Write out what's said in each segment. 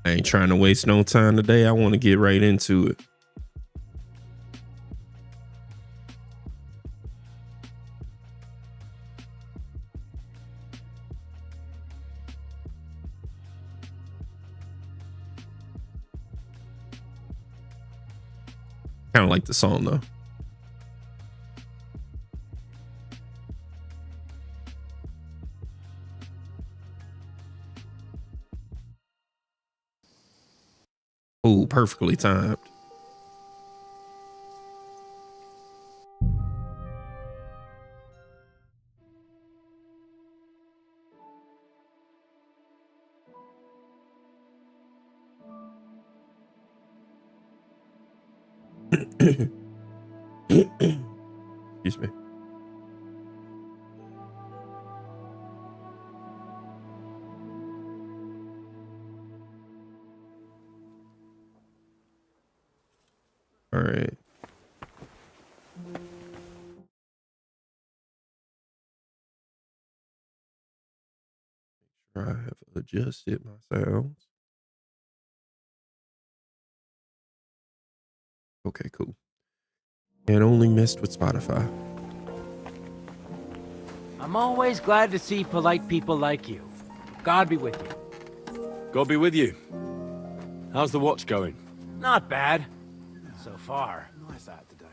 I ain't trying to waste no time today. I want to get right into it. Kind of like the song though. Oh, perfectly timed. Excuse me. All right. Make sure I have adjusted my sounds. Okay, cool. And only messed with Spotify. I'm always glad to see polite people like you. God be with you. God be with you. How's the watch going? Not bad. So far. Nice out today.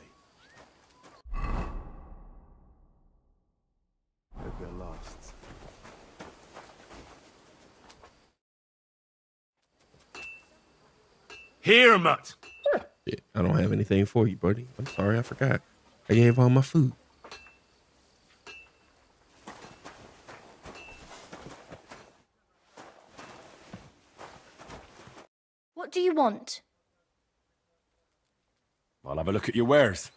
Hope it lasts. Here, mutt. Yeah, I don't have anything for you, buddy. I'm sorry, I forgot. I gave all my food. What do you want? I'll have a look at your wares.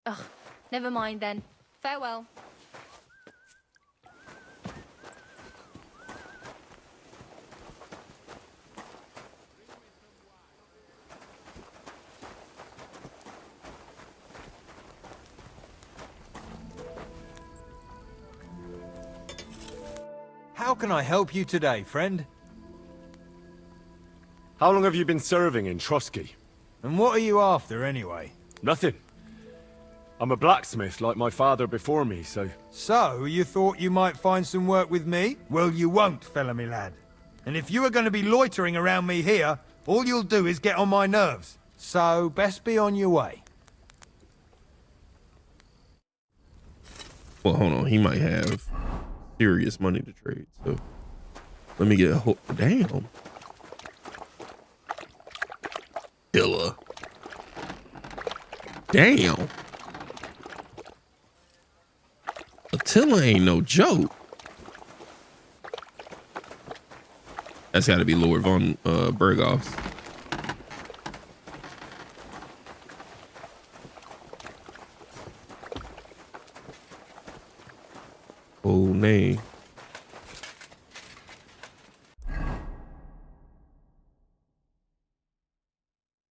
Ugh, never mind then. Farewell. How can I help you today, friend? How long have you been serving in Trotsky? And what are you after, anyway? Nothing. I'm a blacksmith like my father before me, so... So, you thought you might find some work with me? Well, you won't, fella me lad. And if you are going to be loitering around me here, all you'll do is get on my nerves. So, best be on your way. Well, hold on. He might have serious money to trade. So let me get a whole... Damn. Illa. Damn. Attila ain't no joke. That's got to be Lord von Bergow. Oh, name.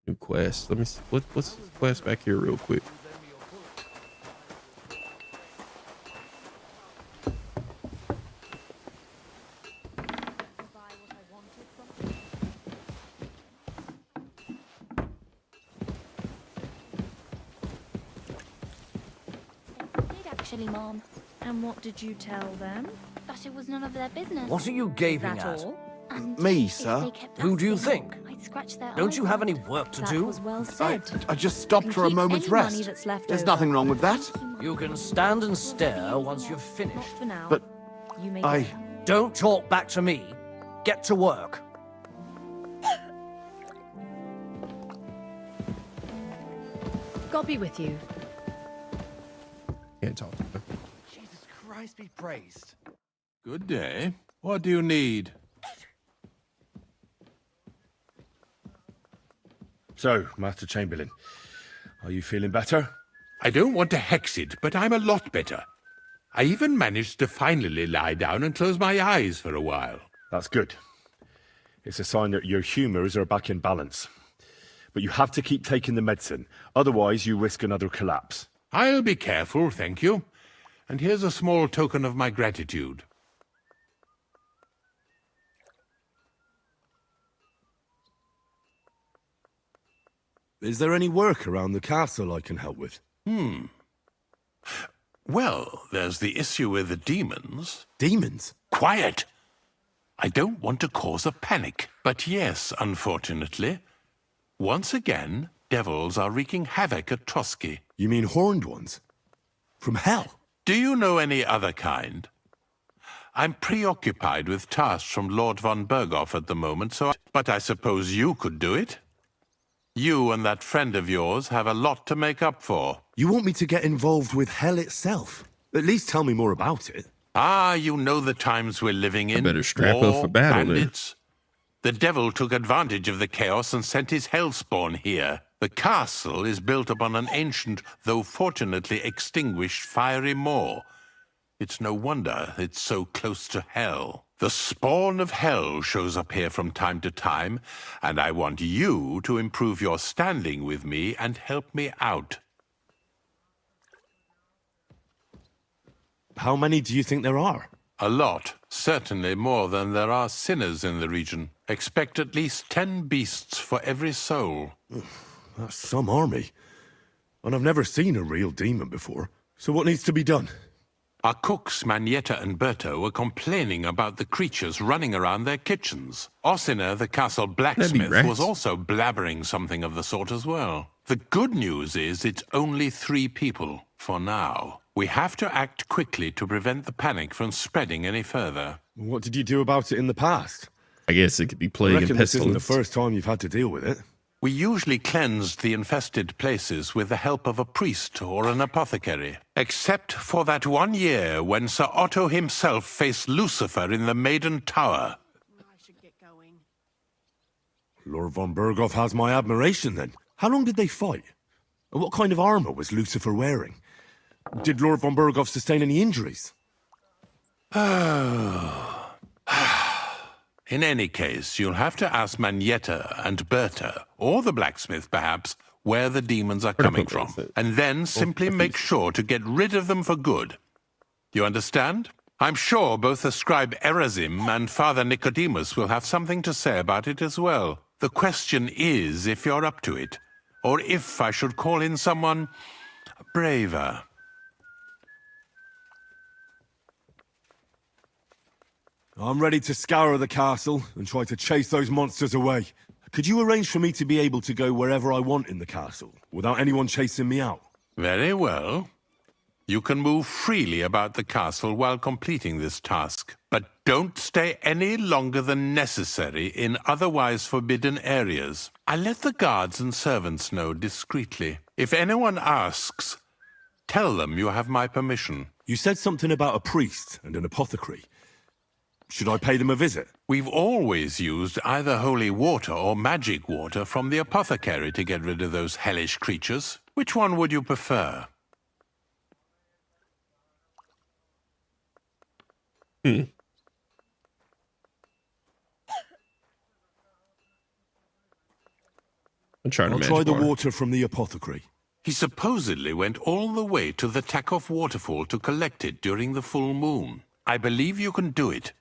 New quest. Let me see. What's this quest back here real quick? Actually, Mom. And what did you tell them? That it was none of their business. What are you Is gaping that at? all? And Me, if sir? they kept Who do you asking, think? I'd scratch their Don't eyes you have out. any work to That do? was well I said. just stopped You for a keep moment's any rest. money that's left There's over. nothing wrong with that. You can stand and stare once you've Not finished. for now. But you may I... go. Don't talk back to me. Get to work. God be with you. Can't talk to her. Jesus Christ be praised. Good day. What do you need? So, Master Chamberlain, are you feeling better? I don't want to hex it, but I'm a lot better. I even managed to finally lie down and close my eyes for a while. That's good. It's a sign that your humors are back in balance. But you have to keep taking the medicine, otherwise you risk another collapse. I'll be careful, thank you. And here's a small token of my gratitude. Is there any work around the castle I can help with? Well, there's the issue with the demons. Demons? Quiet! I don't want to cause a panic. But yes, unfortunately, once again, devils are wreaking havoc at Trotsky. You mean horned ones? From hell? Do you know any other kind? I'm preoccupied with tasks from Lord von Bergow at the moment, but I suppose you could do it? You and that friend of yours have a lot to make up for. You want me to get involved with hell itself? At least tell me more about it. Ah, you know the times we're living in. better strap up War, for battle then. bandits. The devil took advantage of the chaos and sent his hellspawn here. The castle is built upon an ancient, though fortunately extinguished, fiery moor. It's no wonder it's so close to hell. The spawn of hell shows up here from time to time, and I want you to improve your standing with me and help me out. How many do you think there are? A lot. Certainly more than there are sinners in the region. Expect at least 10 beasts for every soul. That's some army. And I've never seen a real demon before. So what needs to be done? Our cooks, Manietta and Berto, were complaining about the creatures running around their kitchens. Ossina, the castle blacksmith, rats. was also blabbering something of the sort as well. The good news is it's only 3 people, for now. We have to act quickly to prevent the panic from spreading any further. What did you do about it in the past? I guess it could be I plague and reckon this isn't the pestilence. first time you've had to deal with it. We usually cleansed the infested places with the help of a priest or an apothecary. Except for that one year when Sir Otto himself faced Lucifer in the Maiden Tower. Lord von Bergow has my admiration then. How long did they fight? And what kind of armor was Lucifer wearing? Did Lord von Bergow sustain any injuries? In any case, you'll have to ask Manietta and Berta, or the blacksmith perhaps, where the demons are coming from. And then simply make sure to get rid of them for good. You understand? I'm sure both the scribe Erazim and Father Nicodemus will have something to say about it as well. The question is if you're up to it, or if I should call in someone braver. I'm ready to scour the castle and try to chase those monsters away. Could you arrange for me to be able to go wherever I want in the castle, without anyone chasing me out? Very well. You can move freely about the castle while completing this task, but don't stay any longer than necessary in otherwise forbidden areas. I let the guards and servants know discreetly. If anyone asks, tell them you have my permission. You said something about a priest and an apothecary. Should I pay them a visit? We've always used either holy water or magic water from the apothecary to get rid of those hellish creatures. Which one would you prefer? I'm trying to I'll try the water from the apothecary. He supposedly went all the way to the Takoff waterfall to collect it during the full moon. I believe you can do it.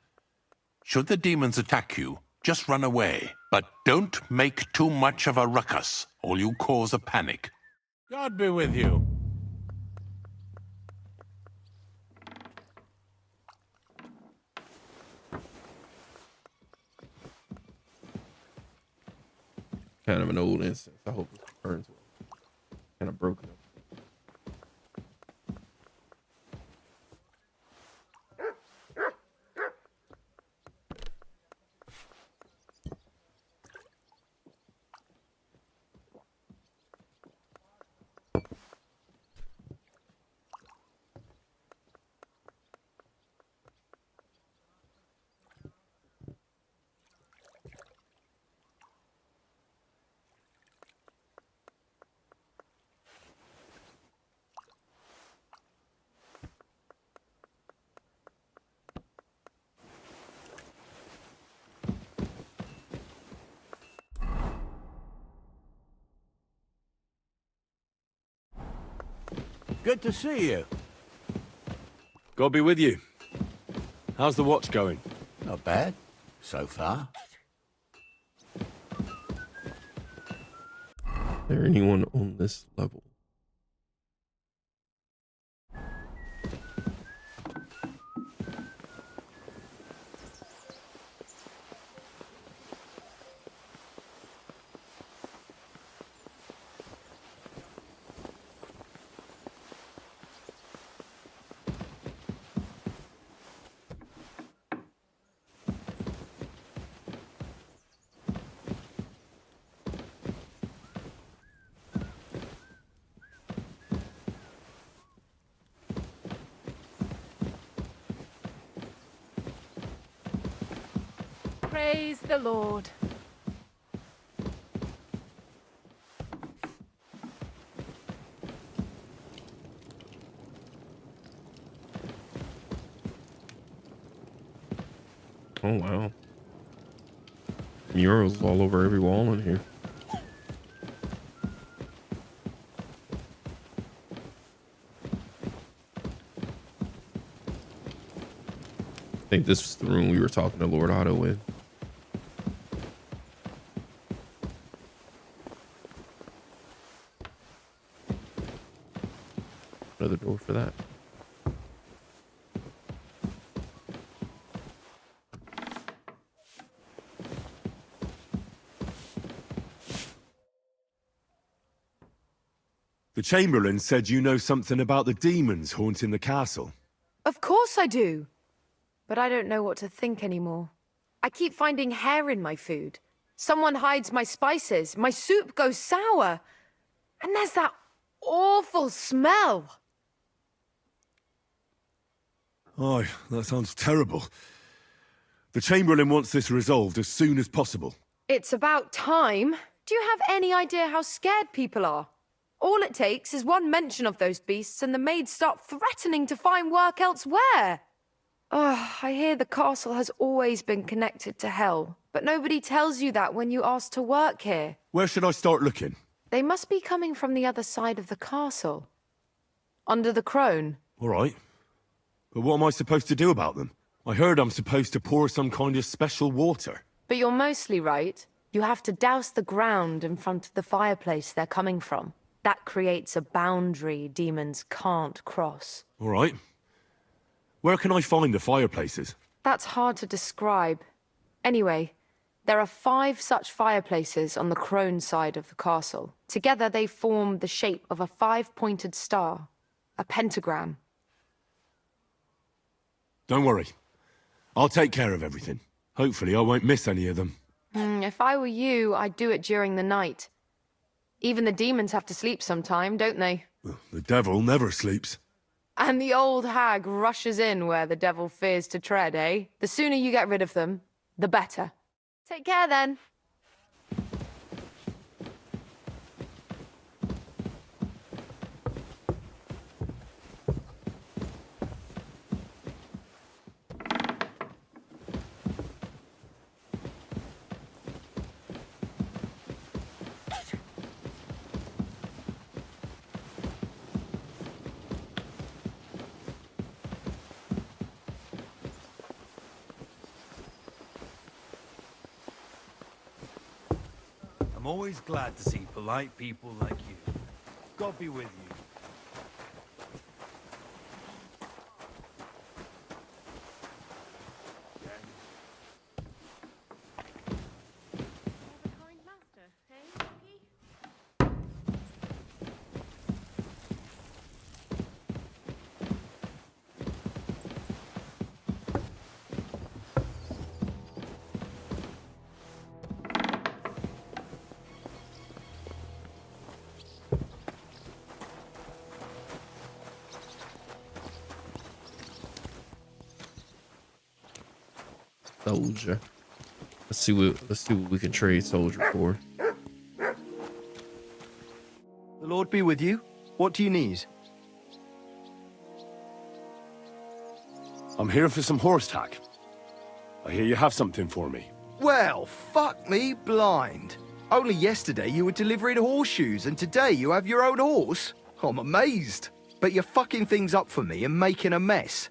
Should the demons attack you, just run away. But don't make too much of a ruckus, or you cause a panic. God be with you. Kind of an old instance. I hope it burns well. Kind of broken up. Good to see you. God be with you. How's the watch going? Not bad, so far. Is there anyone on this level? Praise the Lord. Oh wow. Murals all over every wall in here. I think this was the room we were talking to Lord Otto in. Another door for that. The Chamberlain said you know something about the demons haunting the castle. Of course I do. But I don't know what to think anymore. I keep finding hair in my food. Someone hides my spices. My soup goes sour. And there's that awful smell. Oh, that sounds terrible. The Chamberlain wants this resolved as soon as possible. It's about time. Do you have any idea how scared people are? All it takes is one mention of those beasts and the maids start threatening to find work elsewhere. I hear the castle has always been connected to hell, but nobody tells you that when you ask to work here. Where should I start looking? They must be coming from the other side of the castle. Under the crone. All right. But what am I supposed to do about them? I heard I'm supposed to pour some kind of special water. But you're mostly right. You have to douse the ground in front of the fireplace they're coming from. That creates a boundary demons can't cross. All right. Where can I find the fireplaces? That's hard to describe. Anyway, there are 5 such fireplaces on the crone side of the castle. Together they form the shape of a 5-pointed star, a pentagram. Don't worry. I'll take care of everything. Hopefully I won't miss any of them. If I were you, I'd do it during the night. Even the demons have to sleep sometime, don't they? The devil never sleeps. And the old hag rushes in where the devil fears to tread, eh? The sooner you get rid of them, the better. Take care then. I'm always glad to see polite people like you. God be with you. Soldier. Let's see what we can trade soldier for. The Lord be with you. What do you need? I'm here for some horse tack. I hear you have something for me. Well, fuck me blind. Only yesterday you were delivering horseshoes, and today you have your own horse? I'm amazed. but you're fucking things up for me and making a mess.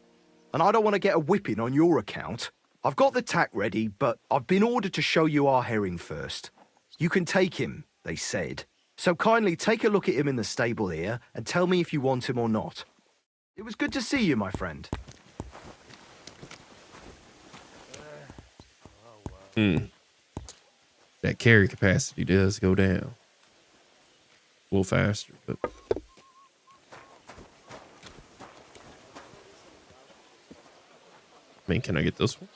And I don't want to get a whipping on your account. I've got the tack ready, but I've been ordered to show you our herring first. You can take him, they said. So kindly take a look at him in the stable here and tell me if you want him or not. It was good to see you, my friend. That carry capacity does go down a little faster, but I mean, can I get this one?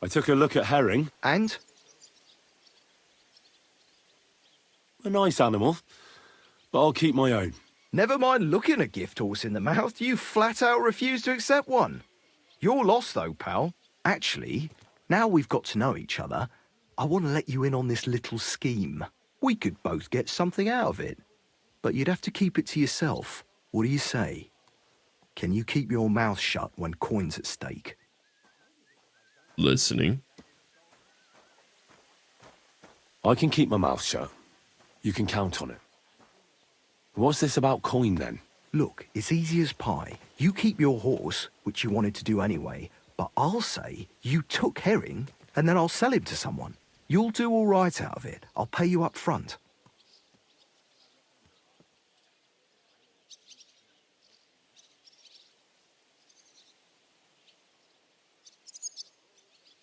I took a look at herring. And? A nice animal, but I'll keep my own. Never mind looking a gift horse in the mouth, you flat out refuse to accept one. You're lost though, pal. Actually, now we've got to know each other, I want to let you in on this little scheme. We could both get something out of it. But you'd have to keep it to yourself. What do you say? Can you keep your mouth shut when coin's at stake? Listening. I can keep my mouth shut. You can count on it. What's this about coin, then? Look, it's easy as pie. You keep your horse, which you wanted to do anyway, but I'll say you took herring, and then I'll sell him to someone. You'll do all right out of it. I'll pay you up front.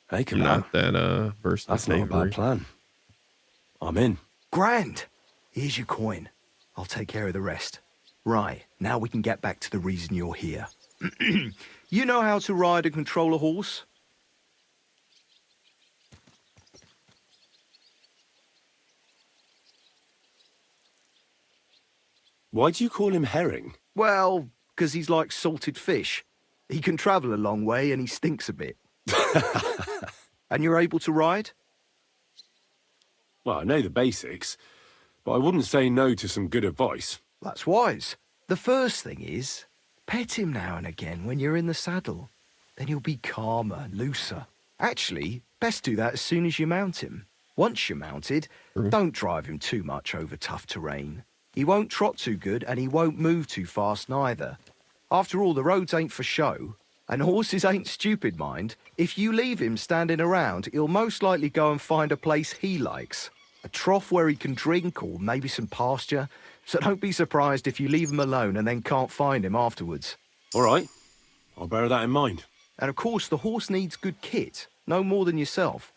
Hey, come on. Not that burst. That's not a bad plan. I'm in. Grand! Here's your coin. I'll take care of the rest. Right, now we can get back to the reason you're here. You know how to ride and control a horse? Why do you call him herring? Well, 'cause he's like salted fish. He can travel a long way and he stinks a bit. And you're able to ride? Well, I know the basics, but I wouldn't say no to some good advice. That's wise. The first thing is, pet him now and again when you're in the saddle. Then he'll be calmer, looser. Actually, best do that as soon as you mount him. Once you're mounted, don't drive him too much over tough terrain. He won't trot too good and he won't move too fast neither. After all, the roads ain't for show. And horses ain't stupid, mind. If you leave him standing around, he'll most likely go and find a place he likes. A trough where he can drink or maybe some pasture. So don't be surprised if you leave him alone and then can't find him afterwards. All right. I'll bear that in mind. And of course, the horse needs good kit. No more than yourself.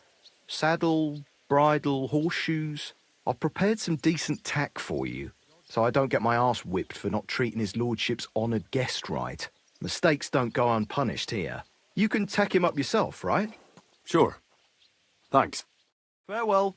Saddle, bridle, horseshoes. I've prepared some decent tack for you, so I don't get my arse whipped for not treating his lordship's honoured guest right. Mistakes don't go unpunished here. You can tack him up yourself, right? Sure. Thanks. Farewell.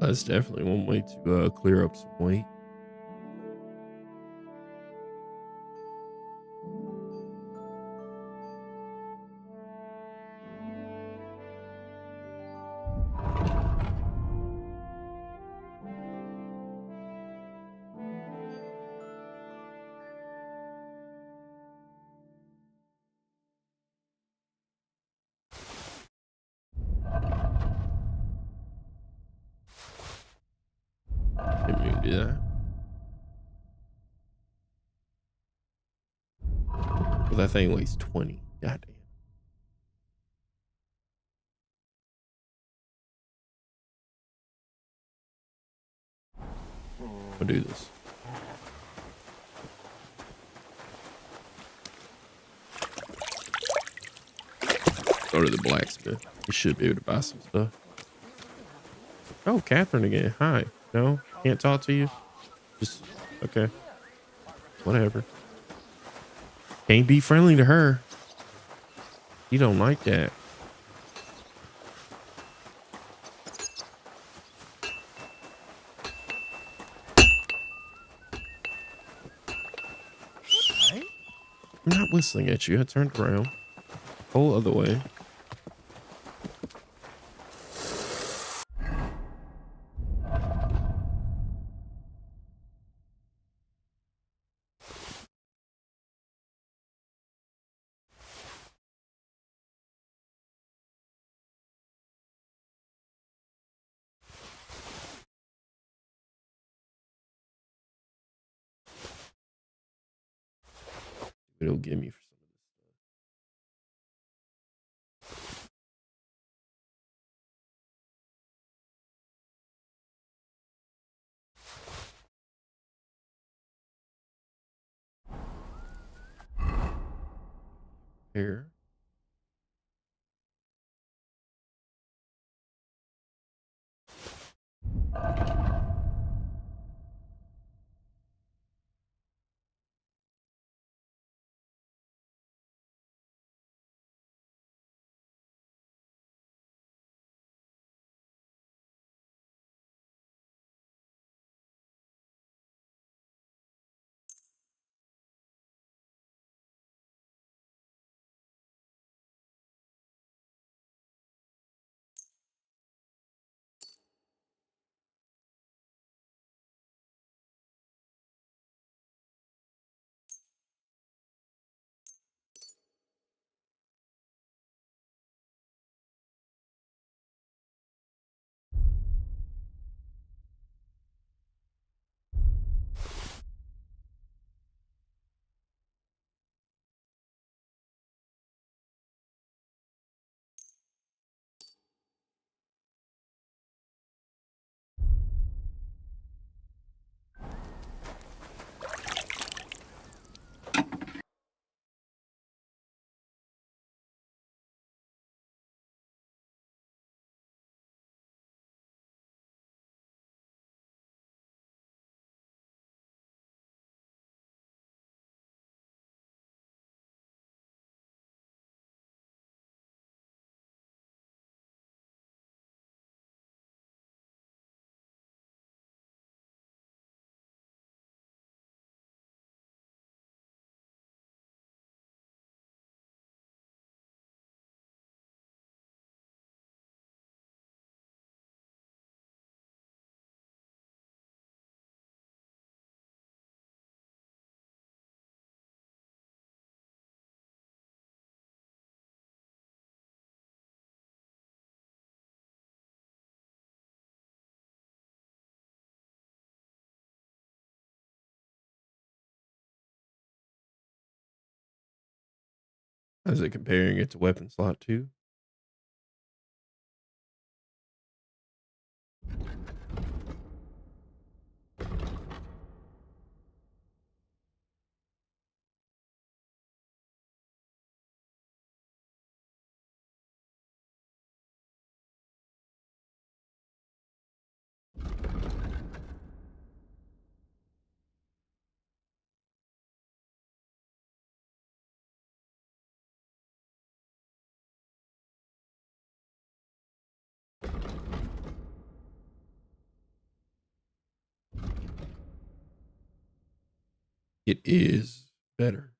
That's definitely one way to clear up some weight. Didn't mean to do that. Well, that thing weighs 20. Goddamn. I'll do this. Go to the blacksmith. You should be able to buy some stuff. Oh, Catherine again. Hi. No, can't talk to you. Just okay. Whatever. Can't be friendly to her. You don't like that. I'm not whistling at you. I turned around. Whole other way. It'll give me for some of this stuff. Here. How's it comparing it to weapon slot 2? It is better.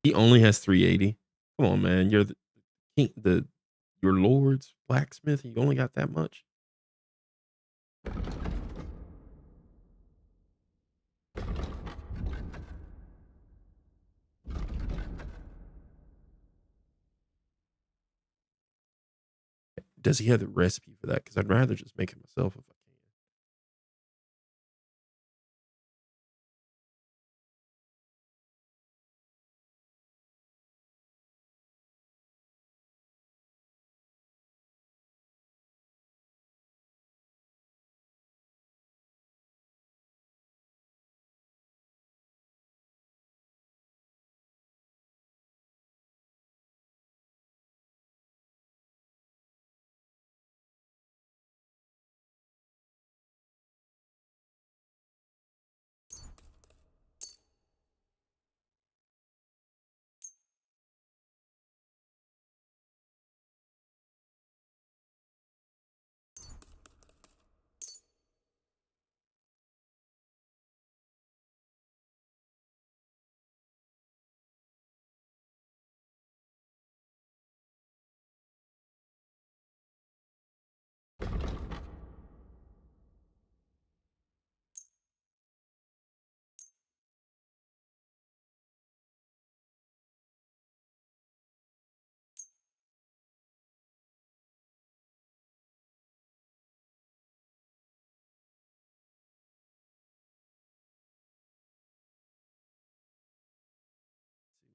He only has 380. Come on, man. You're the king, your lord's blacksmith. You only got that much. Does he have the recipe for that? Because I'd rather just make it myself if I can.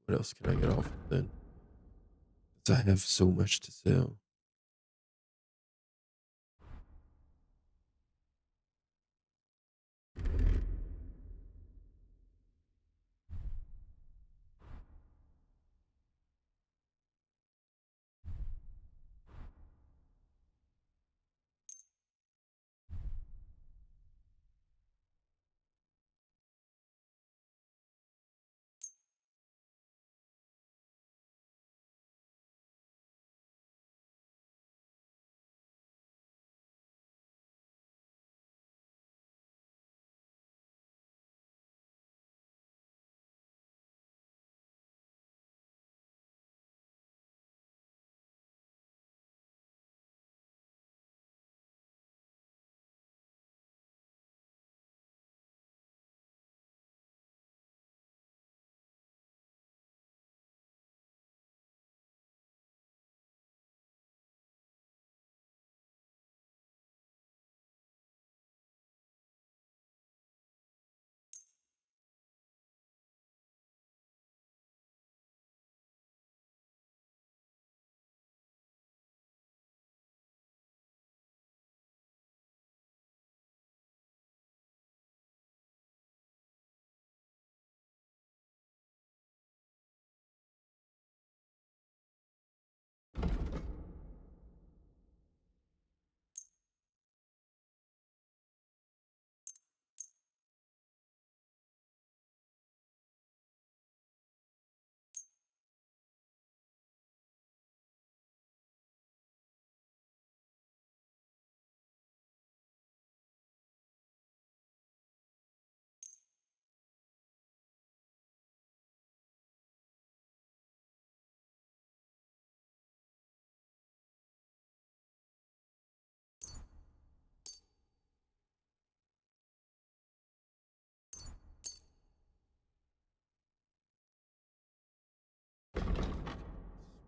What else can I get off of then? Because I have so much to sell.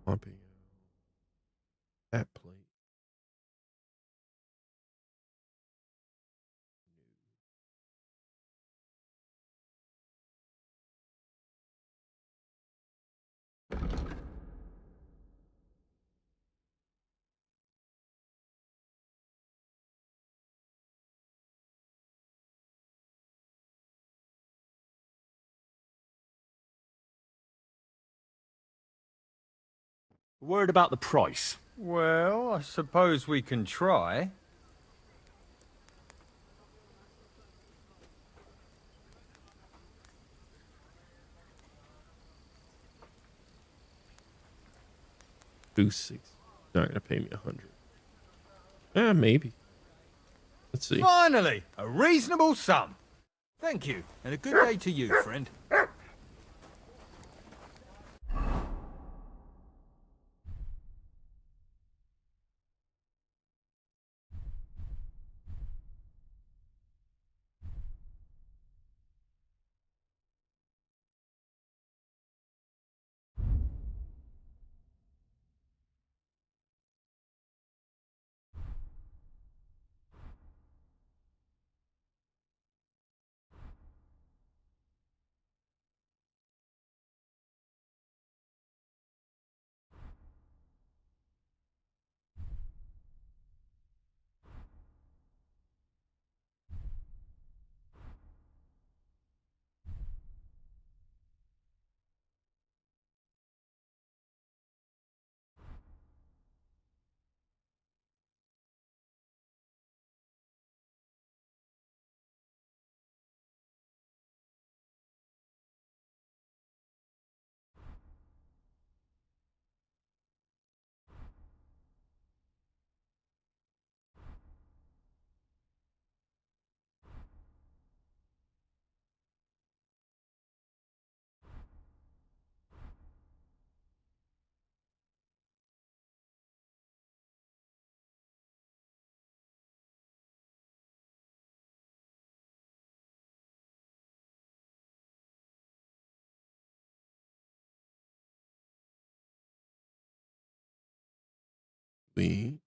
Pompeo. That plate. Word about the price. Well, I suppose we can try. Two six. Not gonna pay me 100. Maybe. Let's see. Finally, a reasonable sum. Thank you, and a good day to you, friend. We.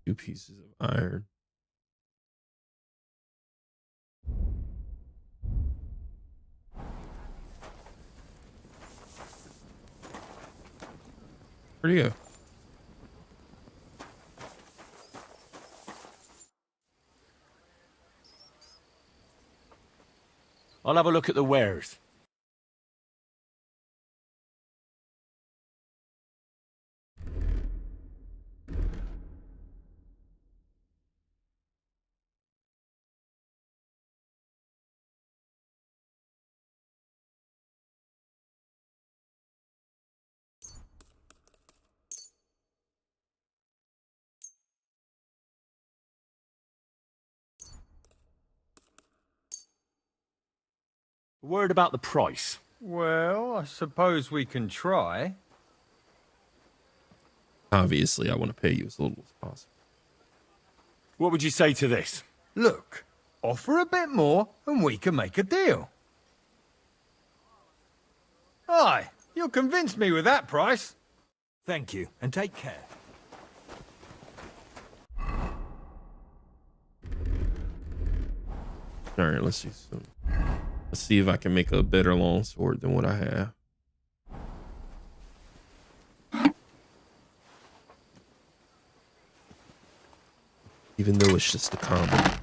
Two pieces of iron. Where'd he go? I'll have a look at the wares. Word about the price. Well, I suppose we can try. Obviously, I want to pay you as little as possible. What would you say to this? Look, offer a bit more and we can make a deal. Aye, you'll convince me with that price. Thank you, and take care. All right, let's see some. Let's see if I can make a better longsword than what I have. Even though it's just a common.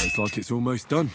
Looks like it's almost done.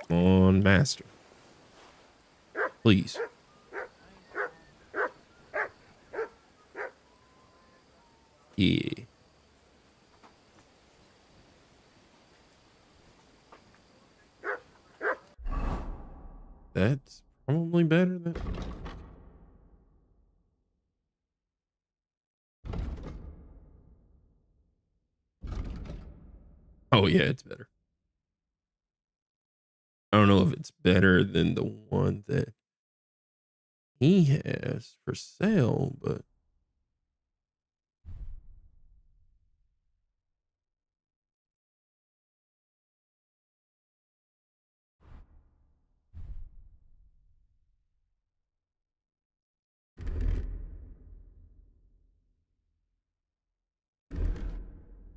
Come on, master. Please. Yeah. That's probably better than... Oh, yeah, it's better. I don't know if it's better than the one that he has for sale, but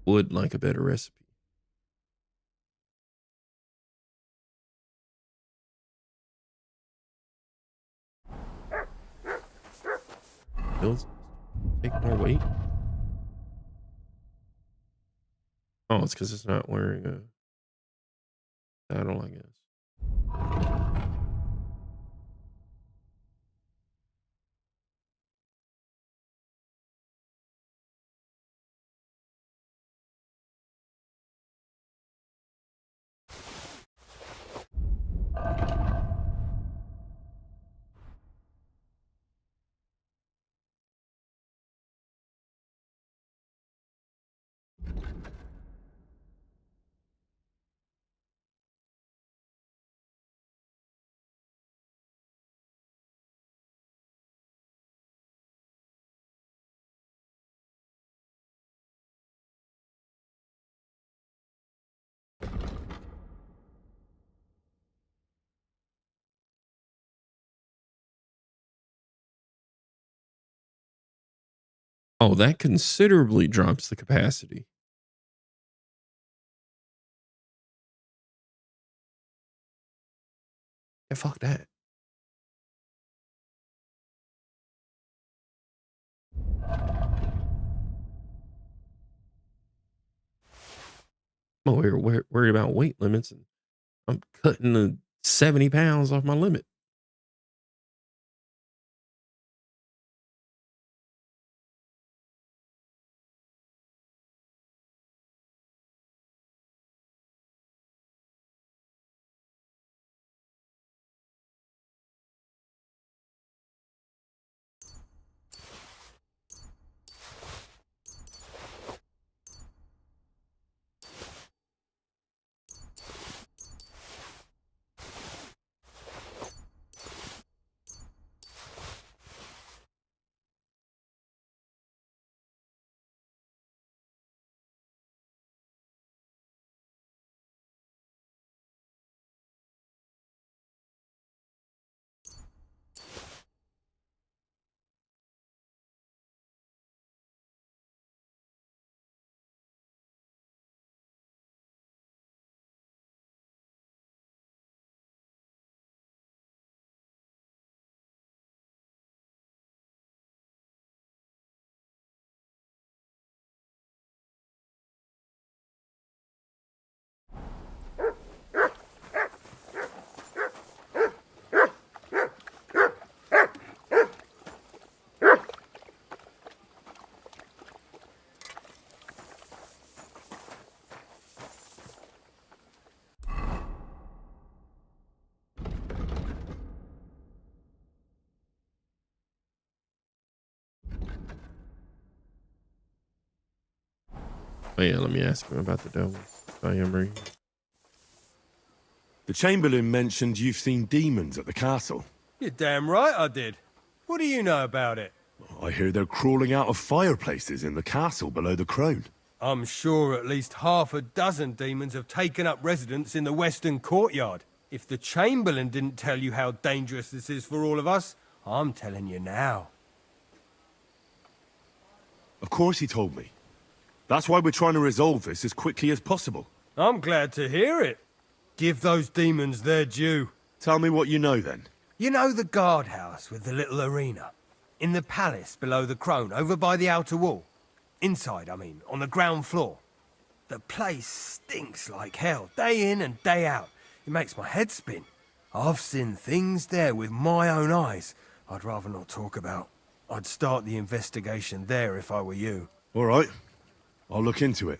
would like a better recipe. Bills take more weight. Oh, it's because it's not wearing a saddle, I guess. Oh, that considerably drops the capacity. Yeah, fuck that. I'm worried about weight limits, and I'm cutting the 70 pounds off my limit. Oh, yeah, let me ask him about the devils. I am reading. The Chamberlain mentioned you've seen demons at the castle. You're damn right I did. What do you know about it? I hear they're crawling out of fireplaces in the castle below the Crone. I'm sure at least half a dozen demons have taken up residence in the western courtyard. If the Chamberlain didn't tell you how dangerous this is for all of us, I'm telling you now. Of course he told me. That's why we're trying to resolve this as quickly as possible. I'm glad to hear it. Give those demons their due. Tell me what you know, then. You know the guardhouse with the little arena? In the palace below the Crone, over by the outer wall? Inside, I mean, on the ground floor. The place stinks like hell, day in and day out. It makes my head spin. I've seen things there with my own eyes I'd rather not talk about. I'd start the investigation there if I were you. All right. I'll look into it.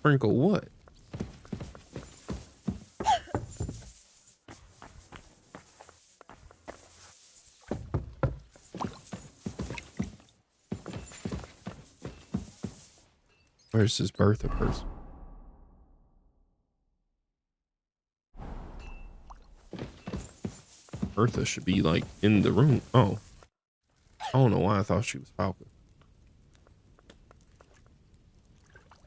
Sprinkle what? Where's this Bertha person? Bertha should be like in the room. Oh, I don't know why I thought she was Falcon.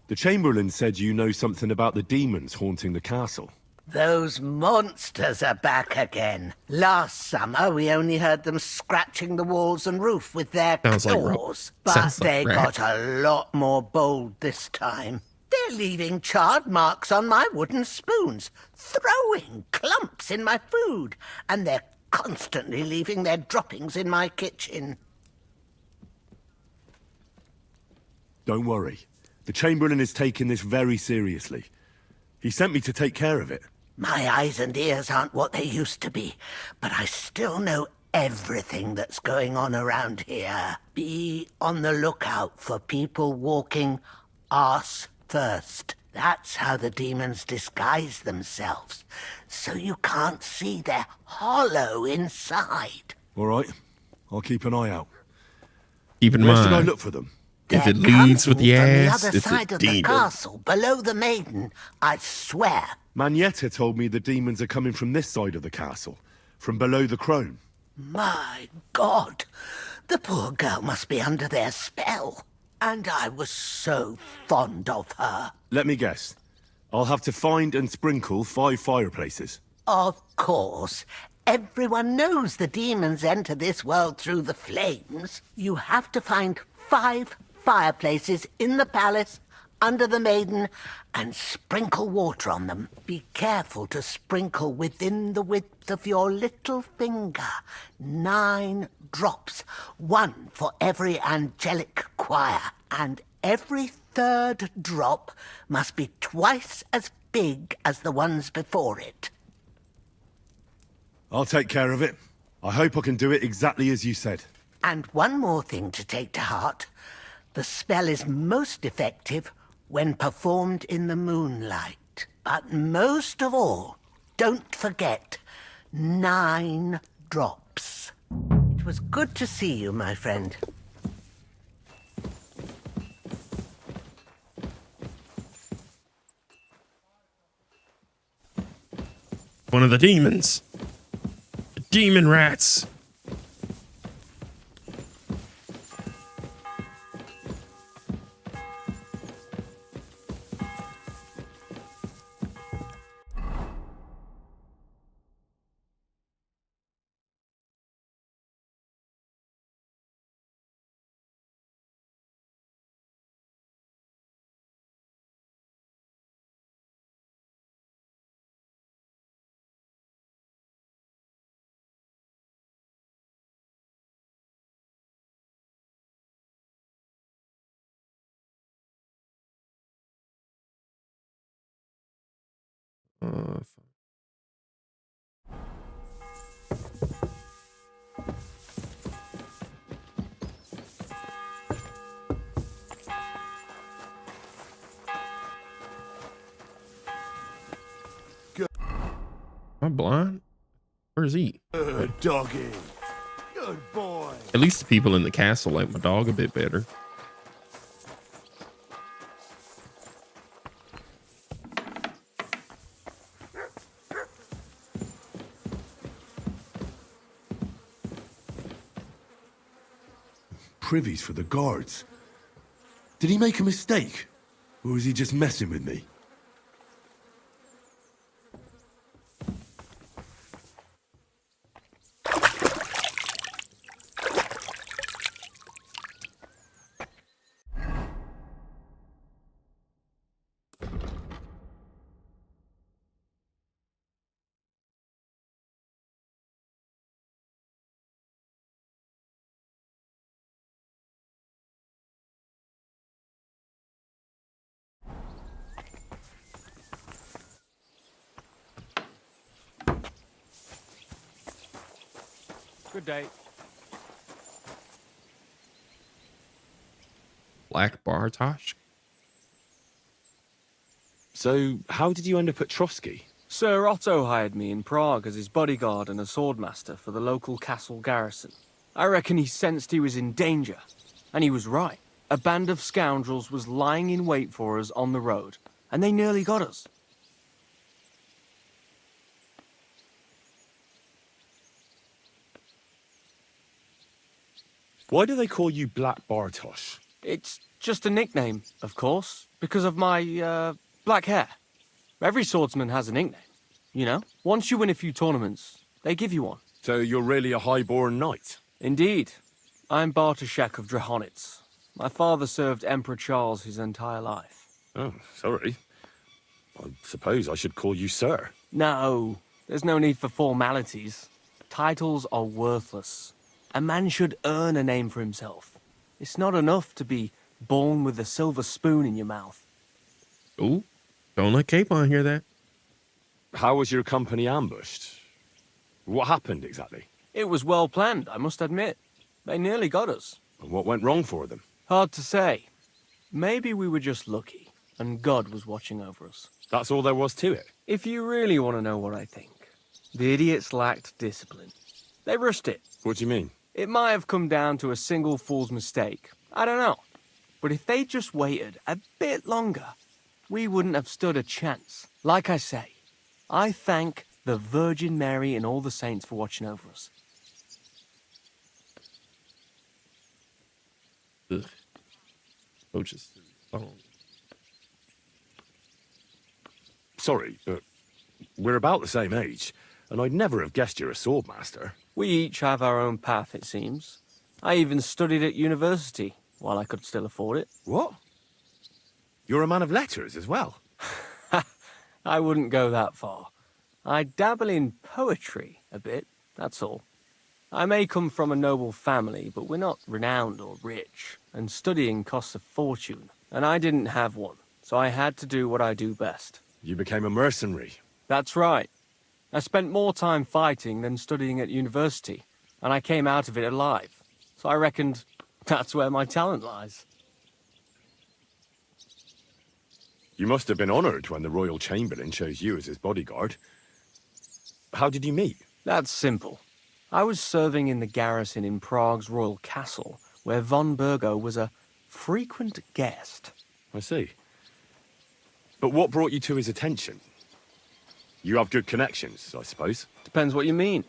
The Chamberlain said you know something about the demons haunting the castle. Those monsters are back again. Last summer, we only heard them scratching the walls and roof with their claws. But they got a lot more bold this time. They're leaving charred marks on my wooden spoons, throwing clumps in my food, and they're constantly leaving their droppings in my kitchen. Don't worry. The Chamberlain is taking this very seriously. He sent me to take care of it. My eyes and ears aren't what they used to be, but I still know everything that's going on around here. Be on the lookout for people walking arse first. That's how the demons disguise themselves, so you can't see their hollow inside. All right, I'll keep an eye out. Keep in Where mind, should I look for them? if it leads with the ass, From the other it's side a of the demon. castle, below the maiden, I swear. Manietta told me the demons are coming from this side of the castle, from below the crone. My God, the poor girl must be under their spell. And I was so fond of her. Let me guess. I'll have to find and sprinkle 5 fireplaces. Of course. Everyone knows the demons enter this world through the flames. You have to find 5 fireplaces in the palace, under the maiden, and sprinkle water on them. Be careful to sprinkle within the width of your little finger. 9 drops, 1 for every angelic choir, and every 3rd drop must be twice as big as the ones before it. I'll take care of it. I hope I can do it exactly as you said. And one more thing to take to heart. The spell is most effective when performed in the moonlight. But most of all, don't forget 9 drops. It was good to see you, my friend. One of the demons. The demon rats. Am I blind? Where's he? Good doggy. Good boy. At least the people in the castle like my dog a bit better. Privies for the guards. Did he make a mistake? Or was he just messing with me? Good day. Black Bartosh. So, how did you end up at Trotsky? Sir Otto hired me in Prague as his bodyguard and a swordmaster for the local castle garrison. I reckon he sensed he was in danger. And he was right. A band of scoundrels was lying in wait for us on the road, and they nearly got us. Why do they call you Black Bartosz? It's just a nickname, of course, because of my, black hair. Every swordsman has a nickname, you know? Once you win a few tournaments, they give you one. So you're really a high-born knight? Indeed. I'm Bartoszek of Drahonitz. My father served Emperor Charles his entire life. Oh, sorry. I suppose I should call you sir. No, there's no need for formalities. Titles are worthless. A man should earn a name for himself. It's not enough to be born with a silver spoon in your mouth. Ooh, don't let Capone hear that. How was your company ambushed? What happened exactly? It was well planned, I must admit. They nearly got us. And what went wrong for them? Hard to say. Maybe we were just lucky, and God was watching over us. That's all there was to it? If you really want to know what I think, the idiots lacked discipline. They rushed it. What do you mean? It might have come down to a single fool's mistake. I don't know. But if they just waited a bit longer, we wouldn't have stood a chance. Like I say, I thank the Virgin Mary and all the saints for watching over us. Ugh. Coach's phone. Sorry, but we're about the same age, and I'd never have guessed you're a swordmaster. We each have our own path, it seems. I even studied at university, while I could still afford it. What? You're a man of letters as well? I wouldn't go that far. I dabble in poetry a bit, that's all. I may come from a noble family, but we're not renowned or rich, and studying costs a fortune, and I didn't have one, so I had to do what I do best. You became a mercenary. That's right. I spent more time fighting than studying at university, and I came out of it alive, so I reckoned that's where my talent lies. You must have been honoured when the royal Chamberlain chose you as his bodyguard. How did you meet? That's simple. I was serving in the garrison in Prague's royal castle, where von Bergow was a frequent guest. I see. But what brought you to his attention? You have good connections, I suppose. Depends what you mean.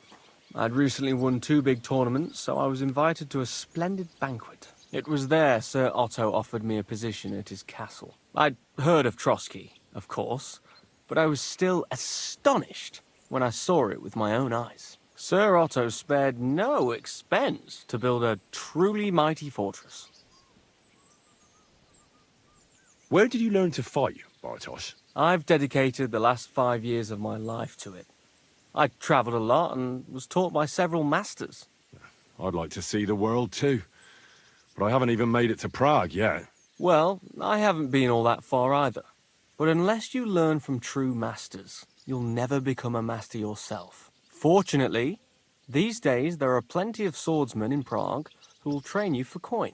I'd recently won 2 big tournaments, so I was invited to a splendid banquet. It was there Sir Otto offered me a position at his castle. I'd heard of Trotsky, of course, but I was still astonished when I saw it with my own eyes. Sir Otto spared no expense to build a truly mighty fortress. Where did you learn to fight, Bartosz? I've dedicated the last 5 years of my life to it. I travelled a lot and was taught by several masters. I'd like to see the world too, but I haven't even made it to Prague yet. Well, I haven't been all that far either. But unless you learn from true masters, you'll never become a master yourself. Fortunately, these days there are plenty of swordsmen in Prague who will train you for coin.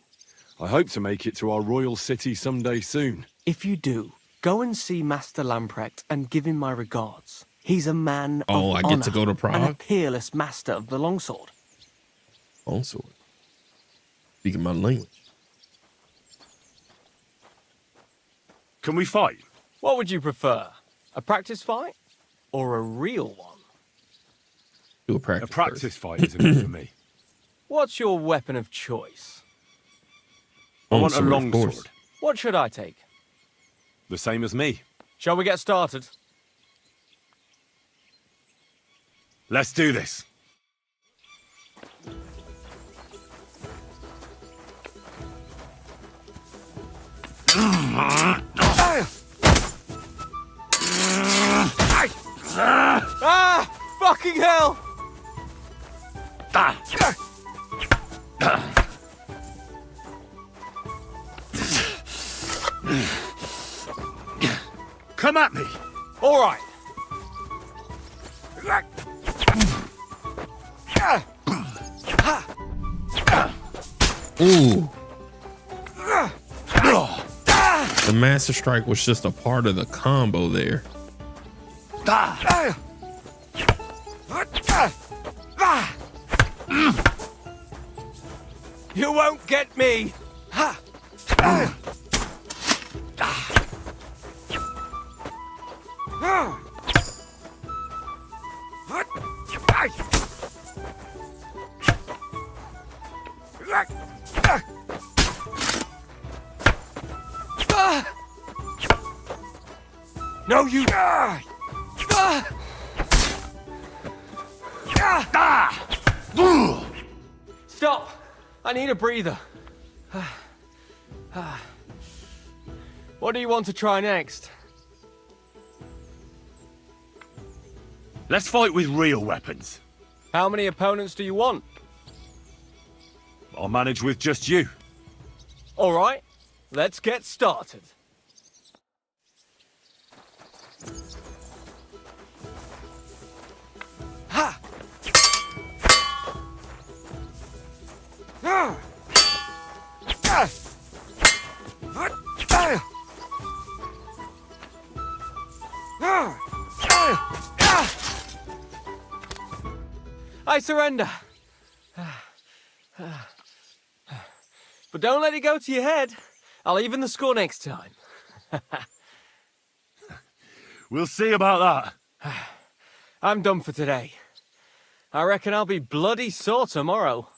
I hope to make it to our royal city someday soon. If you do, go and see Master Lamprecht and give him my regards. He's a man of I get to go to Prague? and a peerless master of the longsword. Longsword? Speaking my language. Can we fight? What would you prefer? A practice fight or a real one? Do a practice. A practice fight isn't it for me. What's your weapon of choice? I want a Longsword, of long course. sword. What should I take? The same as me. Shall we get started? Let's do this. Ah! Fucking hell! Come at me. All right. Ooh. The Master Strike was just a part of the combo there. You won't get me! Ha! No, you... Stop! I need a breather. What do you want to try next? Let's fight with real weapons. How many opponents do you want? I'll manage with just you. All right, let's get started. Ha! I surrender. But don't let it go to your head. I'll even the score next time. We'll see about that. I'm done for today. I reckon I'll be bloody sore tomorrow.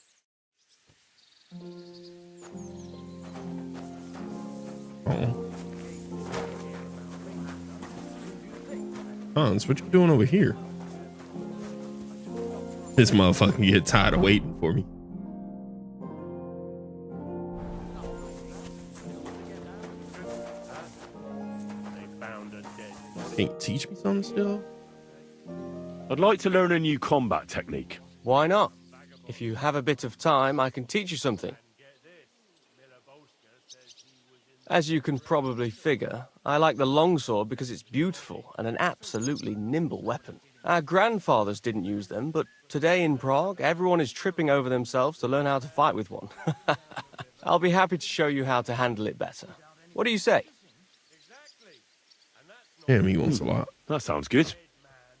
Hans, what you doing over here? This motherfucker get tired of waiting for me. Can't teach me something still? I'd like to learn a new combat technique. Why not? If you have a bit of time, I can teach you something. As you can probably figure, I like the longsword because it's beautiful and an absolutely nimble weapon. Our grandfathers didn't use them, but today in Prague, everyone is tripping over themselves to learn how to fight with one. I'll be happy to show you how to handle it better. What do you say? Damn, he wants a lot. That sounds good.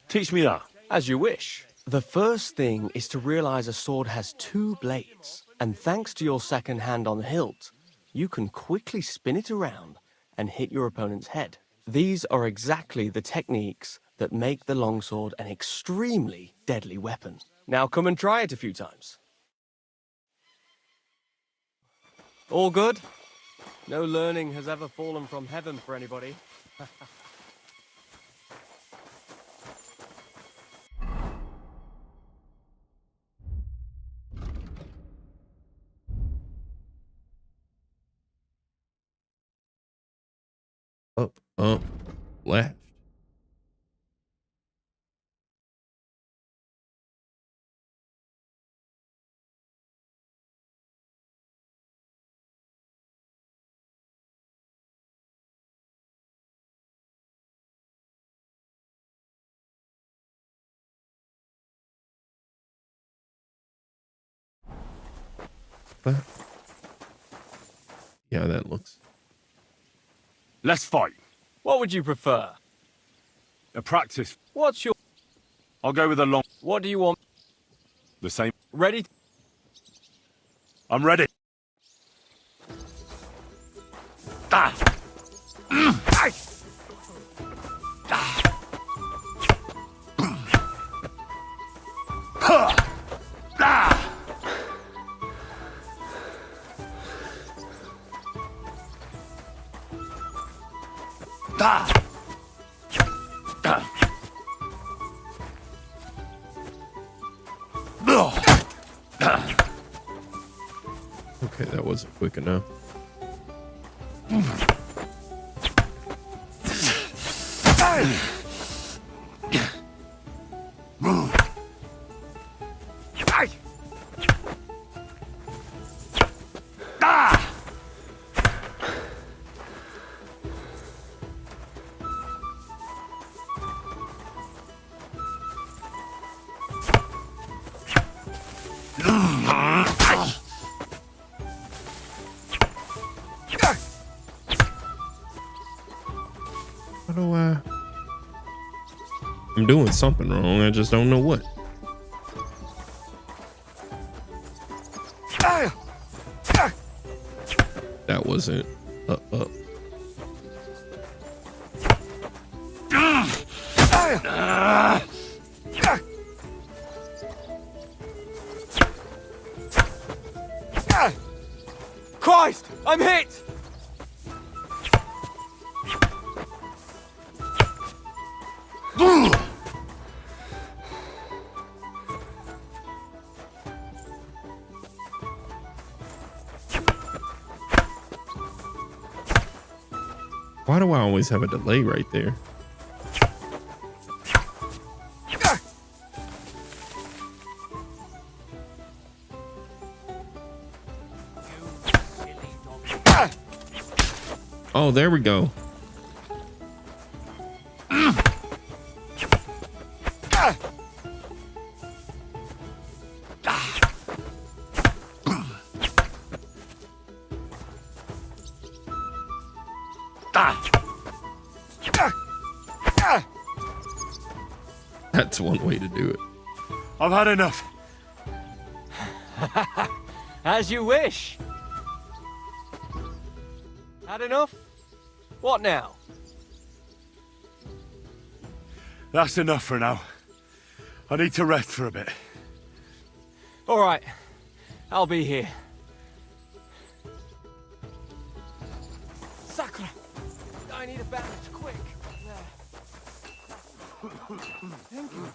Teach me that. As you wish. The first thing is to realize a sword has two blades, and thanks to your second hand on the hilt, you can quickly spin it around and hit your opponent's head. These are exactly the techniques that make the longsword an extremely deadly weapon. Now come and try it a few times. All good? No learning has ever fallen from heaven for anybody. Up, left. But yeah, that looks. Let's fight. What would you prefer? A practice. What's your... I'll go with a long... What do you want? The same. Ready? I'm ready. Ah! Ay! Ah! Huh! Ah! Ah! Okay, that wasn't quick enough. How do I? I'm doing something wrong. I just don't know what. That wasn't up. Christ! I'm hit! Why do I always have a delay right there? Oh, there we go. That's one way to do it. I've had enough. As you wish. Had enough? What now? That's enough for now. I need to rest for a bit. All right. I'll be here. Sacre! I need a bandage, quick. There. Thank you.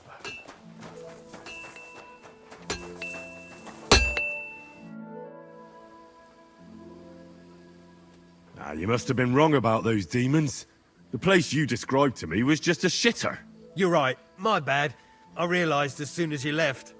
Ah, you must have been wrong about those demons. The place you described to me was just a shitter. You're right. My bad. I realised as soon as you left.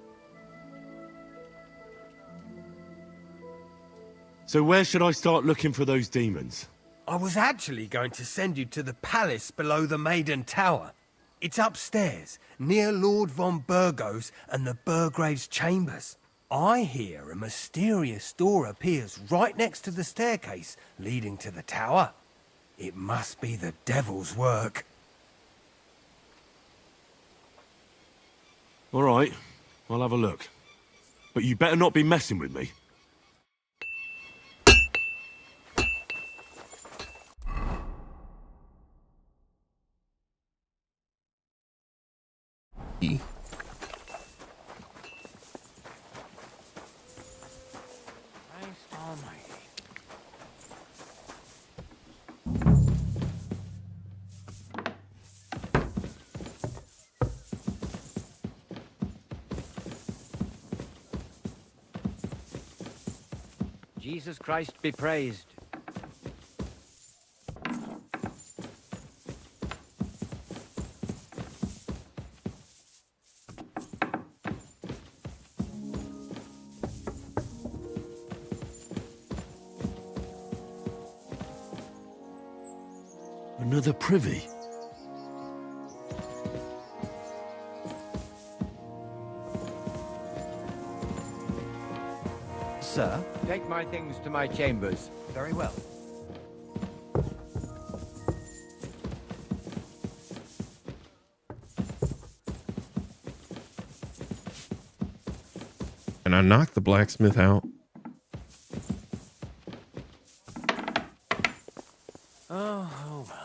So where should I start looking for those demons? I was actually going to send you to the palace below the Maiden Tower. It's upstairs, near Lord von Bergow's and the Burgrave's chambers. I hear a mysterious door appears right next to the staircase leading to the tower. It must be the devil's work. All right, I'll have a look. But you better not be messing with me. Jesus Christ be praised. Another privy? Sir, take my things to my chambers. Very well. Can I knock the blacksmith out? Oh well.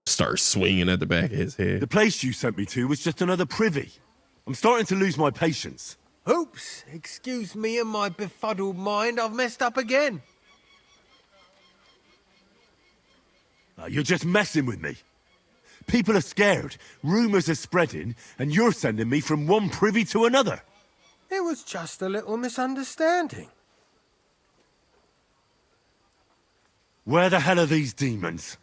Start swinging at the back of his head. The place you sent me to was just another privy. I'm starting to lose my patience. Oops, excuse me and my befuddled mind, I've messed up again. You're just messing with me. People are scared, rumours are spreading, and you're sending me from one privy to another. It was just a little misunderstanding. Where the hell are these demons?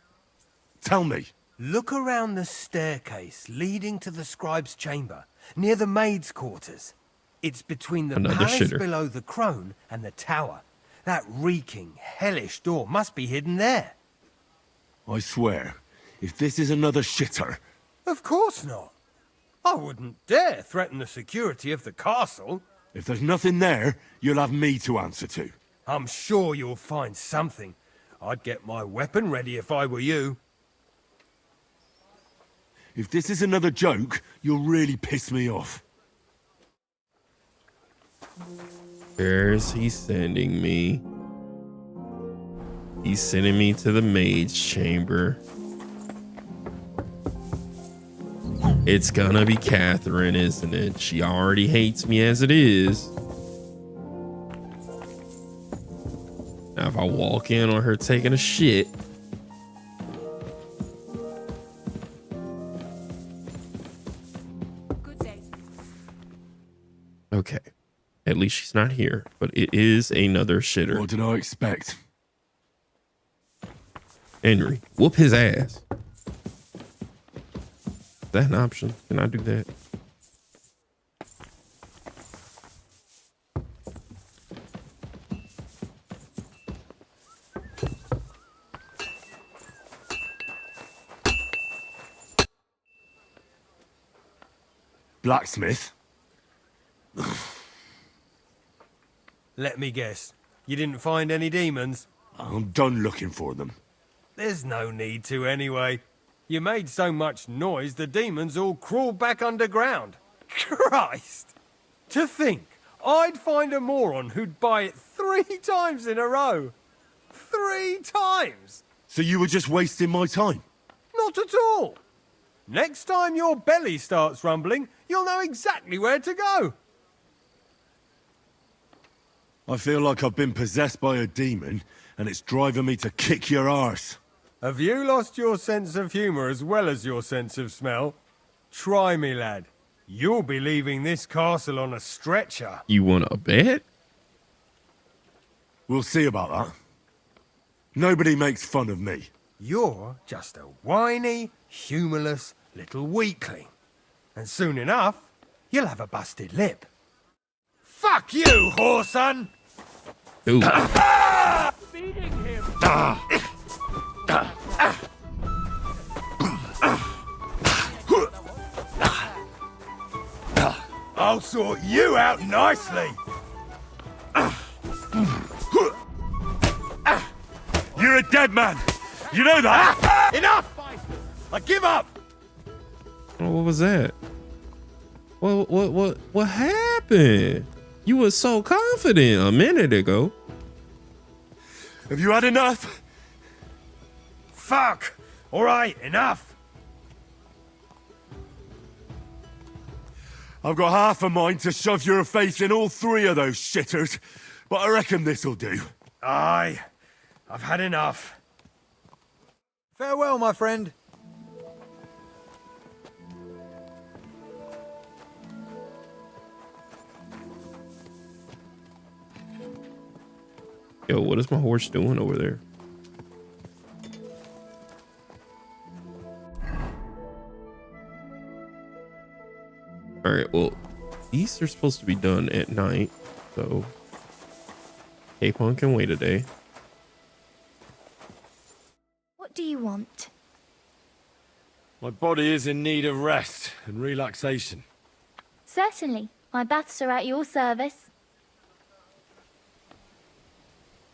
Tell me. Look around the staircase leading to the scribe's chamber, near the maid's quarters. It's between the Another palace shitter. below the crone and the tower. That reeking, hellish door must be hidden there. I swear, If this is another shitter... Of course not. I wouldn't dare threaten the security of the castle. If there's nothing there, you'll have me to answer to. I'm sure you'll find something. I'd get my weapon ready if I were you. If this is another joke, you'll really piss me off. Where's he sending me? He's sending me to the maid's chamber. It's gonna be Catherine, isn't it? She already hates me as it is. Now, if I walk in on her taking a shit, okay. At least she's not here, but it is another shitter. What did I expect? Henry, whoop his ass. Is that an option? Can I do that? Blacksmith? Let me guess. You didn't find any demons? I'm done looking for them. There's no need to anyway. You made so much noise the demons all crawled back underground. Christ! To think, I'd find a moron who'd buy it 3 times in a row. 3 times! So you were just wasting my time? Not at all. Next time your belly starts rumbling, you'll know exactly where to go. I feel like I've been possessed by a demon, and it's driving me to kick your arse. Have you lost your sense of humour as well as your sense of smell? Try me, lad. You'll be leaving this castle on a stretcher. You want to bet? We'll see about that. Nobody makes fun of me. You're just a whiny, humourless little weakling. And soon enough, you'll have a busted lip. Fuck you, whoreson! Ooh. Beating him. I'll sort you out nicely. You're a dead man. You know that? Enough! I give up. Oh, what was that? What happened? You were so confident a minute ago. Have you had enough? Fuck! All right, enough. I've got half a mind to shove your face in all 3 of those shitters, but I reckon this'll do. Aye, I've had enough. Farewell, my friend. Yo, what is my horse doing over there? All right, well, these are supposed to be done at night, so Capone can wait a day. What do you want? My body is in need of rest and relaxation. Certainly. My baths are at your service.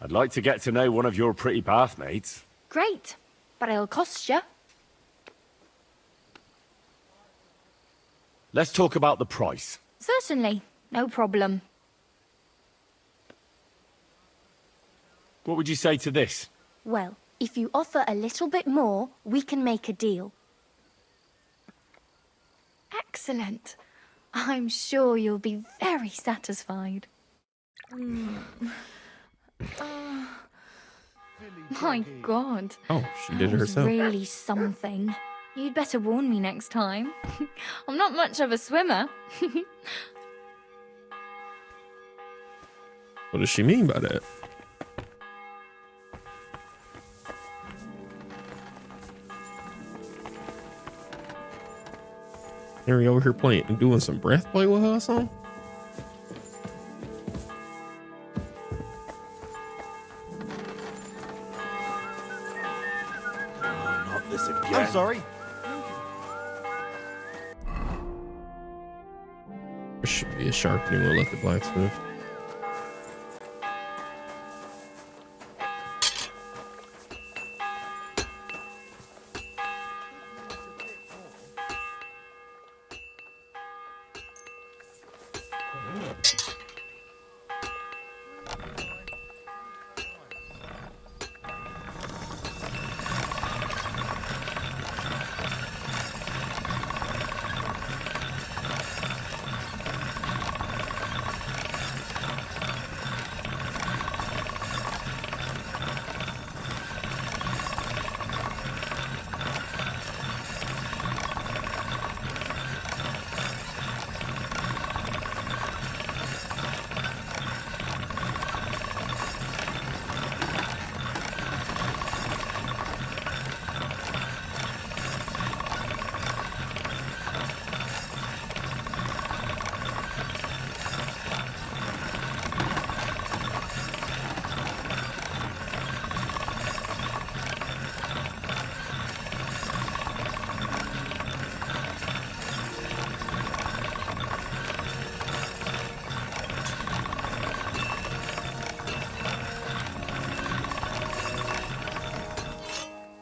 I'd like to get to know one of your pretty bathmates. Great. But it'll cost you. Let's talk about the price. Certainly. No problem. What would you say to this? Well, if you offer a little bit more, we can make a deal. Excellent. I'm sure you'll be very satisfied. My God. Oh, she did it That was herself. really something. You'd better warn me next time. I'm not much of a swimmer. What does she mean by that? Henry over here playing and doing some breath play with her or something? this again. I'm sorry. There should be a sharpening wheel at the blacksmith.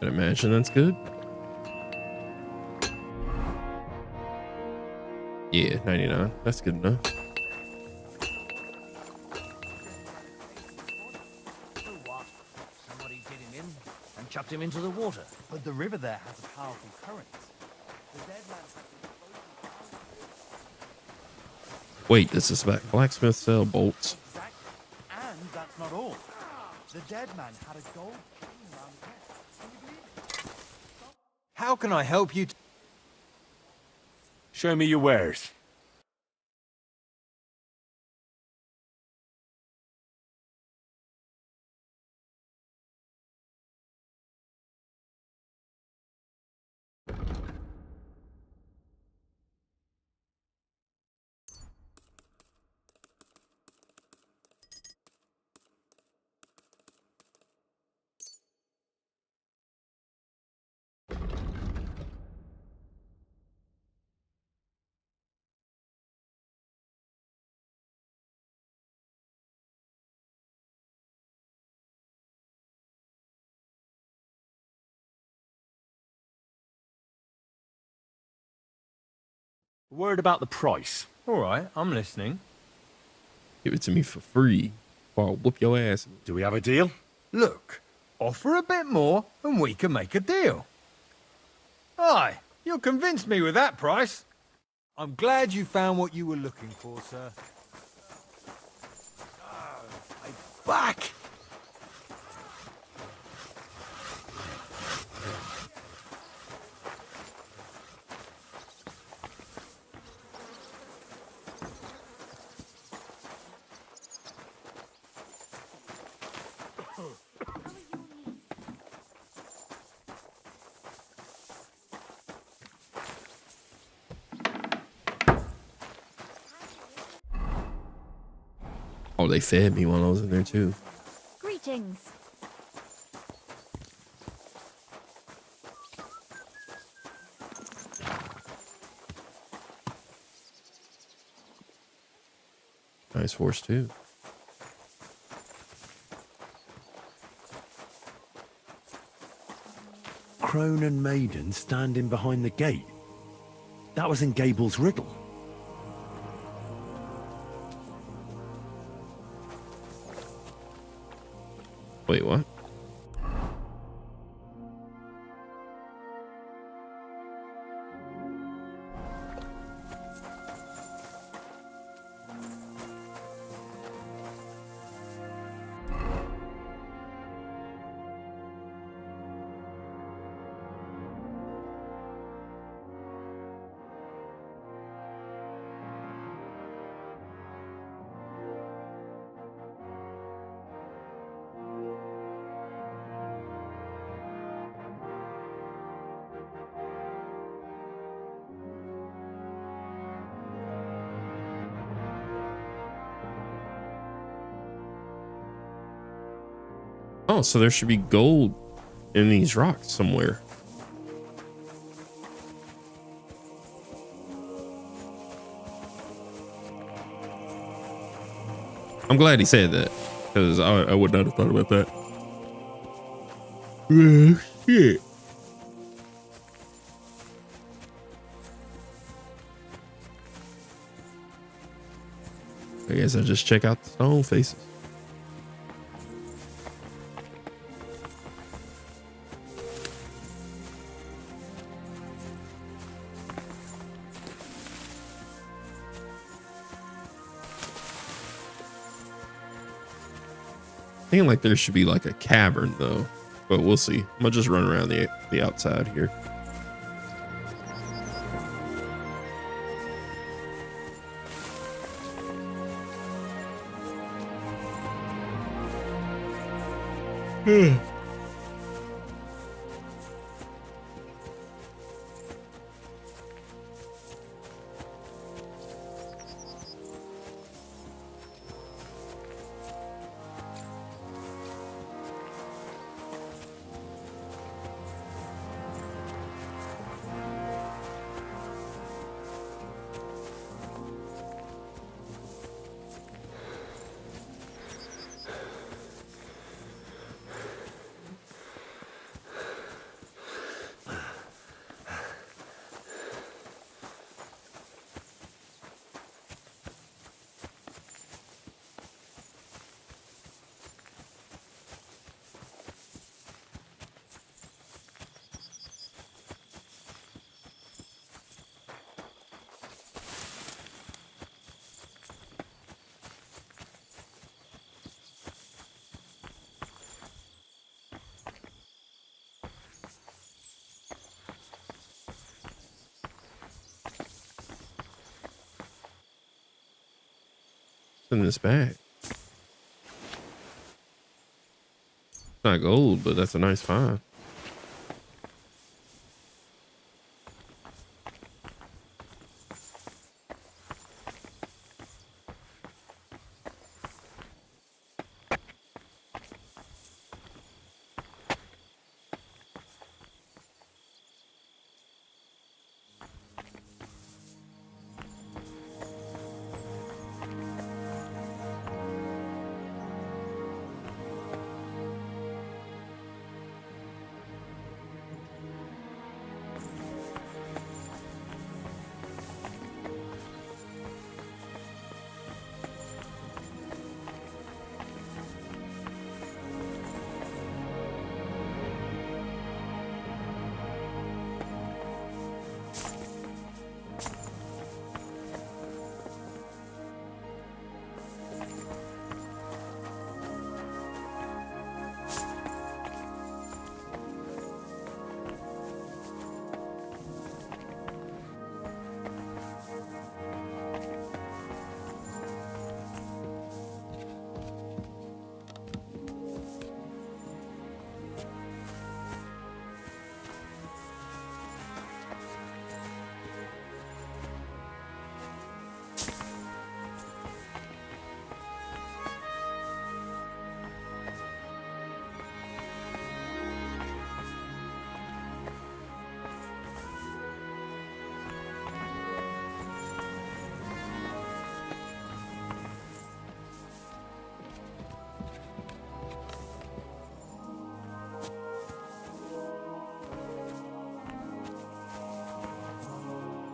I imagine that's good. Yeah, 99. That's good enough. Somebody did him in and chucked him into the water. But the river there has a powerful current. The dead man Wait, this is back. Blacksmith sell bolts. And that's not all. The dead man had a gold chain around his neck. Can you believe it? How can I help you? Show me your wares. Word about the price. All right, I'm listening. Give it to me for free, or I'll whoop your ass. Do we have a deal? Look, offer a bit more and we can make a deal. Aye, you'll convince me with that price. I'm glad you found what you were looking for, sir. Back! Oh, they fed me while I was in there too. Greetings. Nice horse too. Crone and maiden standing behind the gate. That was in Gable's riddle. Wait, what? Oh, so there should be gold in these rocks somewhere. I'm glad he said that because I would not have thought about that. Oh, shit. I guess I'll just check out the stone faces. I think like there should be like a cavern though, but we'll see. I'm gonna just run around the outside here. In this bag. It's not gold, but that's a nice find.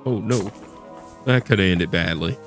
Oh no, that could have ended badly.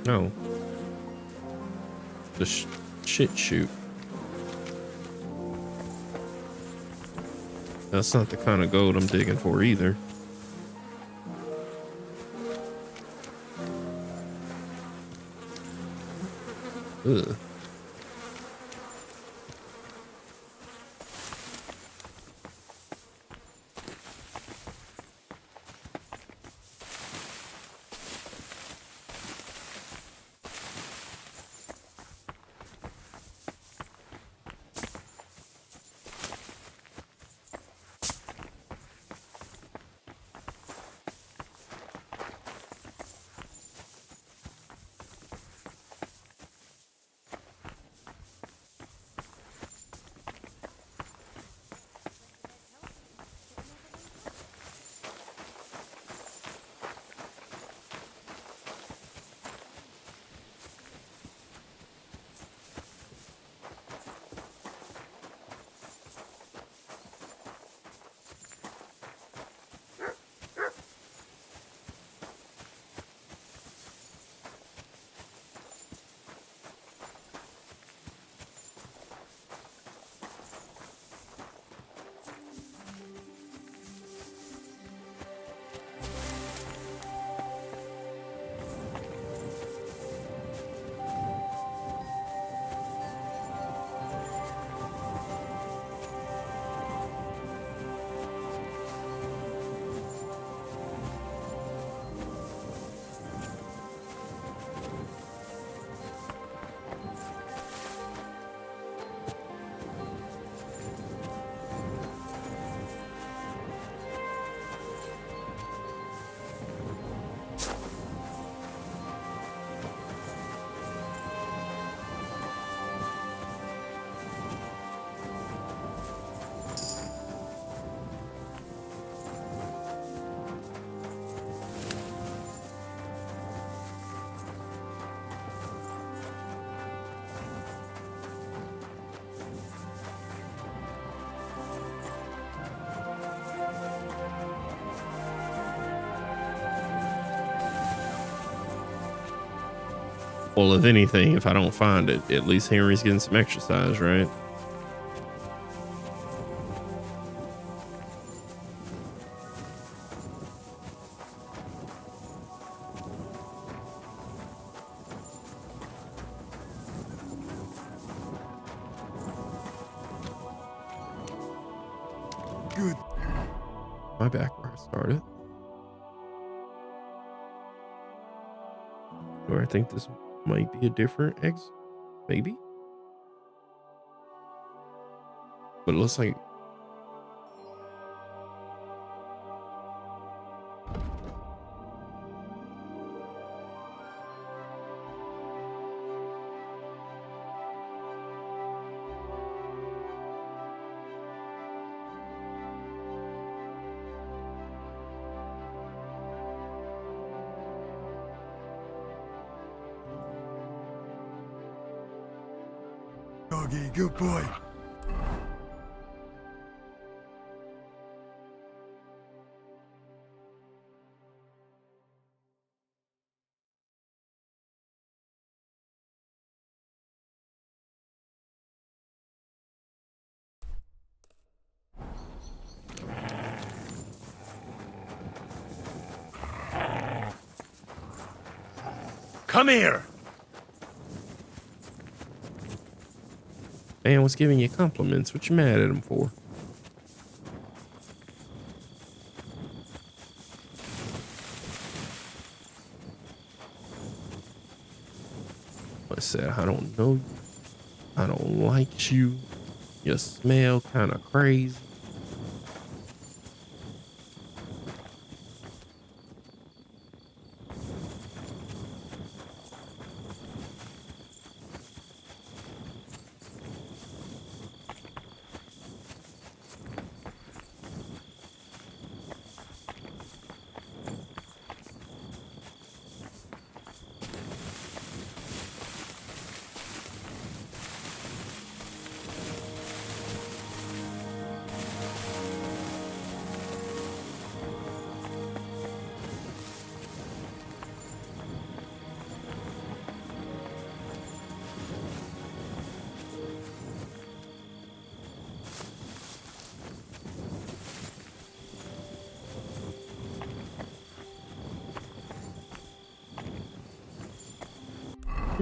No. The shit chute. That's not the kind of gold I'm digging for either. Ugh. Well, if anything, if I don't find it, at least Henry's getting some exercise, right? Good. My back where I started. Or I think this might be a different exit. Maybe. But it looks like Doggy, good boy. Come here. man was giving you compliments. What you mad at him for? I said, I don't know. I don't like you. You smell kind of crazy.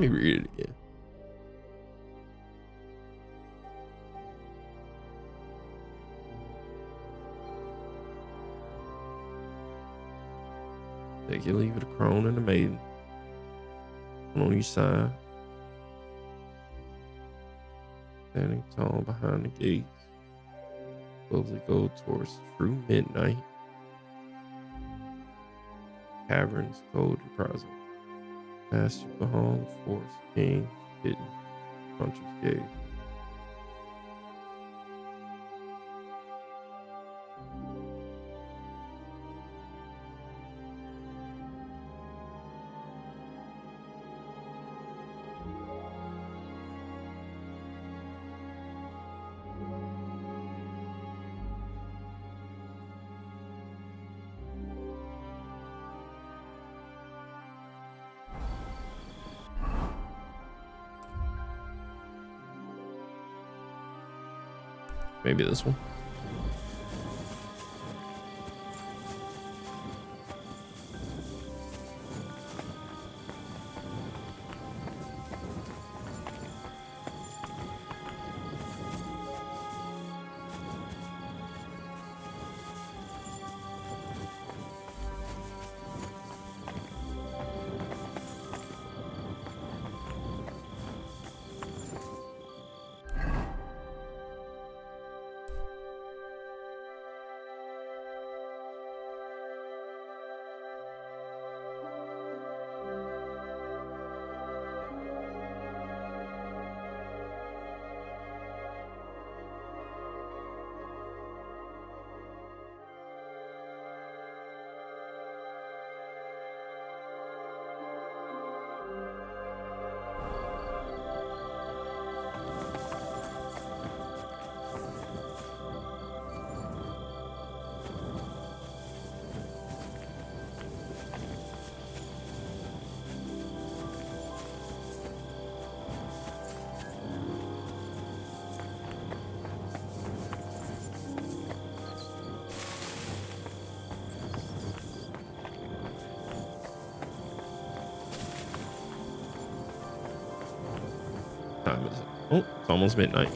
me read it again. Take your leave of the crone and the maiden. One on each side. Standing tall behind the gates. Slowly go towards true midnight. Caverns cold and present. Past the hall of forest kings hidden. Puncher's gate. Maybe this one. Time is it? Oh, it's almost midnight.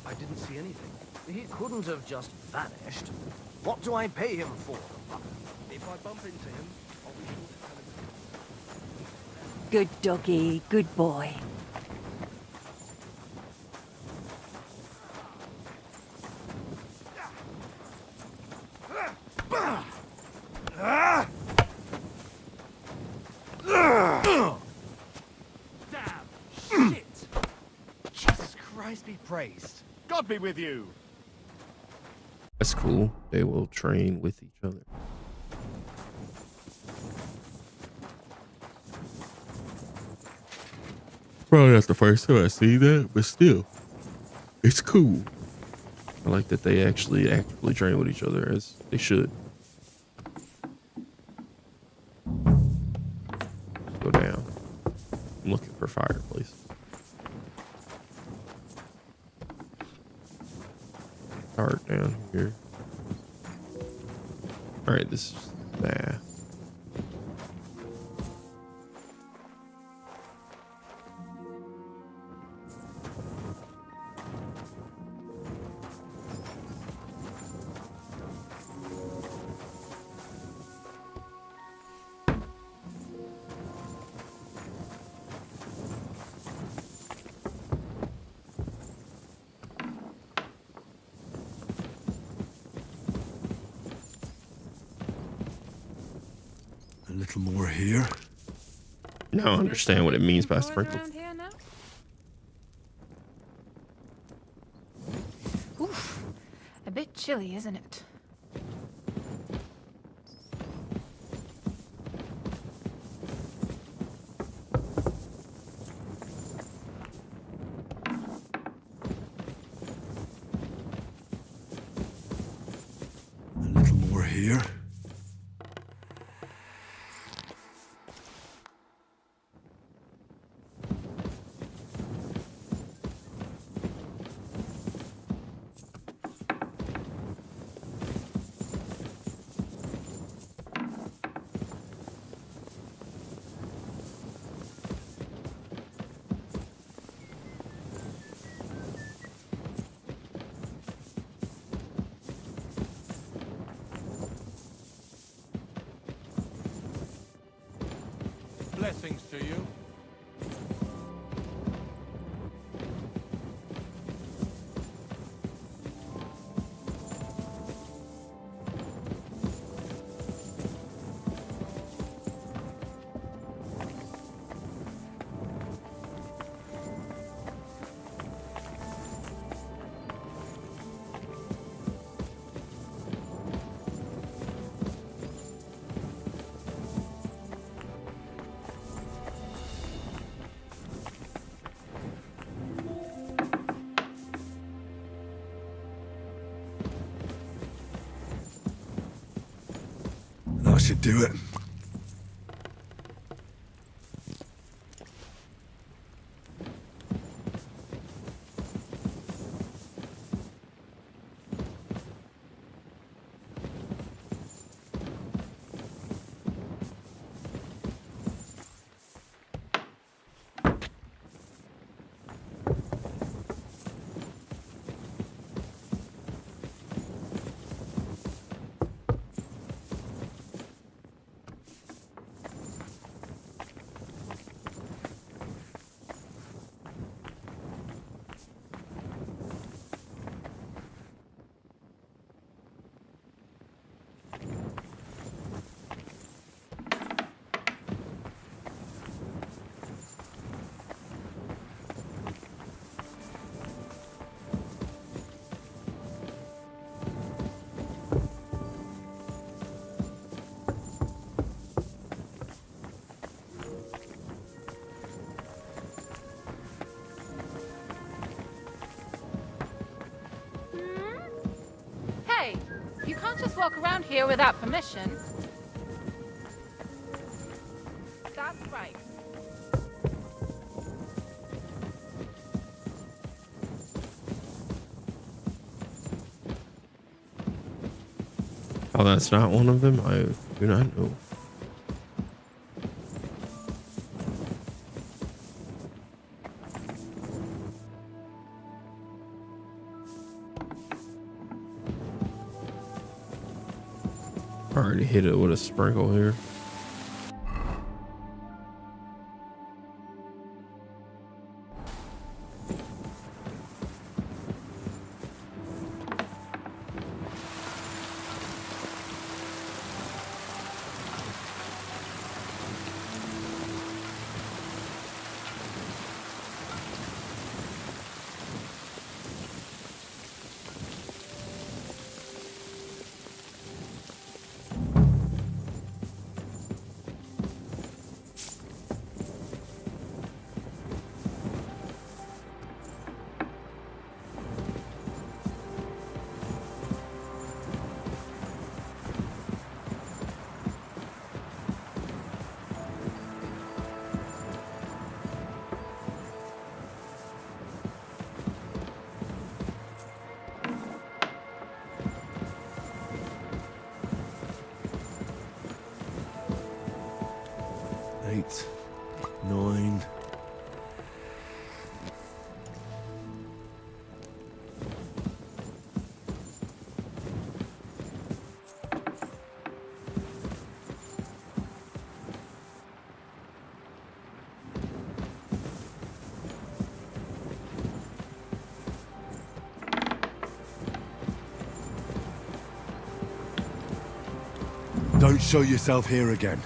I didn't see anything. He couldn't have just vanished. What do I pay him for? If I bump into him, I'll be sure to tell him. Good doggy, good boy. Damn shit! Jesus Christ be praised. God be with you. That's cool. They will train with each other. Probably not the first time I see that, but still, it's cool. I like that they actually actively train with each other as they should. go down. I'm looking for fireplace. Start down here. All right, this is that. A little more here. Now I understand what it means by sprinkle. Oof, a bit chilly, isn't it? A little more here. Blessings to you. That should do it. Hey, you can't just walk around here without permission. That's right. Oh, that's not one of them? I do not know. Already hit it with a sprinkle here. 9. Don't show yourself here again.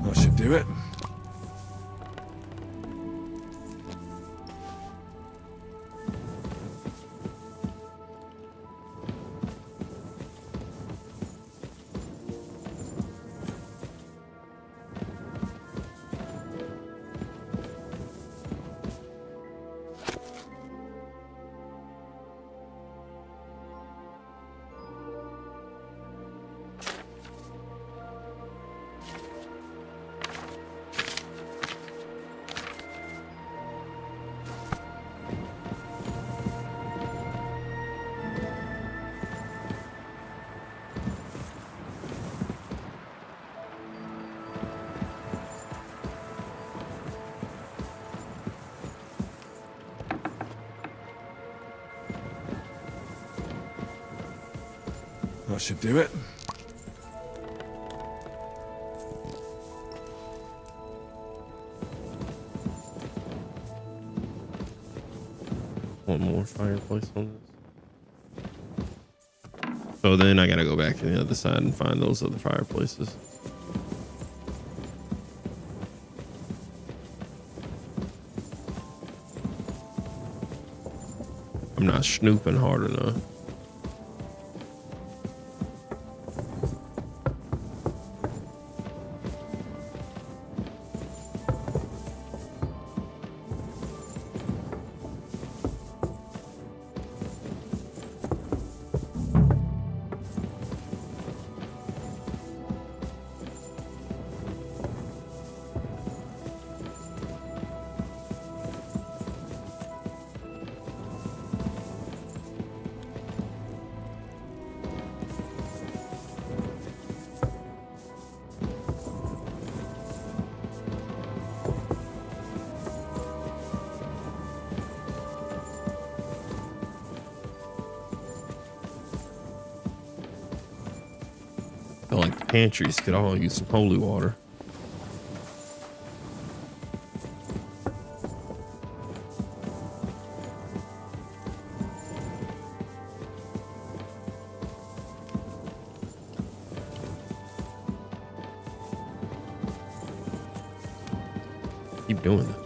That should do it. That should do it. One more fireplace on this. So then I gotta go back to the other side and find those other fireplaces. I'm not snooping hard enough. I feel like the pantries could all use some holy water. Keep doing that.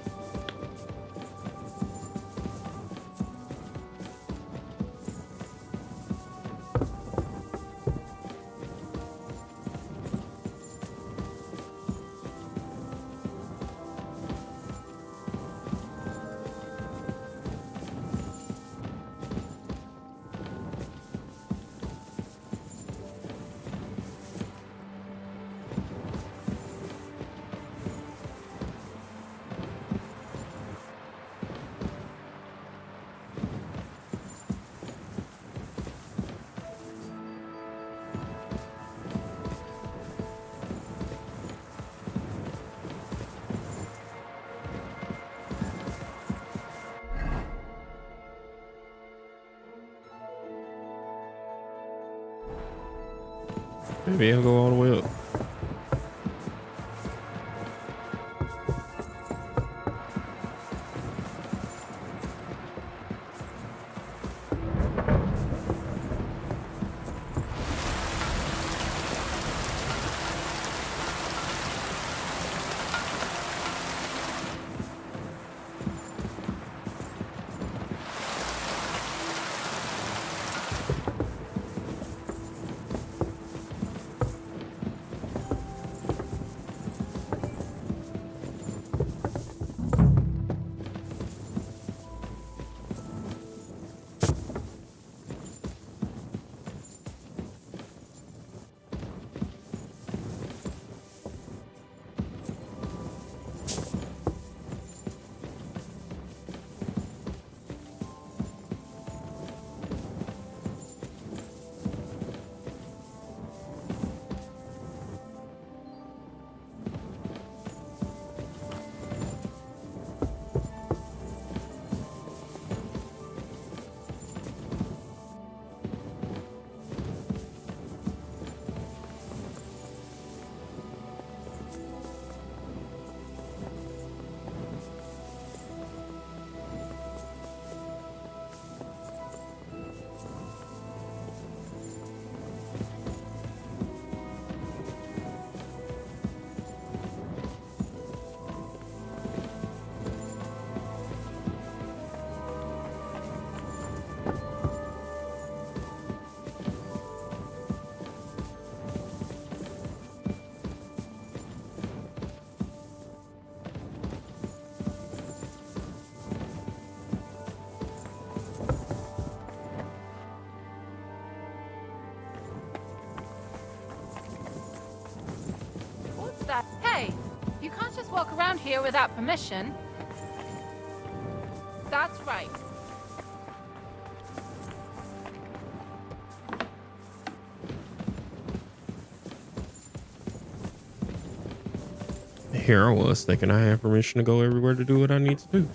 Maybe I'll go all the way up. What's that? Hey, you can't just walk around here without permission. That's right. Here I was thinking I have permission to go everywhere to do what I need to do.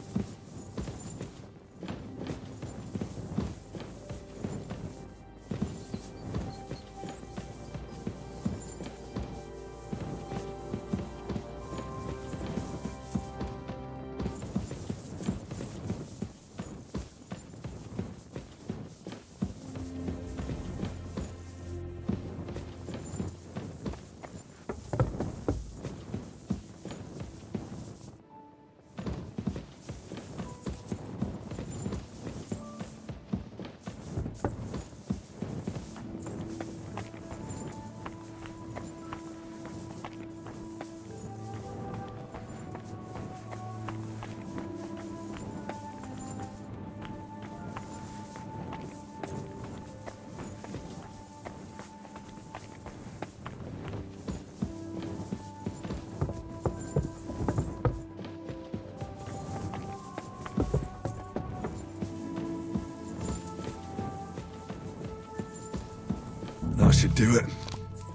That should do it.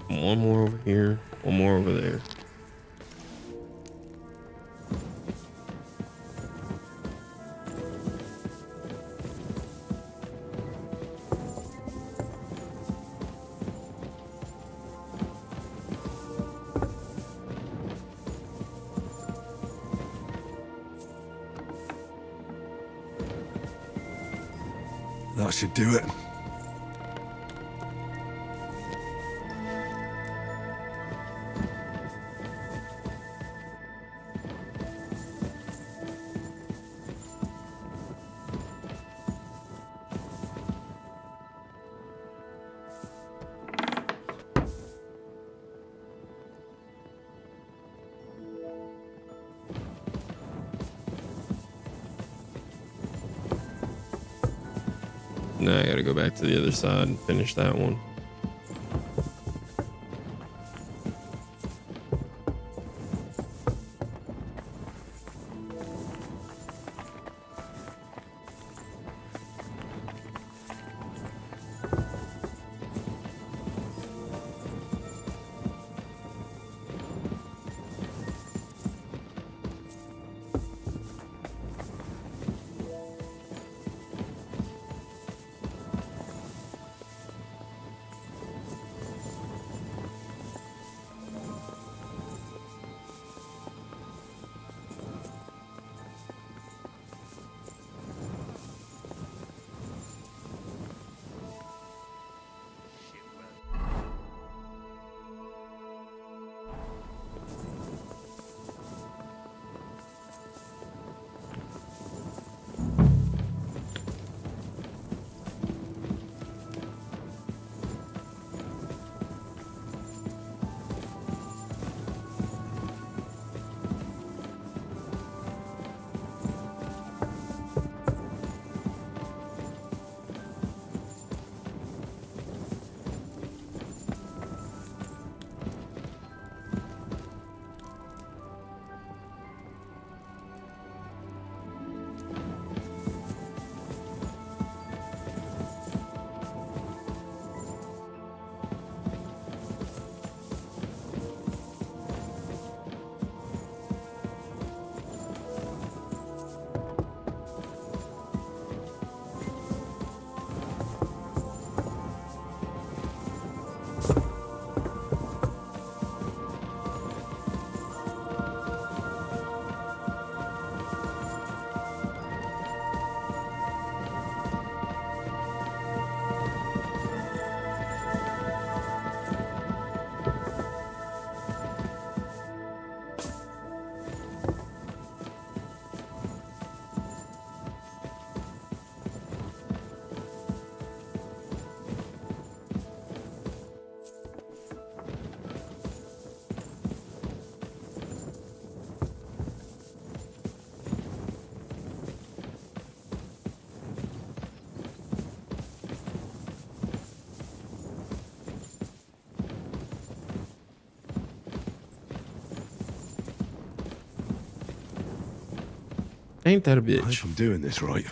One more over here, one more over there. That should do it. Now I gotta go back to the other side and finish that one. Ain't that a I bitch? hope I'm doing this right.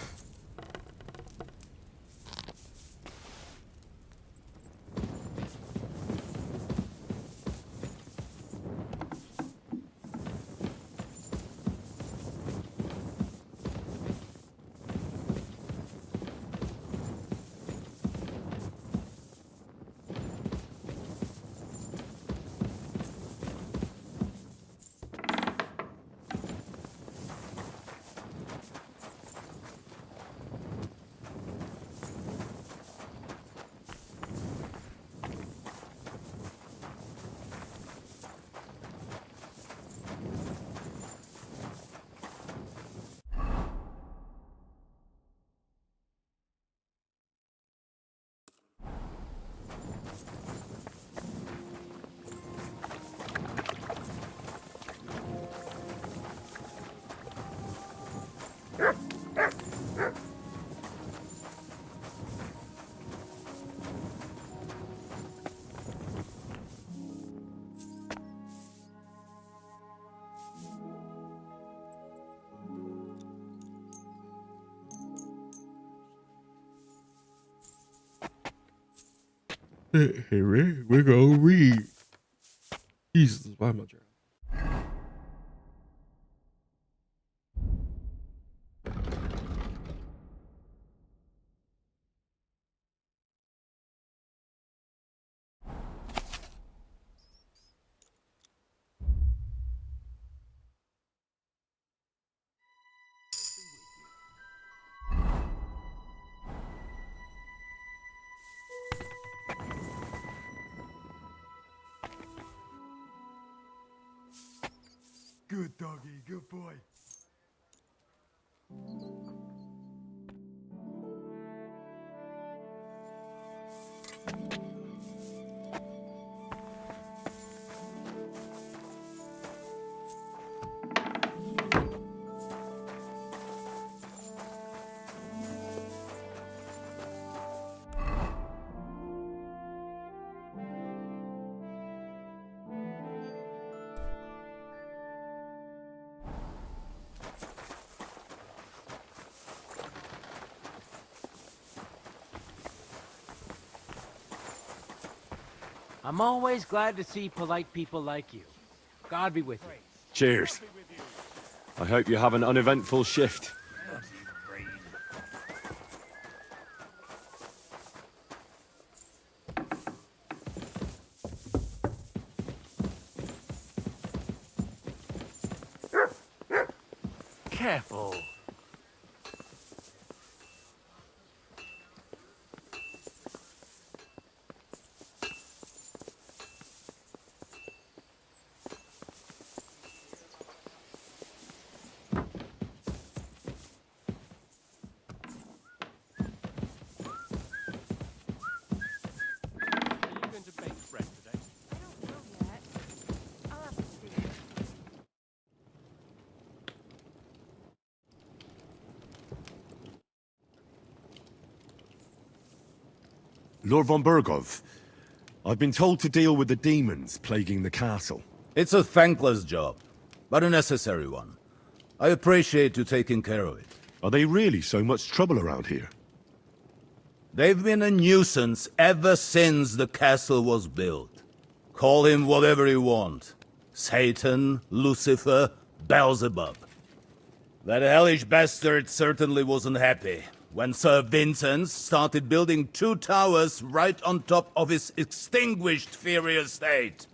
Hey, we're gonna read. Jesus, why am I driving? Good doggy, good boy. I'm always glad to see polite people like you. God be with you. Cheers. I hope you have an uneventful shift. Careful. Lord von Bergow, I've been told to deal with the demons plaguing the castle. It's a thankless job, but a necessary one. I appreciate you taking care of it. Are they really so much trouble around here? They've been a nuisance ever since the castle was built. Call him whatever you want. Satan, Lucifer, Beelzebub. That hellish bastard certainly wasn't happy when Sir Vincent started building 2 towers right on top of his extinguished fairy estate.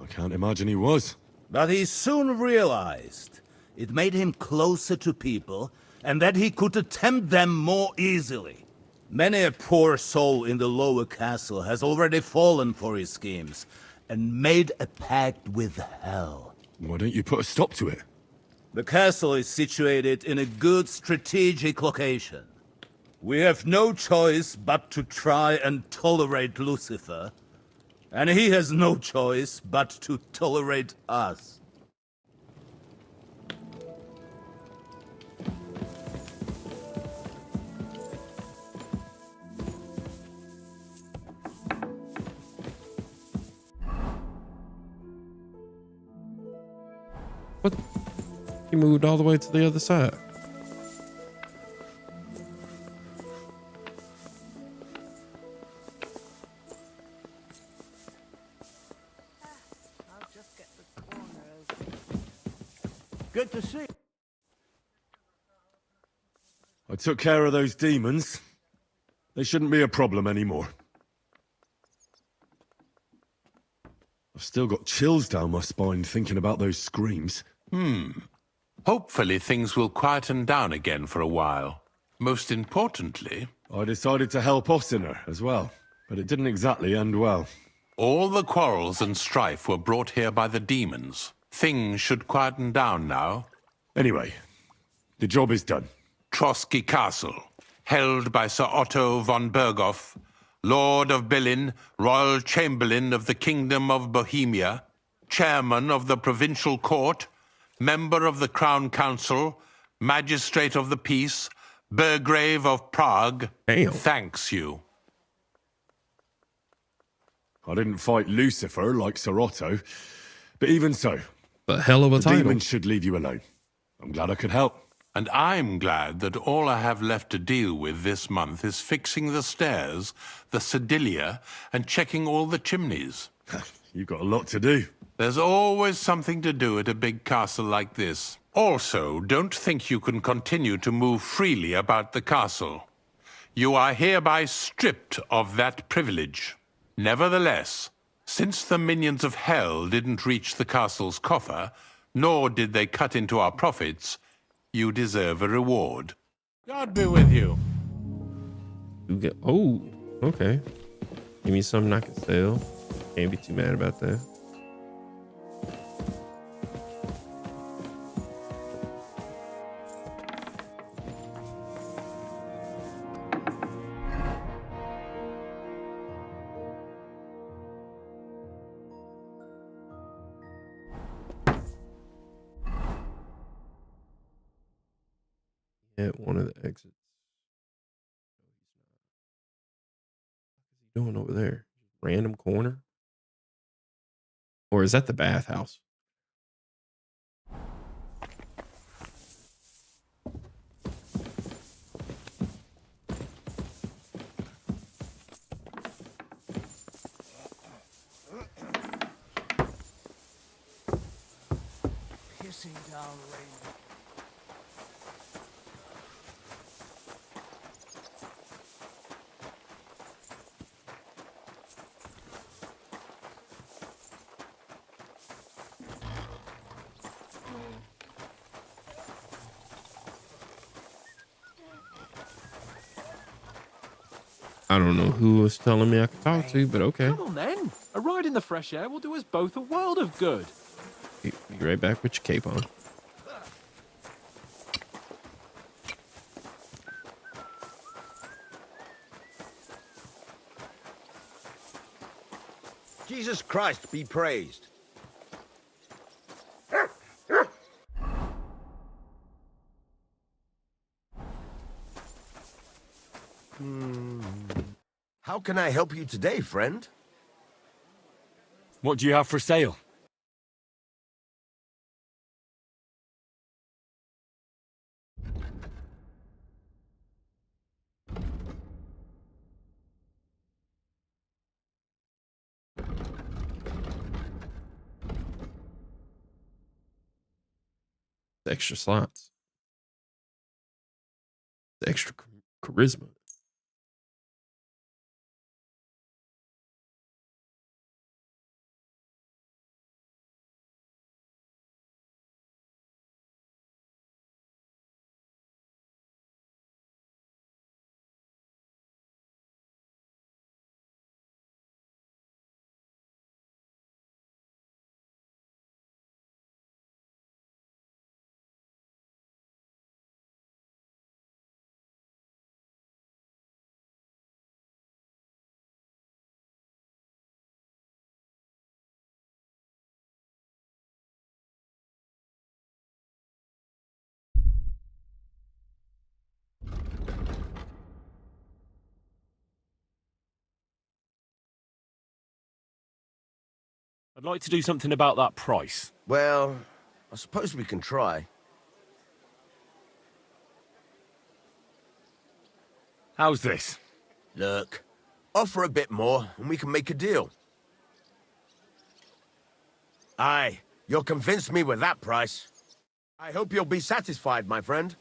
I can't imagine he was. But he soon realized it made him closer to people and that he could tempt them more easily. Many a poor soul in the lower castle has already fallen for his schemes and made a pact with hell. Why don't you put a stop to it? The castle is situated in a good strategic location. We have no choice but to try and tolerate Lucifer, and he has no choice but to tolerate us. What? He moved all the way to the other side. Good to see. I took care of those demons. They shouldn't be a problem anymore. I've still got chills down my spine thinking about those screams. Hopefully things will quieten down again for a while. Most importantly, I decided to help Ossiner as well, but it didn't exactly end well. all the quarrels and strife were brought here by the demons. Things should quieten down now. Anyway, the job is done. Trotsky Castle, held by Sir Otto von Bergow, Lord of Berlin, Royal Chamberlain of the Kingdom of Bohemia, Chairman of the Provincial Court, Member of the Crown Council, Magistrate of the Peace, Burgrave of Prague, thanks you. I didn't fight Lucifer like Sir Otto, but even so, a hell of a the title. demons should leave you alone. I'm glad I could help. And I'm glad that all I have left to deal with this month is fixing the stairs, the sedilia, and checking all the chimneys. You've got a lot to do. There's always something to do at a big castle like this. Also, don't think you can continue to move freely about the castle. You are hereby stripped of that privilege. Nevertheless, since the minions of hell didn't reach the castle's coffer, nor did they cut into our profits, you deserve a reward. God be with you. You get okay. Give me something I can sell. Can't be too mad about that. At one of the exits. What's he doing over there? Random corner? Or is that the bathhouse? Pissing down rain. I don't know who was telling me I could talk to, but okay. Come on then. A ride in the fresh air will do us both a world of good. Be right back with your cape on. Jesus Christ be praised. How can I help you today, friend? What do you have for sale? Extra slots. Extra charisma. I'd like to do something about that price. Well, I suppose we can try. How's this? Look, offer a bit more and we can make a deal. Aye, you'll convince me with that price. I hope you'll be satisfied, my friend.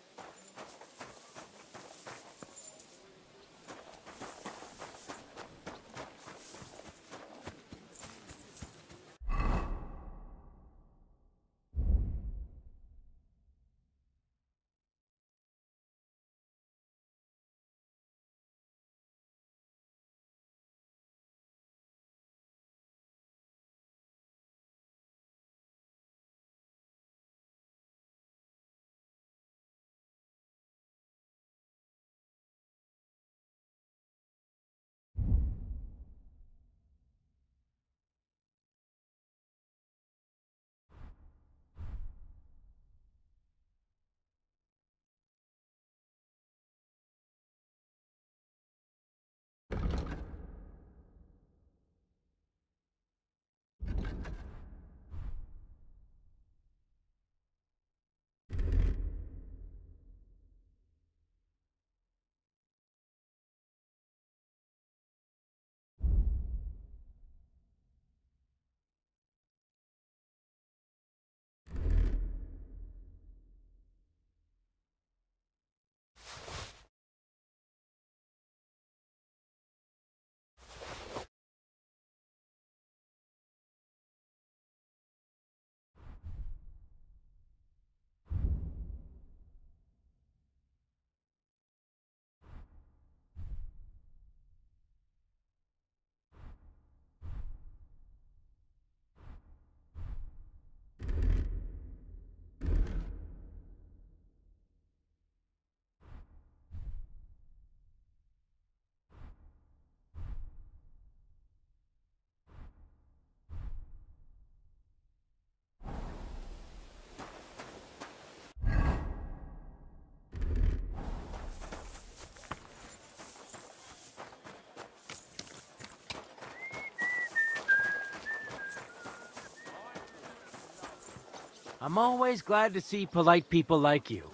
I'm always glad to see polite people like you.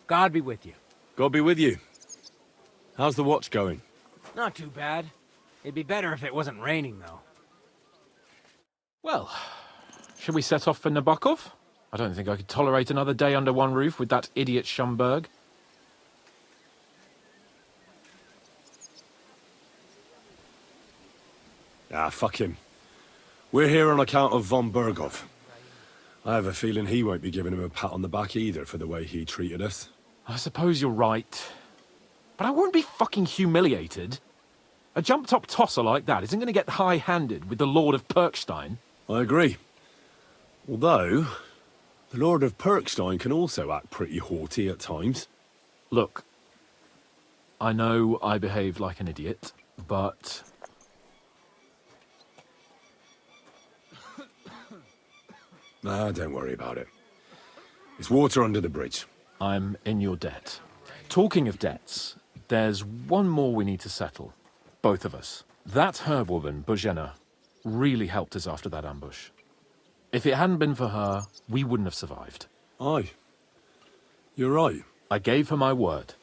God be with you. God be with you. How's the watch going? Not too bad. It'd be better if it wasn't raining, though. Well, should we set off for Nabokov? I don't think I could tolerate another day under one roof with that idiot Schomburg. Ah, fuck him. We're here on account of von Bergow. I have a feeling he won't be giving him a pat on the back either for the way he treated us. I suppose you're right. But I won't be fucking humiliated. A jump-top tosser like that isn't going to get high-handed with the Lord of Perkstein. I agree. Although, the Lord of Perkstein can also act pretty haughty at times. Look, I know I behaved like an idiot, but... Nah, don't worry about it. It's water under the bridge. I'm in your debt. Talking of debts, there's one more we need to settle. Both of us. That herbwoman, Bozhena, really helped us after that ambush. If it hadn't been for her, we wouldn't have survived. Aye. You're right. I gave her my word.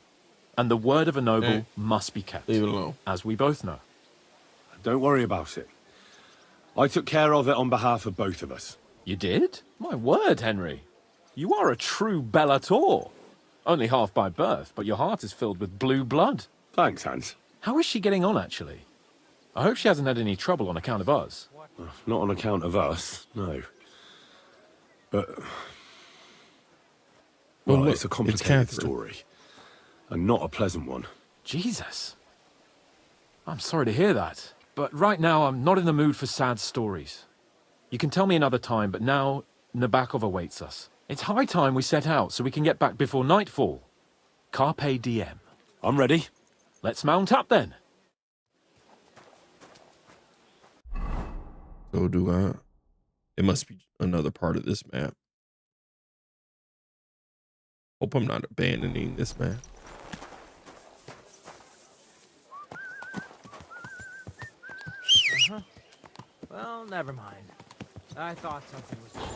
And the word of a noble must be kept. Leave it alone. As we both know. Don't worry about it. I took care of it on behalf of both of us. You did? My word, Henry. You are a true bellator. Only half by birth, but your heart is filled with blue blood. Thanks, Hans. How is she getting on, actually? I hope she hasn't had any trouble on account of us. Not on account of us, no. But... Well, look, it's a complicated story. And not a pleasant one. Jesus. I'm sorry to hear that. But right now, I'm not in the mood for sad stories. You can tell me another time, but now Nabokov awaits us. It's high time we set out so we can get back before nightfall. Carpe diem. I'm ready. Let's mount up then. So do I. It must be another part of this map. Hope I'm not abandoning this map. Well, never mind. I thought something was wrong.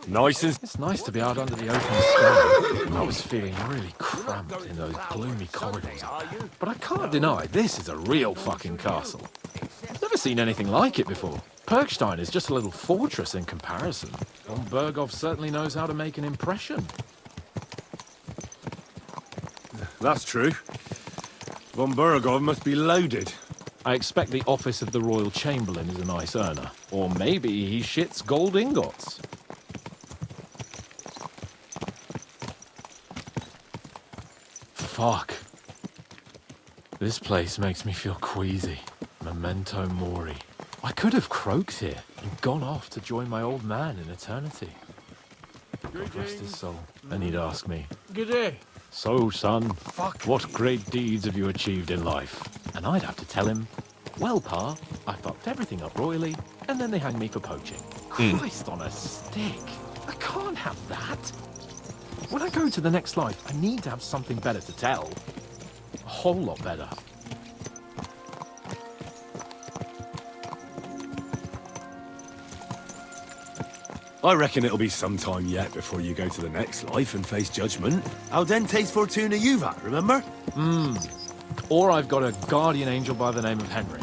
Nice and... It's nice to be out under the open sky. I was feeling really cramped in those gloomy corridors up there. But I can't deny, this is a real fucking castle. I've never seen anything like it before. Bergstein is just a little fortress in comparison. Von Bergow certainly knows how to make an impression. That's true. Von Bergow must be loaded. I expect the office of the Royal Chamberlain is a nice earner. Or maybe he shits gold ingots. Fuck. This place makes me feel queasy. Memento mori. I could have croaked here and gone off to join my old man in eternity. God rest his soul. And he'd ask me, G'day. "So, son, what great deeds have you achieved in life?" And I'd have to tell him, "Well, Pa, I fucked everything up royally, and then they hanged me for poaching." Christ on a stick. I can't have that. When I go to the next life, I need to have something better to tell. A whole lot better. I reckon it'll be some time yet before you go to the next life and face judgment. Audente's Fortuna Juvat, remember? Or I've got a guardian angel by the name of Henry.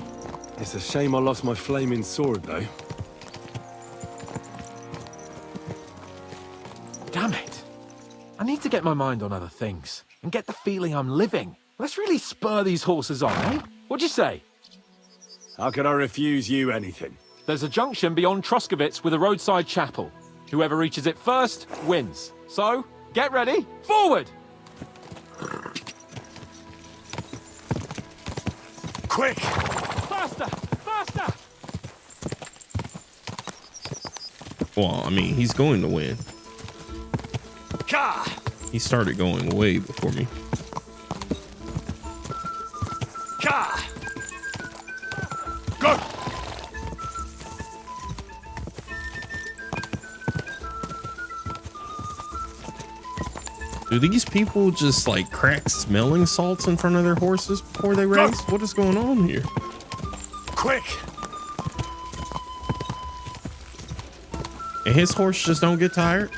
It's a shame I lost my flaming sword, though. Damn it. I need to get my mind on other things and get the feeling I'm living. Let's really spur these horses on, eh? What'd you say? How could I refuse you anything? There's a junction beyond Troskowitz with a roadside chapel. Whoever reaches it first wins. So, get ready, forward! Quick! Faster! Faster! Well, I mean, he's going to win. Ka! He started going way before me. Ka! Go! Do these people just like crack smelling salts in front of their horses before they race? What is going on here? Quick! And his horse just don't get tired?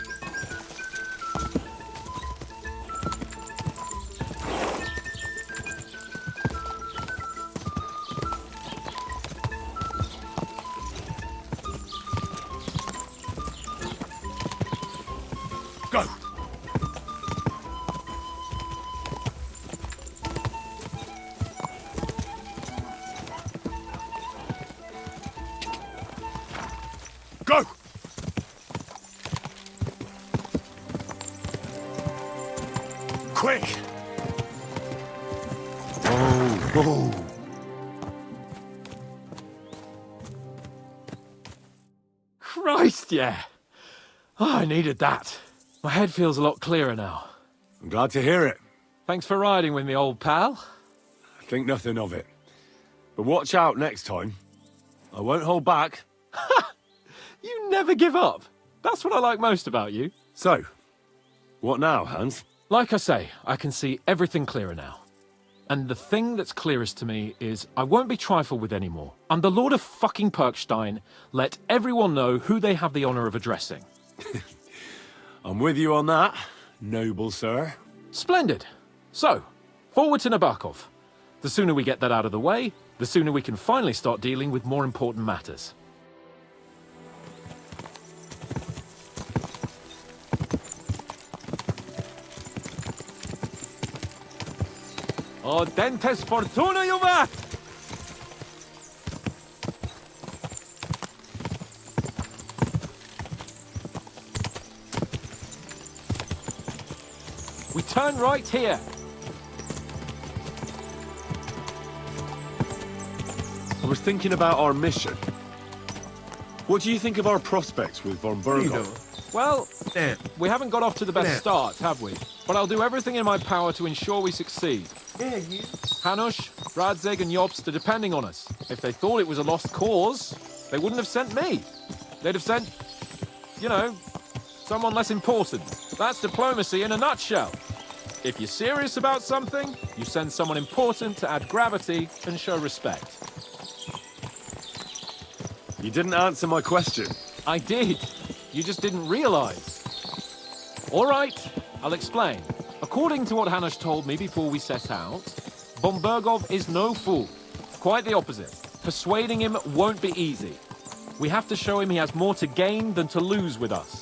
Go! Go! Quick! Whoa! Christ, yeah. Oh, I needed that. My head feels a lot clearer now. I'm glad to hear it. Thanks for riding with me, old pal. I think nothing of it. But watch out next time. I won't hold back. You never give up. That's what I like most about you. So, what now, Hans? Like I say, I can see everything clearer now. And the thing that's clearest to me is I won't be trifled with anymore. I'm the Lord of fucking Bergstein. Let everyone know who they have the honor of addressing. I'm with you on that, noble sir. Splendid. So, forward to Nabokov. The sooner we get that out of the way, the sooner we can finally start dealing with more important matters. Audentes Fortuna Juvat! We turn right here. I was thinking about our mission. What do you think of our prospects with von Bergow? Well, we haven't got off to the best start, have we? But I'll do everything in my power to ensure we succeed. Hanush, Radzig and Jobst are depending on us. If they thought it was a lost cause, they wouldn't have sent me. They'd have sent, you know, someone less important. That's diplomacy in a nutshell. If you're serious about something, you send someone important to add gravity and show respect. You didn't answer my question. I did. You just didn't realize. All right, I'll explain. According to what Hanush told me before we set out, von Bergow is no fool. Quite the opposite. persuading him won't be easy. We have to show him he has more to gain than to lose with us.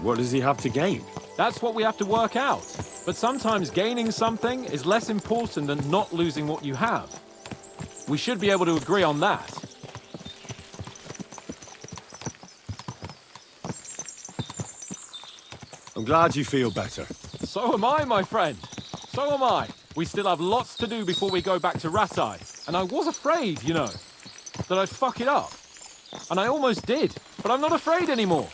What does he have to gain? That's what we have to work out. But sometimes gaining something is less important than not losing what you have. We should be able to agree on that. I'm glad you feel better. So am I, my friend. So am I. We still have lots to do before we go back to Rattay. And I was afraid, you know, that I'd fuck it up. And I almost did. But I'm not afraid anymore.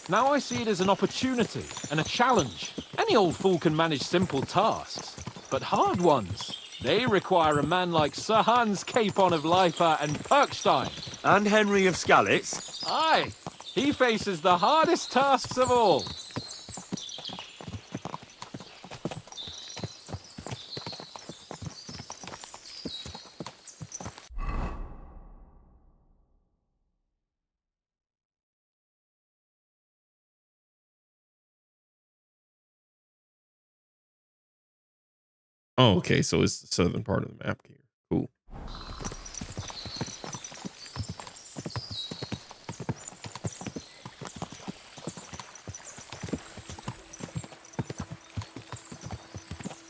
Now I see it as an opportunity and a challenge. Any old fool can manage simple tasks. But hard ones, they require a man like Sir Hans Capone of Leipa and Perkstein. And Henry of Skalitz? Aye. He faces the hardest tasks of all. Oh, okay. So it's the southern part of the map here. Cool.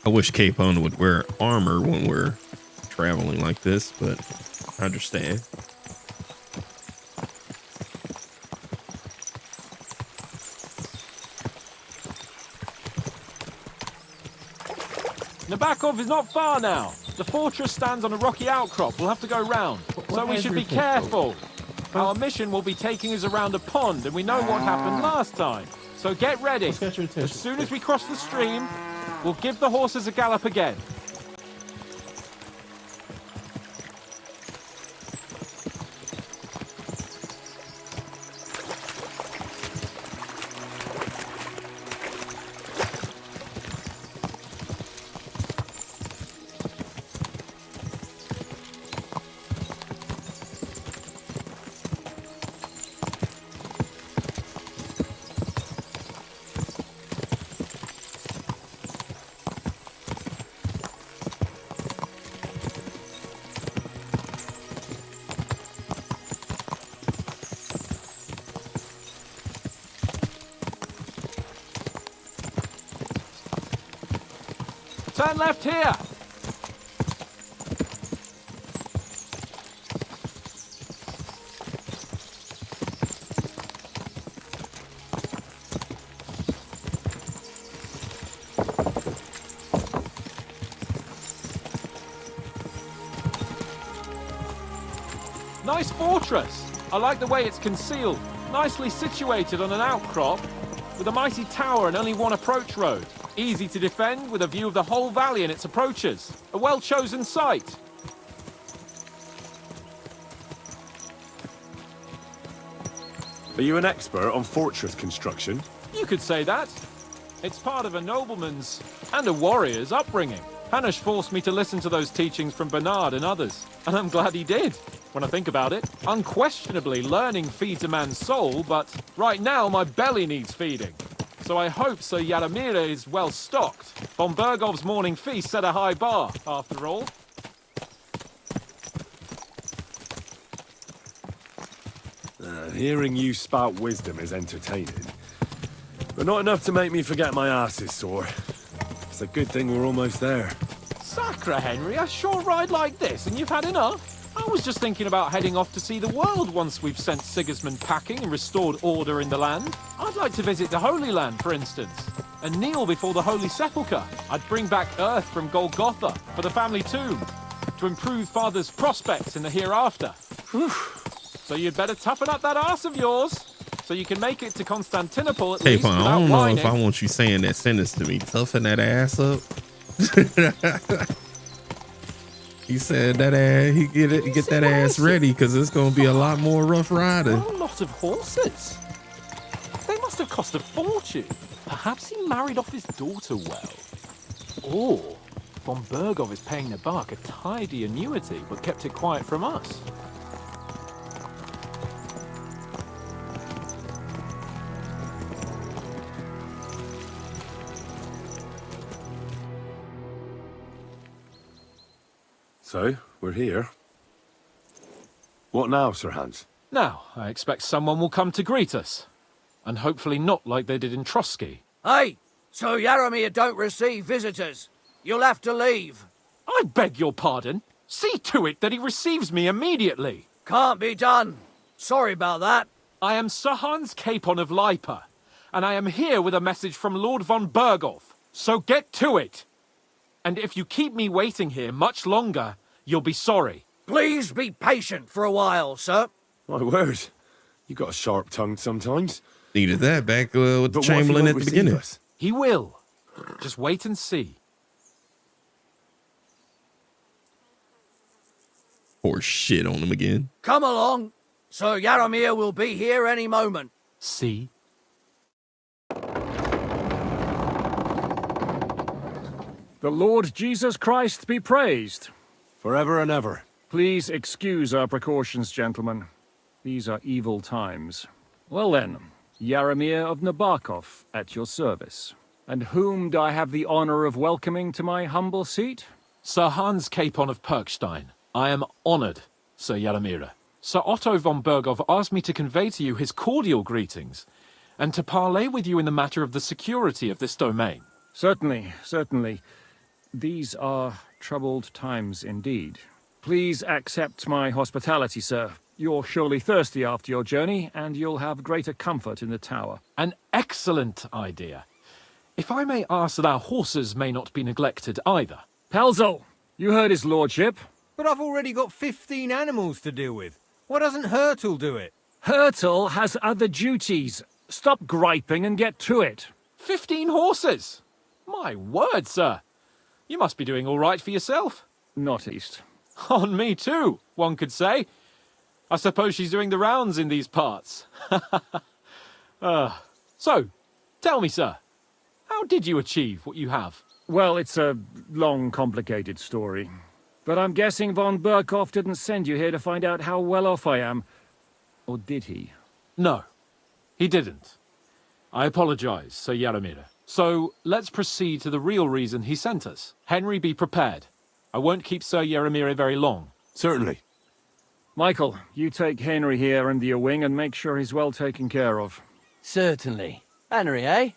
I wish Capone would wear armor when we're traveling like this, but I understand. Nabokov is not far now. The fortress stands on a rocky outcrop. We'll have to go round. So we should be careful. Our mission will be taking us around a pond, and we know what happened last time. So get ready. As soon as we cross the stream, we'll give the horses a gallop again. Turn left here. Nice fortress. I like the way it's concealed. Nicely situated on an outcrop with a mighty tower and only one approach road. Easy to defend with a view of the whole valley and its approaches. A well-chosen site. Are you an expert on fortress construction? You could say that. It's part of a nobleman's and a warrior's upbringing. Hanush forced me to listen to those teachings from Bernard and others, and I'm glad he did. When I think about it, unquestionably learning feeds a man's soul, but right now my belly needs feeding. So I hope Sir Yaramira is well stocked. Von Bergow's morning feast set a high bar, after all. Hearing you spout wisdom is entertaining, but not enough to make me forget my ass is sore. It's a good thing we're almost there. Sacre, Henry, a short ride like this and you've had enough? I was just thinking about heading off to see the world once we've sent Sigismund packing and restored order in the land. I'd like to visit the Holy Land, for instance, and kneel before the Holy Sepulchre. I'd bring back earth from Golgotha for the family tomb to improve Father's prospects in the hereafter. Whew. So you'd better toughen up that arse of yours so you can make it to Constantinople at least without I don't know whining. if I want you saying that sentence to me. Toughen that ass up. He said that ass, he get that ass ready because it's gonna be a lot more rough riding. What a lot of horses. They must have cost a fortune. Perhaps he married off his daughter well. Or von Bergow is paying Nabok a tidy annuity but kept it quiet from us. So, we're here. What now, Sir Hans? Now, I expect someone will come to greet us. And hopefully not like they did in Trotsky. Hey! So Yaramir don't receive visitors. You'll have to leave. I beg your pardon. See to it that he receives me immediately. Can't be done. Sorry about that. I am Sir Hans Capone of Lipa, and I am here with a message from Lord von Bergow. So get to it. And if you keep me waiting here much longer, you'll be sorry. Please be patient for a while, sir. My word. You got a sharp tongue sometimes. Needed that back with the But what if he Chamberlain won't at the receive beginning. us? He will. Just wait and see. Pour shit on him again. Come along. Sir Yaramir will be here any moment. See? The Lord Jesus Christ be praised. Forever and ever. Please excuse our precautions, gentlemen. These are evil times. Well then, Yaramir of Nabokov at your service. And whom do I have the honor of welcoming to my humble seat? Sir Hans Capon of Perkstein. I am honored, Sir Yaramir. Sir Otto von Bergow asked me to convey to you his cordial greetings, and to parley with you in the matter of the security of this domain. Certainly, certainly. These are troubled times indeed. Please accept my hospitality, sir. You're surely thirsty after your journey, and you'll have greater comfort in the tower. An excellent idea. If I may ask that our horses may not be neglected either. Pelzel, you heard his lordship. But I've already got 15 animals to deal with. Why doesn't Hurtle do it? Hurtle has other duties. Stop griping and get to it. 15 horses? My word, sir. You must be doing all right for yourself. Not least. On me too, one could say. I suppose she's doing the rounds in these parts. So, tell me, sir, how did you achieve what you have? Well, it's a long, complicated story. But I'm guessing von Berkow didn't send you here to find out how well off I am. Or did he? No, he didn't. I apologize, Sir Yaramir. So, let's proceed to the real reason he sent us. Henry, be prepared. I won't keep Sir Yaramir very long. Certainly. Michael, you take Henry here under your wing and make sure he's well taken care of. Certainly. Henry, eh?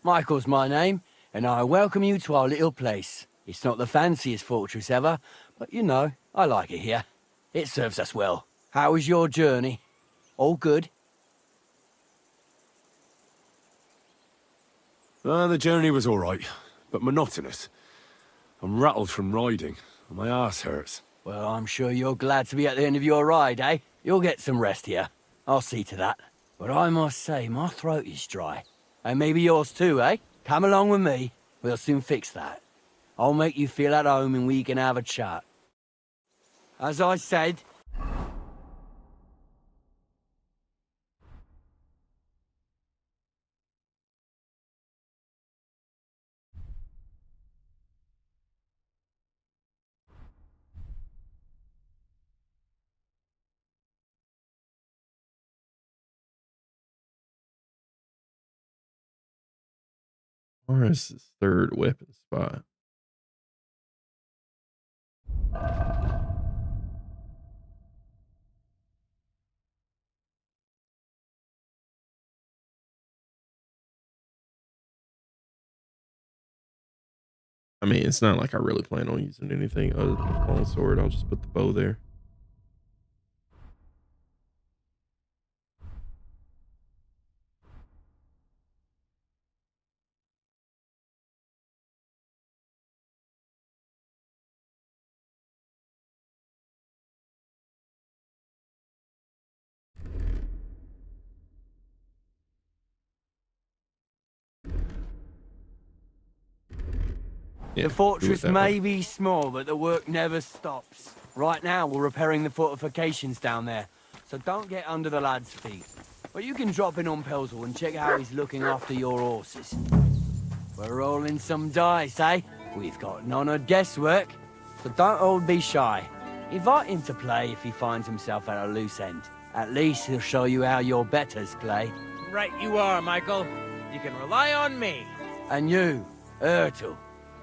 Michael's my name, and I welcome you to our little place. It's not the fanciest fortress ever, but you know, I like it here. It serves us well. How was your journey? All good? The journey was all right, but monotonous. I'm rattled from riding, and my ass hurts. Well, I'm sure you're glad to be at the end of your ride, eh? You'll get some rest here. I'll see to that. But I must say, my throat is dry. And maybe yours too, eh? Come along with me. We'll soon fix that. I'll make you feel at home and we can have a chat. As I said... Where is this third weapon spot? I mean, it's not like I really plan on using anything other than the long sword. I'll just put the bow there. The fortress may be small, but the work never stops. Right now, we're repairing the fortifications down there, so don't get under the lad's feet. But you can drop in on Pelzel and check how he's looking after your horses. We're rolling some dice, eh? We've got none of guesswork, so don't all be shy. Invite him to play if he finds himself at a loose end. At least he'll show you how your betters play. Right you are, Michael. You can rely on me. And you, Ertl.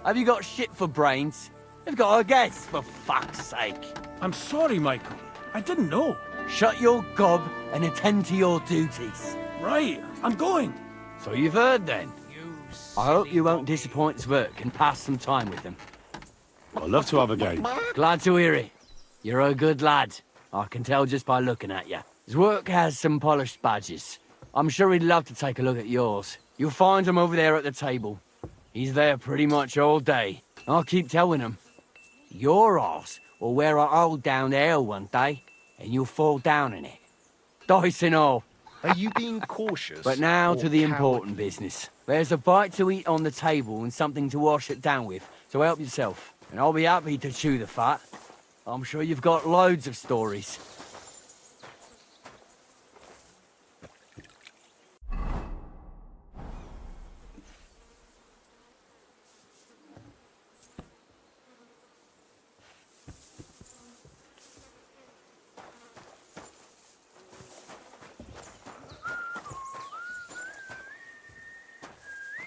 Have you got shit for brains? They've got a guess, for fuck's sake. I'm sorry, Michael. I didn't know. Shut your gob and attend to your duties. Right, I'm going. So you've heard then. I hope you won't disappoint Zwerk and pass some time with them. I'd love to have a game. Glad to hear it. You're a good lad. I can tell just by looking at you. Zwerk has some polished badges. I'm sure he'd love to take a look at yours. You'll find him over there at the table. He's there pretty much all day. I'll keep telling him. Your arse will wear a hole down there one day, and you'll fall down in it. Dice and all. Are you being cautious? But now to the cowardly? important business. There's a bite to eat on the table and something to wash it down with, so help yourself. And I'll be happy to chew the fat. I'm sure you've got loads of stories.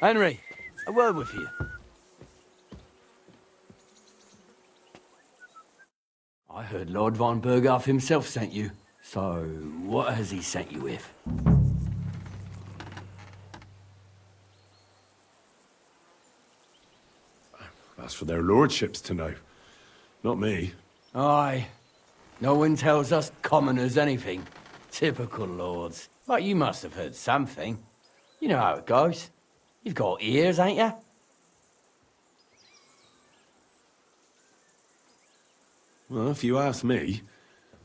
Henry, a word with you. I heard Lord von Bergow himself sent you. So, what has he sent you with? That's for their lordships to know. Not me. Aye. No one tells us commoners anything. Typical lords. But you must have heard something. You know how it goes. You've got ears, ain't you? Well, if you ask me,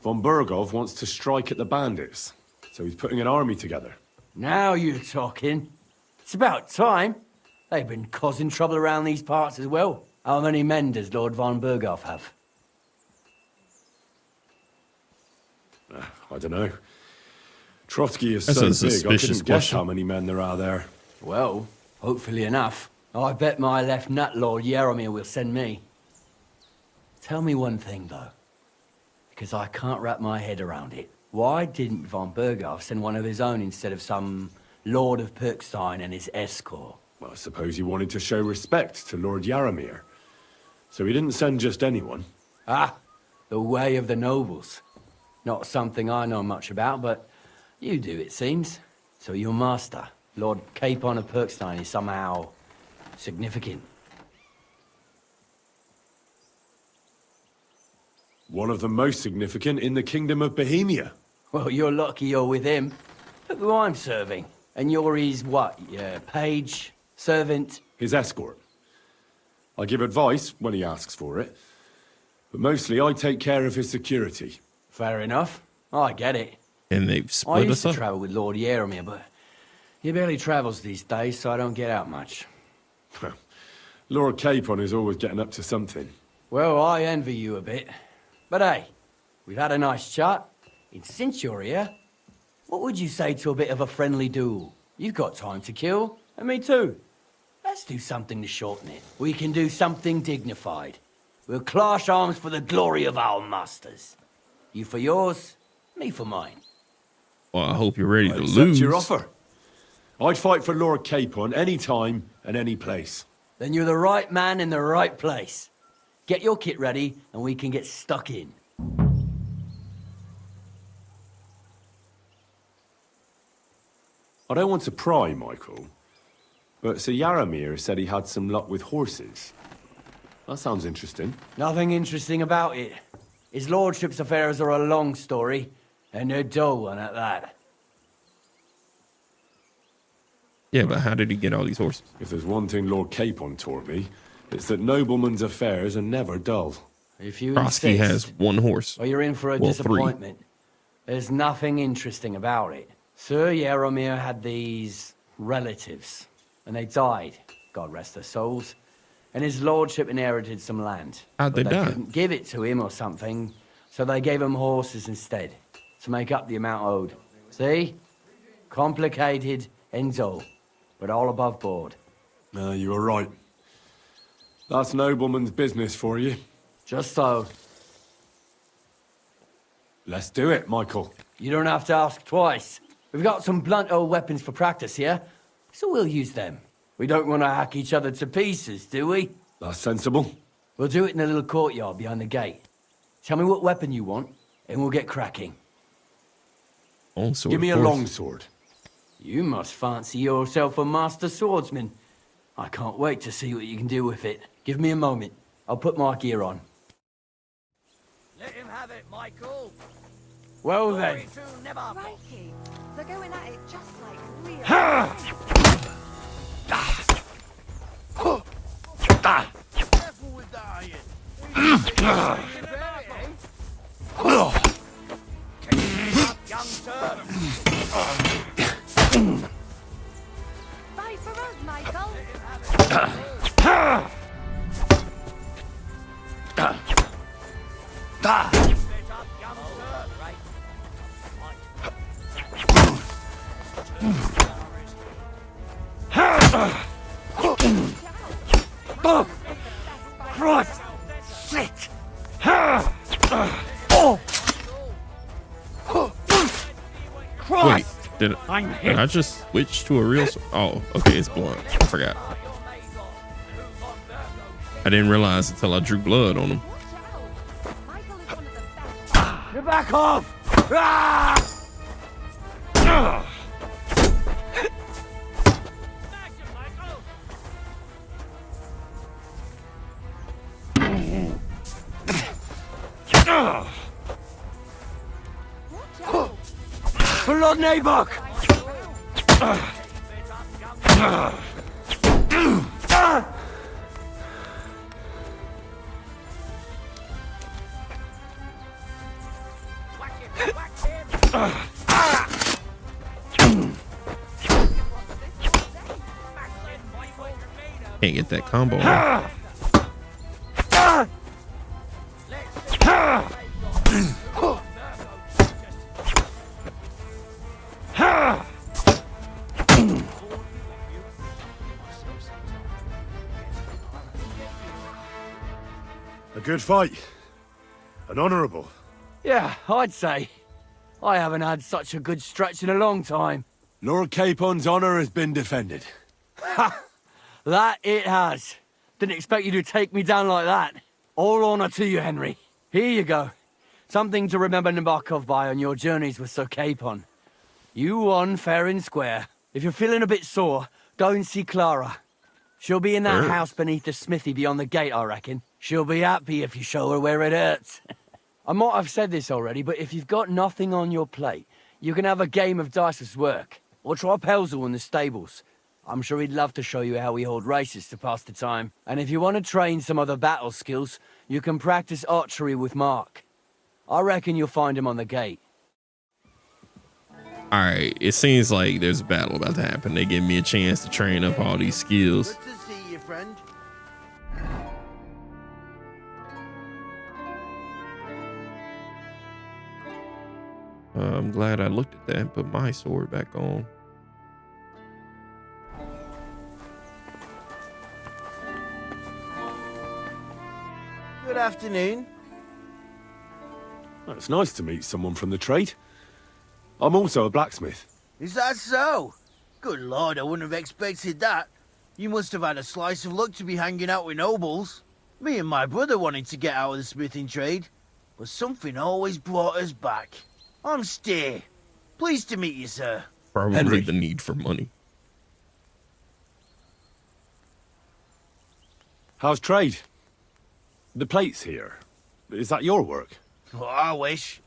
von Bergow wants to strike at the bandits. So he's putting an army together. Now you're talking. It's about time. They've been causing trouble around these parts as well. How many men does Lord von Bergow have? I don't know. Trotsky is That's so a big, I suspicious couldn't guess question. how many men there are there. Well, hopefully enough. I bet my left nut Lord Yaromir will send me. Tell me one thing, though. Because I can't wrap my head around it. Why didn't von Bergow send one of his own instead of some Lord of Pirkstein and his escort? Well, I suppose he wanted to show respect to Lord Yaromir. So he didn't send just anyone. Ah, the way of the nobles. Not something I know much about, but you do, it seems. So your master, Lord Capone of Pirkstein, is somehow significant. One of the most significant in the Kingdom of Bohemia. Well, you're lucky you're with him. Look who I'm serving. And you're his, what, page, servant? His escort. I give advice when he asks for it. But mostly I take care of his security. Fair enough. I get it. And they've I split used us to up. travel with Lord Yaromir, but he barely travels these days, so I don't get out much. Lord Capon is always getting up to something. Well, I envy you a bit. But hey, we've had a nice chat. And since you're here, what would you say to a bit of a friendly duel? You've got time to kill, and me too. Let's do something to shorten it. We can do something dignified. We'll clash arms for the glory of our masters. You for yours, me for mine. Well, I hope you're ready to Accept lose. your offer. I'd fight for Lord Capon any time and any place. Then you're the right man in the right place. Get your kit ready, and we can get stuck in. I don't want to pry, Michael, but Sir Yaromir said he had some luck with horses. That sounds interesting. Nothing interesting about it. His lordship's affairs are a long story, and a dull one at that. Yeah, but how did he get all these horses? If there's one thing Lord Capon taught me, it's that noblemen's affairs are never dull. If you Trotsky insist, has one horse. or you're in for a Well, disappointment. There's nothing interesting about it. Sir Yaromir had these relatives, and they died, God rest their souls. And his lordship inherited some land. How'd but they die? couldn't give it to him or something, so they gave him horses instead, to make up the amount owed. See? Complicated and dull, but all above board. No, you were right. That's nobleman's business for you. Just so. Let's do it, Michael. You don't have to ask twice. We've got some blunt old weapons for practice here, so we'll use them. We don't want to hack each other to pieces, do we? That's sensible. We'll do it in the little courtyard behind the gate. Tell me what weapon you want, and we'll get cracking. Longsword, Give me a longsword. You must fancy yourself a master swordsman. I can't wait to see what you can do with it. Give me a moment. I'll put my gear on. Let him have it, Michael. Well then. Crikey, they're going at it just like real. Careful with that iron. Young sir. Fight for us, Michael. Christ! Shit! Wait, did I just switch to a real sword? Oh, okay, it's blunt. I forgot. I didn't realize until I drew blood on him. Get back off! Ah! For Lord Nabok! Can't get that combo on. A good fight. An honourable. Yeah, I'd say. I haven't had such a good stretch in a long time. Lord Capone's honour has been defended. Ha! That it has. Didn't expect you to take me down like that. All honour to you, Henry. Here you go. Something to remember Nabokov by on your journeys with Sir Capon. You won fair and square. If you're feeling a bit sore, go and see Clara. She'll be in that house beneath the smithy beyond the gate, I reckon. She'll be happy if you show her where it hurts. I might have said this already, but if you've got nothing on your plate, you can have a game of dice's work. Or try Pelzel in the stables. I'm sure he'd love to show you how we hold races to pass the time. And if you want to train some other battle skills, you can practice archery with Mark. I reckon you'll find him on the gate. All right, it seems like there's a battle about to happen. They give me a chance to train up all these skills. Good to see you, friend. I'm glad I looked at that and put my sword back on. Good afternoon. Well, it's nice to meet someone from the trade. I'm also a blacksmith. Is that so? Good lord, I wouldn't have expected that. You must have had a slice of luck to be hanging out with nobles. Me and my brother wanted to get out of the smithing trade, but something always brought us back. I'm Steer. Pleased to meet you, sir. Probably Henry. the need for money. How's trade? The plates here. Is that your work? Well, I wish.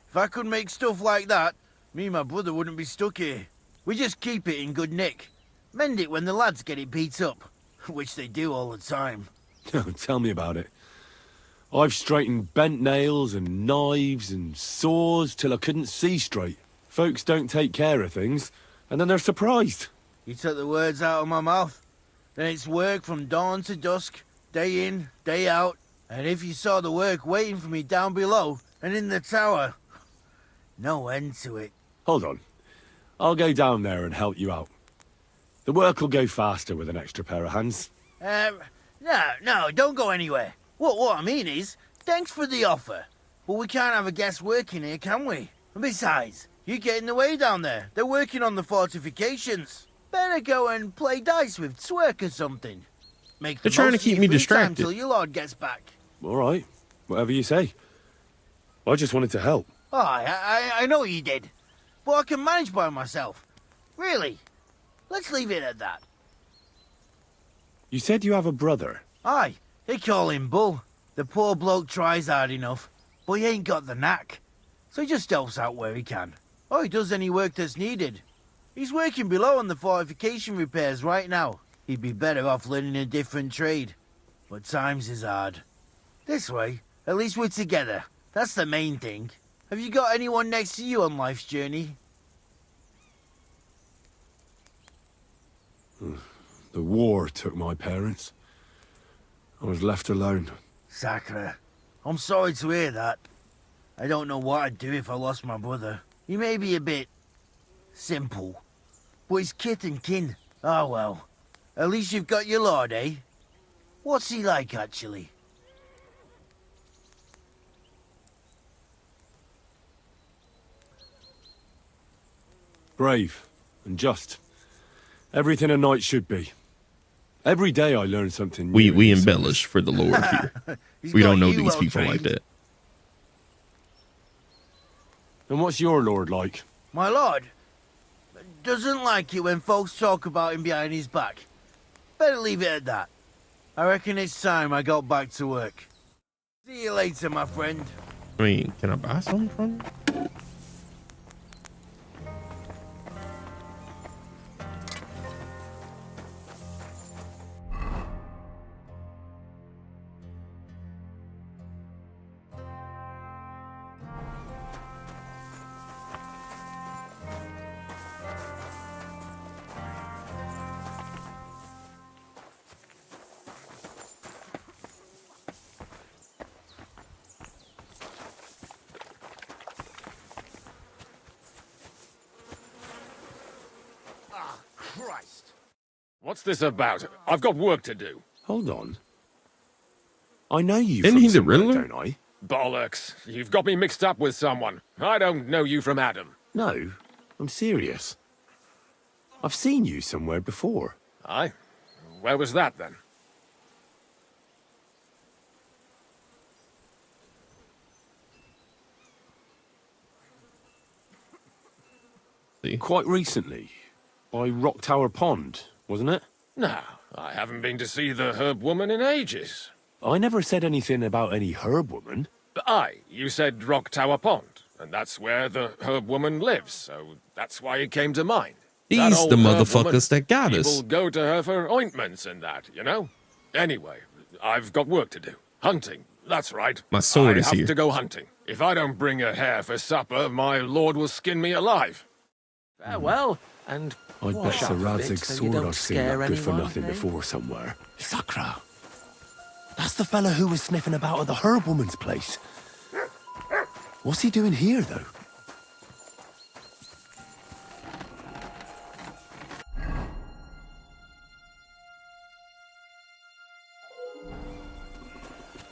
If I could make stuff like that, me and my brother wouldn't be stuck here. We just keep it in good nick. Mend it when the lads get it beat up, which they do all the time. Tell me about it. I've straightened bent nails and knives and saws till I couldn't see straight. Folks don't take care of things, and then they're surprised. You took the words out of my mouth. Then it's work from dawn to dusk, day in, day out. And if you saw the work waiting for me down below and in the tower, no end to it. Hold on. I'll go down there and help you out. The work will go faster with an extra pair of hands. No, don't go anywhere. What I mean is, thanks for the offer. But we can't have a guest working here, can we? And besides, you get in the way down there. They're working on the fortifications. Better go and play dice with Twerk or something. Make They're trying to keep me distracted. Until your lord gets back. All right, whatever you say. I just wanted to help. Oh, I know you did. But I can manage by myself. Really. Let's leave it at that. You said you have a brother. Aye, they call him Bull. The poor bloke tries hard enough, but he ain't got the knack. So he just helps out where he can. Or he does any work that's needed. He's working below on the fortification repairs right now. He'd be better off learning a different trade. But times is hard. This way, at least we're together. That's the main thing. Have you got anyone next to you on life's journey? The war took my parents. I was left alone. Sacre. I'm sorry to hear that. I don't know what I'd do if I lost my brother. He may be a bit... simple. But he's kith and kin. Oh well. At least you've got your lord, eh? What's he like, actually? Brave and just. Everything a knight should be. Every day I learn something new. We embellish for the Lord here. We don't know these people like that. And what's your lord like? My lord doesn't like it when folks talk about him behind his back. Better leave it at that. I reckon it's time I got back to work. See you later, my friend. I mean, can I buy something from you? What's this about? I've got work to do. Hold on. I know you Isn't from he the somewhere, Riddler? don't I? Bollocks. You've got me mixed up with someone. I don't know you from Adam. No, I'm serious. I've seen you somewhere before. Aye? Where was that, then? Quite recently. By Rock Tower Pond, wasn't it? No, I haven't been to see the herb woman in ages. I never said anything about any herb woman. Aye, you said Rock Tower Pond, and that's where the herb woman lives, so that's why it came to mind. That These old the herb motherfuckers woman, that got us. People go to her for ointments and that, you know? Anyway, I've got work to do. Hunting, that's right. My sword is I have here. to go hunting. If I don't bring a hare for supper, my lord will skin me alive. Farewell, and I bet wash Sir up a bit Radzig's so you sword don't I've seen scare that good for anyone, nothing eh? before somewhere. Sakra. That's the fella who was sniffing about at the herb woman's place. What's he doing here, though?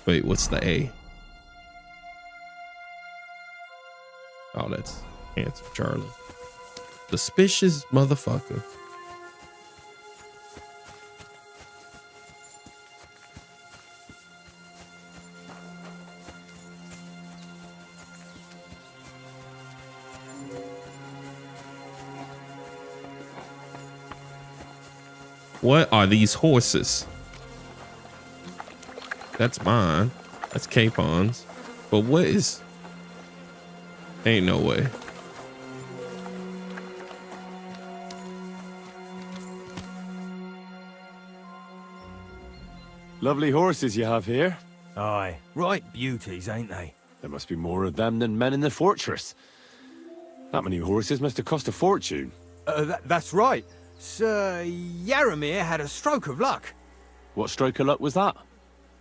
Wait, what's the A? Oh, that's Handsome Charlie. Suspicious motherfucker. What are these horses? That's mine. That's Capone's. But what is... Ain't no way. Lovely horses you have here. Aye, right beauties, ain't they? There must be more of them than men in the fortress. That many horses must have cost a fortune. That's right. Sir Yaramir had a stroke of luck. What stroke of luck was that?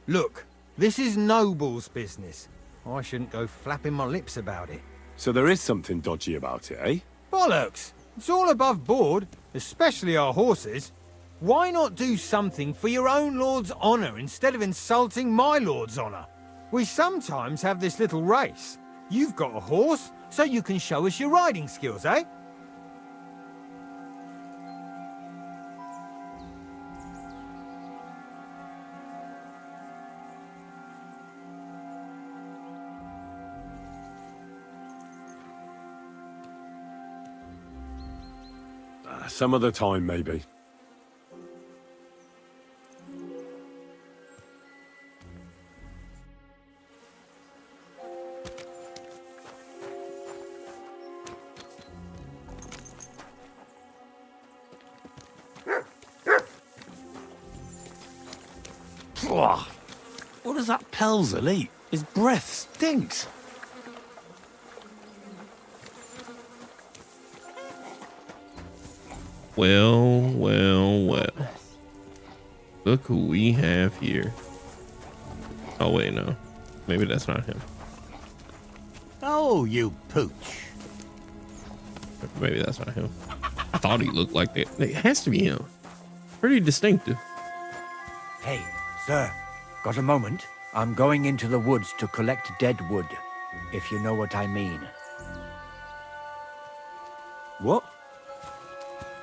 Look, this is Noble's business. I shouldn't go flapping my lips about it. So there is something dodgy about it, eh? Bollocks! It's all above board, especially our horses. Why not do something for your own lord's honour instead of insulting my lord's honour? We sometimes have this little race. You've got a horse, so you can show us your riding skills, eh? Some other time, maybe. What does that Pelzel eat? His breath stinks. Well, well, well. Look who we have here. Oh, wait, no. Maybe that's not him. Oh, you pooch. Maybe that's not him. I thought he looked like that. It has to be him. Pretty distinctive. Hey, sir, got a moment? I'm going into the woods to collect dead wood, if you know what I mean. What?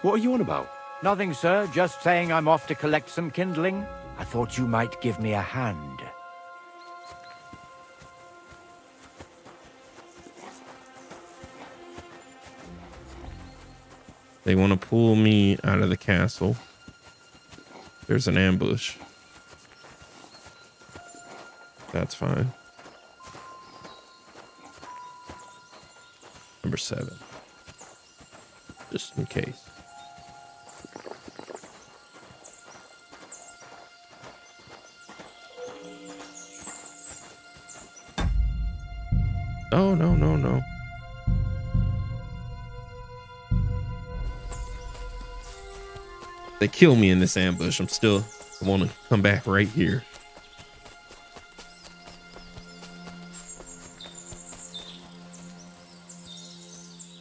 What are you on about? Nothing, sir. Just saying I'm off to collect some kindling. I thought you might give me a hand. They want to pull me out of the castle. There's an ambush. That's fine. Number 7. Just in case. Oh, no, no, no. They kill me in this ambush. I want to come back right here.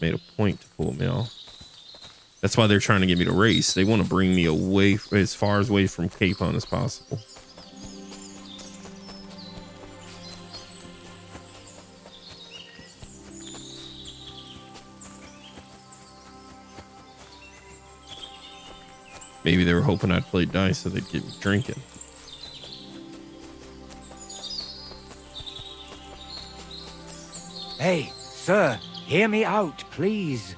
Made a point to pull me off. That's why they're trying to get me to race. They want to bring me away, as far away from Capone as possible. Maybe they were hoping I'd play dice so they'd get me drinking. Hey, sir, hear me out, please.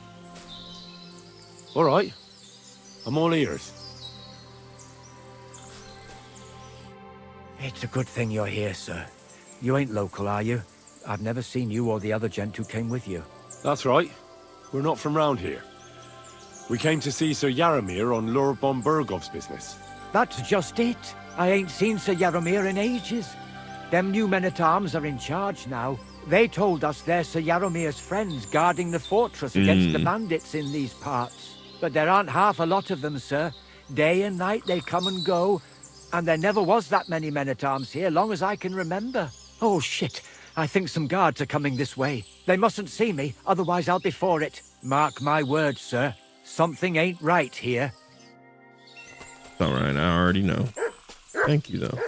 All right. I'm all ears. It's a good thing you're here, sir. You ain't local, are you? I've never seen you or the other gent who came with you. That's right. We're not from round here. We came to see Sir Yaramir on Lord von Bergow's business. That's just it. I ain't seen Sir Yaramir in ages. Them new men-at-arms are in charge now. They told us they're Sir Yaramir's friends guarding the fortress against the bandits in these parts. But there aren't half a lot of them, sir. Day and night they come and go. And there never was that many men-at-arms here, long as I can remember. Oh, shit. I think some guards are coming this way. They mustn't see me, otherwise I'll be for it. Mark my words, sir. Something ain't right here. It's all right. I already know. Thank you, though.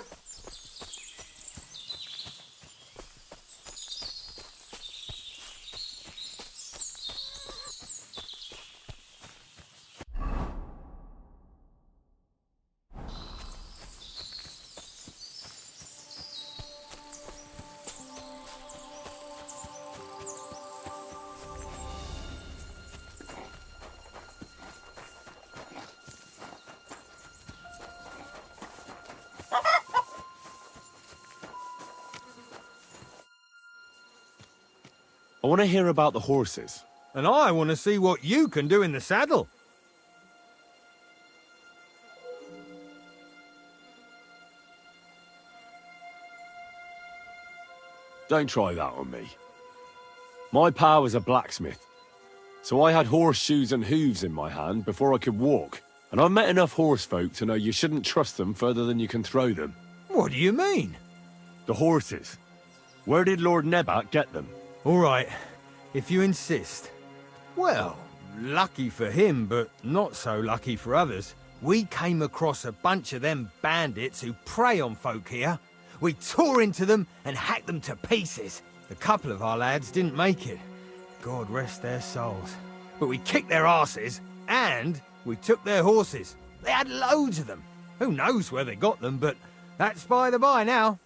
I want to hear about the horses. And I want to see what you can do in the saddle. Don't try that on me. My pa was a blacksmith, so I had horseshoes and hooves in my hand before I could walk. And I've met enough horse folk to know you shouldn't trust them further than you can throw them. What do you mean? The horses. Where did Lord Nebat get them? All right, if you insist. Well, lucky for him, but not so lucky for others. We came across a bunch of them bandits who prey on folk here. We tore into them and hacked them to pieces. A couple of our lads didn't make it. God rest their souls. But we kicked their asses, and we took their horses. They had loads of them. Who knows where they got them, but that's by the by now.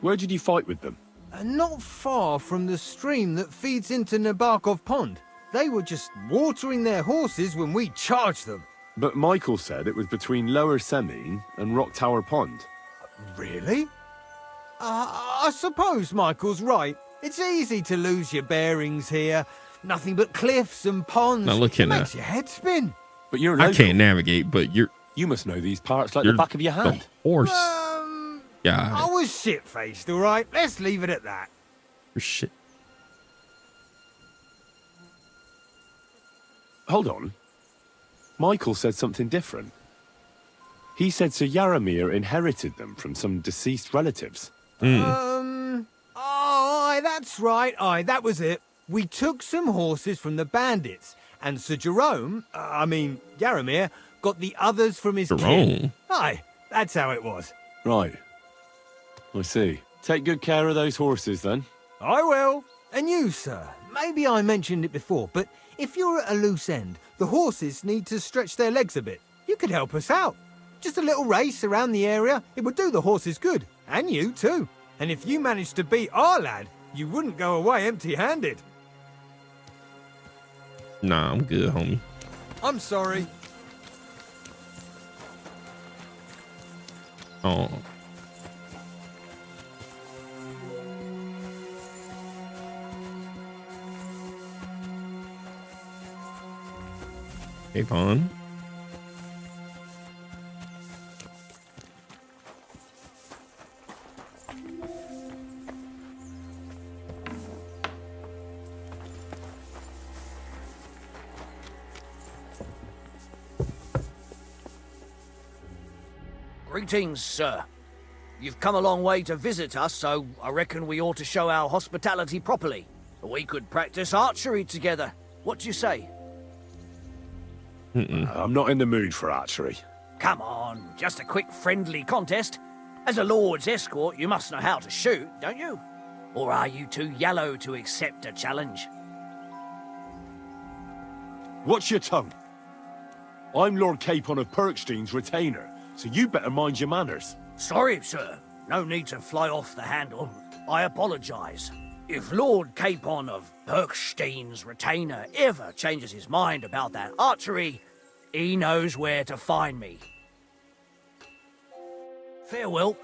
Where did you fight with them? Not far from the stream that feeds into Nabokov Pond. They were just watering their horses when we charged them. But Michael said it was between Lower Semine and Rock Tower Pond. Really? I suppose Michael's right. It's easy to lose your bearings here. Nothing but cliffs and ponds. Now look It at makes your head spin. But you're I can't navigate, but You must know these parts like the back of your hand. Horse. I was shit-faced, all right? Let's leave it at that. You're shit. Hold on. Michael said something different. He said Sir Yaramir inherited them from some deceased relatives. Aye, that's right. Aye, that was it. We took some horses from the bandits, and Sir Jerome, Yaramir, got the others from his kin. Jerome? Aye, that's how it was. Right. I see. Take good care of those horses, then. I will. And you, sir, maybe I mentioned it before, but if you're at a loose end, the horses need to stretch their legs a bit. You could help us out. Just a little race around the area, it would do the horses good. And you, too. And if you managed to beat our lad, you wouldn't go away empty-handed. Nah, I'm good, homie. I'm sorry. Oh. Capone. Greetings, sir. You've come a long way to visit us, so I reckon we ought to show our hospitality properly. We could practice archery together. What do you say? I'm not in the mood for archery. Come on, just a quick friendly contest. As a lord's escort, you must know how to shoot, don't you? Or are you too yellow to accept a challenge? Watch your tongue. I'm Lord Capone of Perkstein's retainer, so you better mind your manners. Sorry, sir. No need to fly off the handle. I apologize. If Lord Capone of Perkstein's retainer ever changes his mind about that archery, he knows where to find me. Farewell,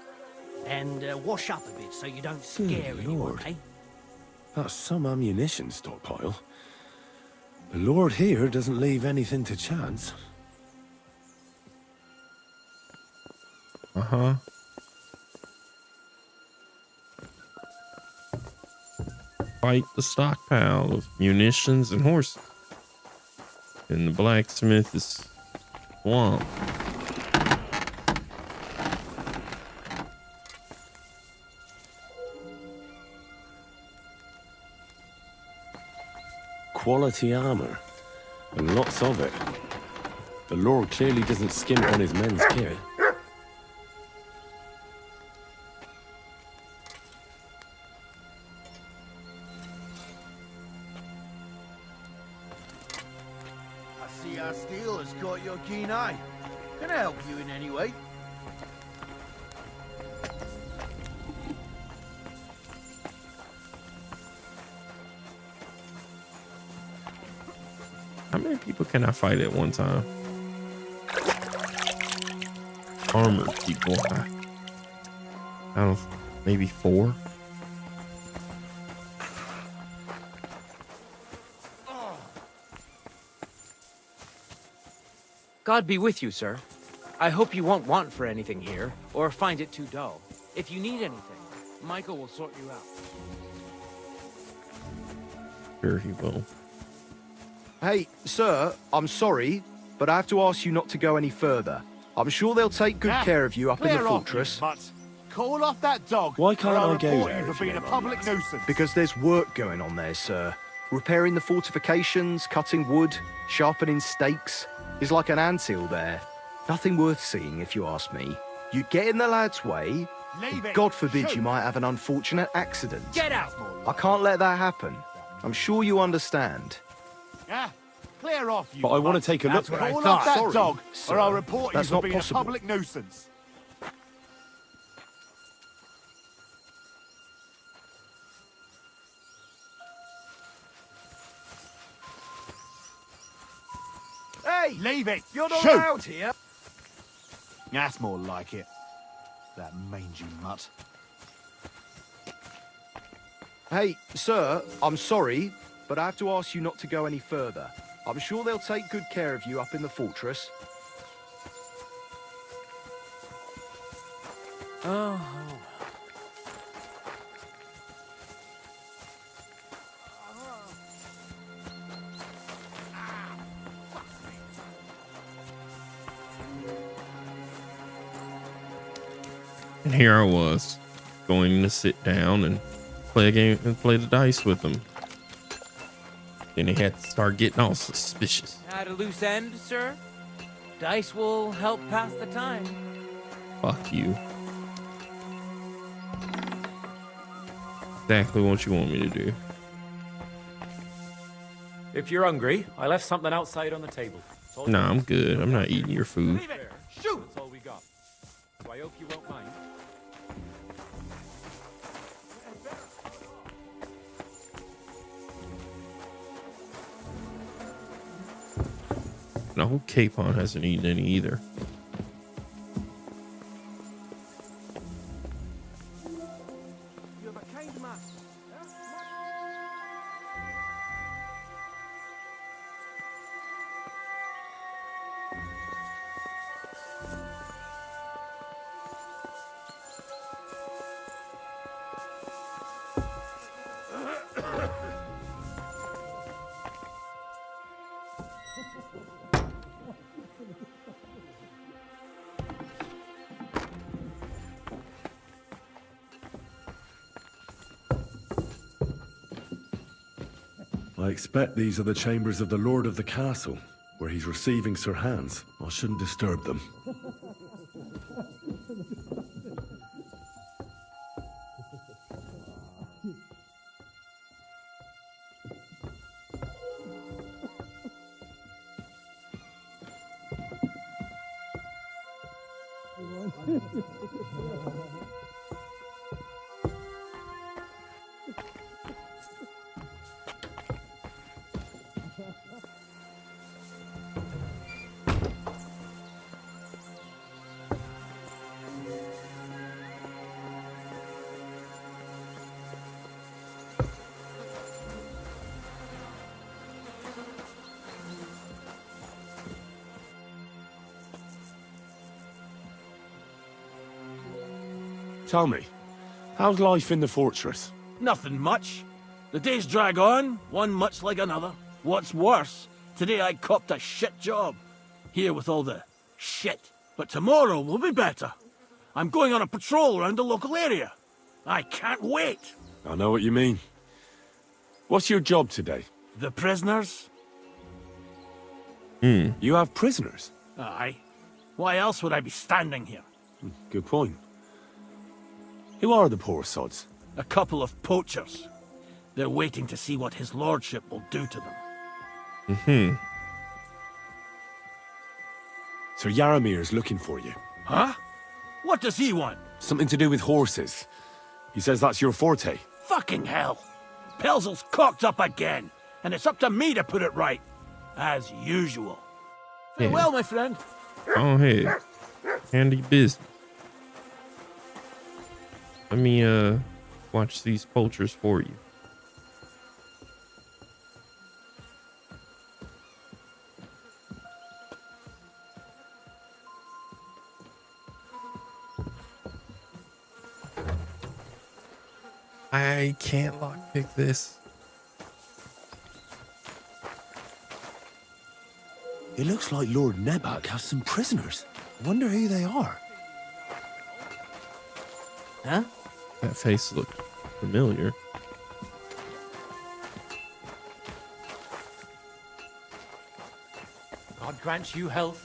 and wash up a bit so you don't scare anyone, Lord. eh? That's some ammunition stockpile. The Lord here doesn't leave anything to chance. Uh-huh. Fight the stockpile of munitions and horses. And the blacksmith is swamp. Quality armor, and lots of it. The Lord clearly doesn't skimp on his men's kit. I see our steel has caught your keen eye. Can I help you in any way? How many people can I fight at one time? Armored people. I don't know, maybe 4. God be with you, sir. I hope you won't want for anything here, or find it too dull. If you need anything, Michael will sort you out. Sure he will. Hey, sir, I'm sorry, but I have to ask you not to go any further. I'm sure they'll take good care of you up in the fortress. Call off that dog. Why can't I go report there you if for you being a don't public mind? nuisance. Because there's work going on there, sir. Repairing the fortifications, cutting wood, sharpening stakes. Is like an anthill there. Nothing worth seeing, if you ask me. You get in the lad's way, and God forbid you might have an unfortunate accident. Get out! I can't let that happen. I'm sure you understand. Yeah, clear off you. But I want to take a look. Call off that dog, sir. or I'll report you That's for not being possible. a public nuisance. Hey! Leave it! You're not Shoot! allowed here! That's more like it. That mangy mutt. Hey, sir, I'm sorry, but I have to ask you not to go any further. I'm sure they'll take good care of you up in the fortress. Oh. And here I was, going to sit down and play a game and play the dice with him. Then he had to start getting all suspicious. At a loose end, sir? Dice will help pass the time. Fuck you. Exactly what you want me to do. If you're hungry, I left something outside on the table. Nah, I'm good. I'm not eating your food. Shoot! That's all we got. So I hope you won't mind. No, Capone hasn't eaten any either. I expect these are the chambers of the Lord of the Castle, where he's receiving Sir Hans. I shouldn't disturb them. Tell me, how's life in the fortress? Nothing much. The days drag on, one much like another. What's worse, today I copped a shit job. Here with all the shit. But tomorrow will be better. I'm going on a patrol around the local area. I can't wait. I know what you mean. What's your job today? The prisoners? You have prisoners? Aye. Why else would I be standing here? Good point. Who are the poor sods? A couple of poachers. They're waiting to see what his lordship will do to them. Sir Yaramir's looking for you. Huh? What does he want? Something to do with horses. He says that's your forte. Fucking hell! Pelzel's cocked up again, and it's up to me to put it right. As usual. Yeah. Farewell, my friend. Oh, hey. Handy business. Let me, watch these poachers for you. I can't lockpick this. It looks like Lord Nebak has some prisoners. Wonder who they are. Huh? That face looked familiar. God grant you health.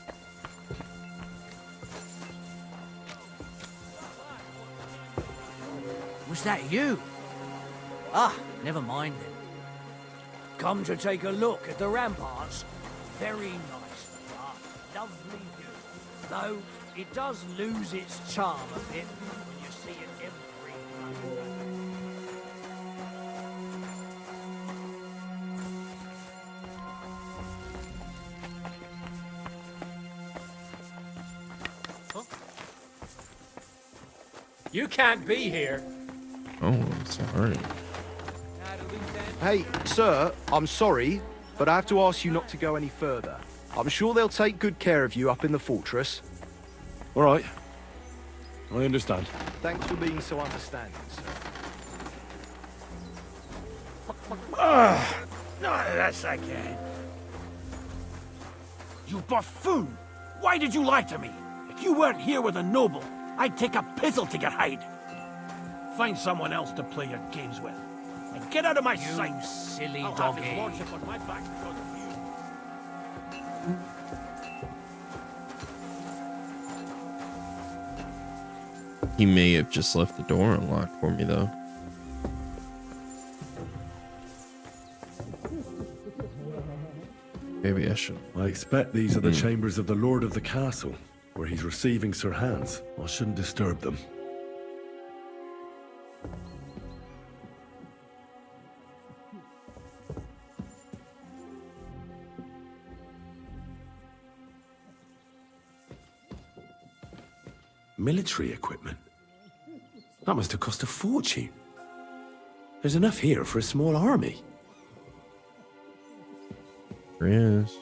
Was that you? Ah, never mind then. Come to take a look at the ramparts. Very nice. Ah, lovely view. Though, it does lose its charm a bit when you see it every bloody day. You can't be here. Oh, I'm sorry. Hey, sir, I'm sorry, but I have to ask you not to go any further. I'm sure they'll take good care of you up in the fortress. All right. I understand. Thanks for being so understanding, sir. None of this again. You buffoon! Why did you lie to me? If you weren't here with a noble, I'd take a pizzle to get hide. Find someone else to play your games with. And get out of my sight! You silly I'll doggy. have his lordship on my back because of you. He may have just left the door unlocked for me, though. Maybe I should. I expect these are the chambers of the Lord of the Castle, where he's receiving Sir Hans. I shouldn't disturb them. Military equipment? That must have cost a fortune. There's enough here for a small army. There is.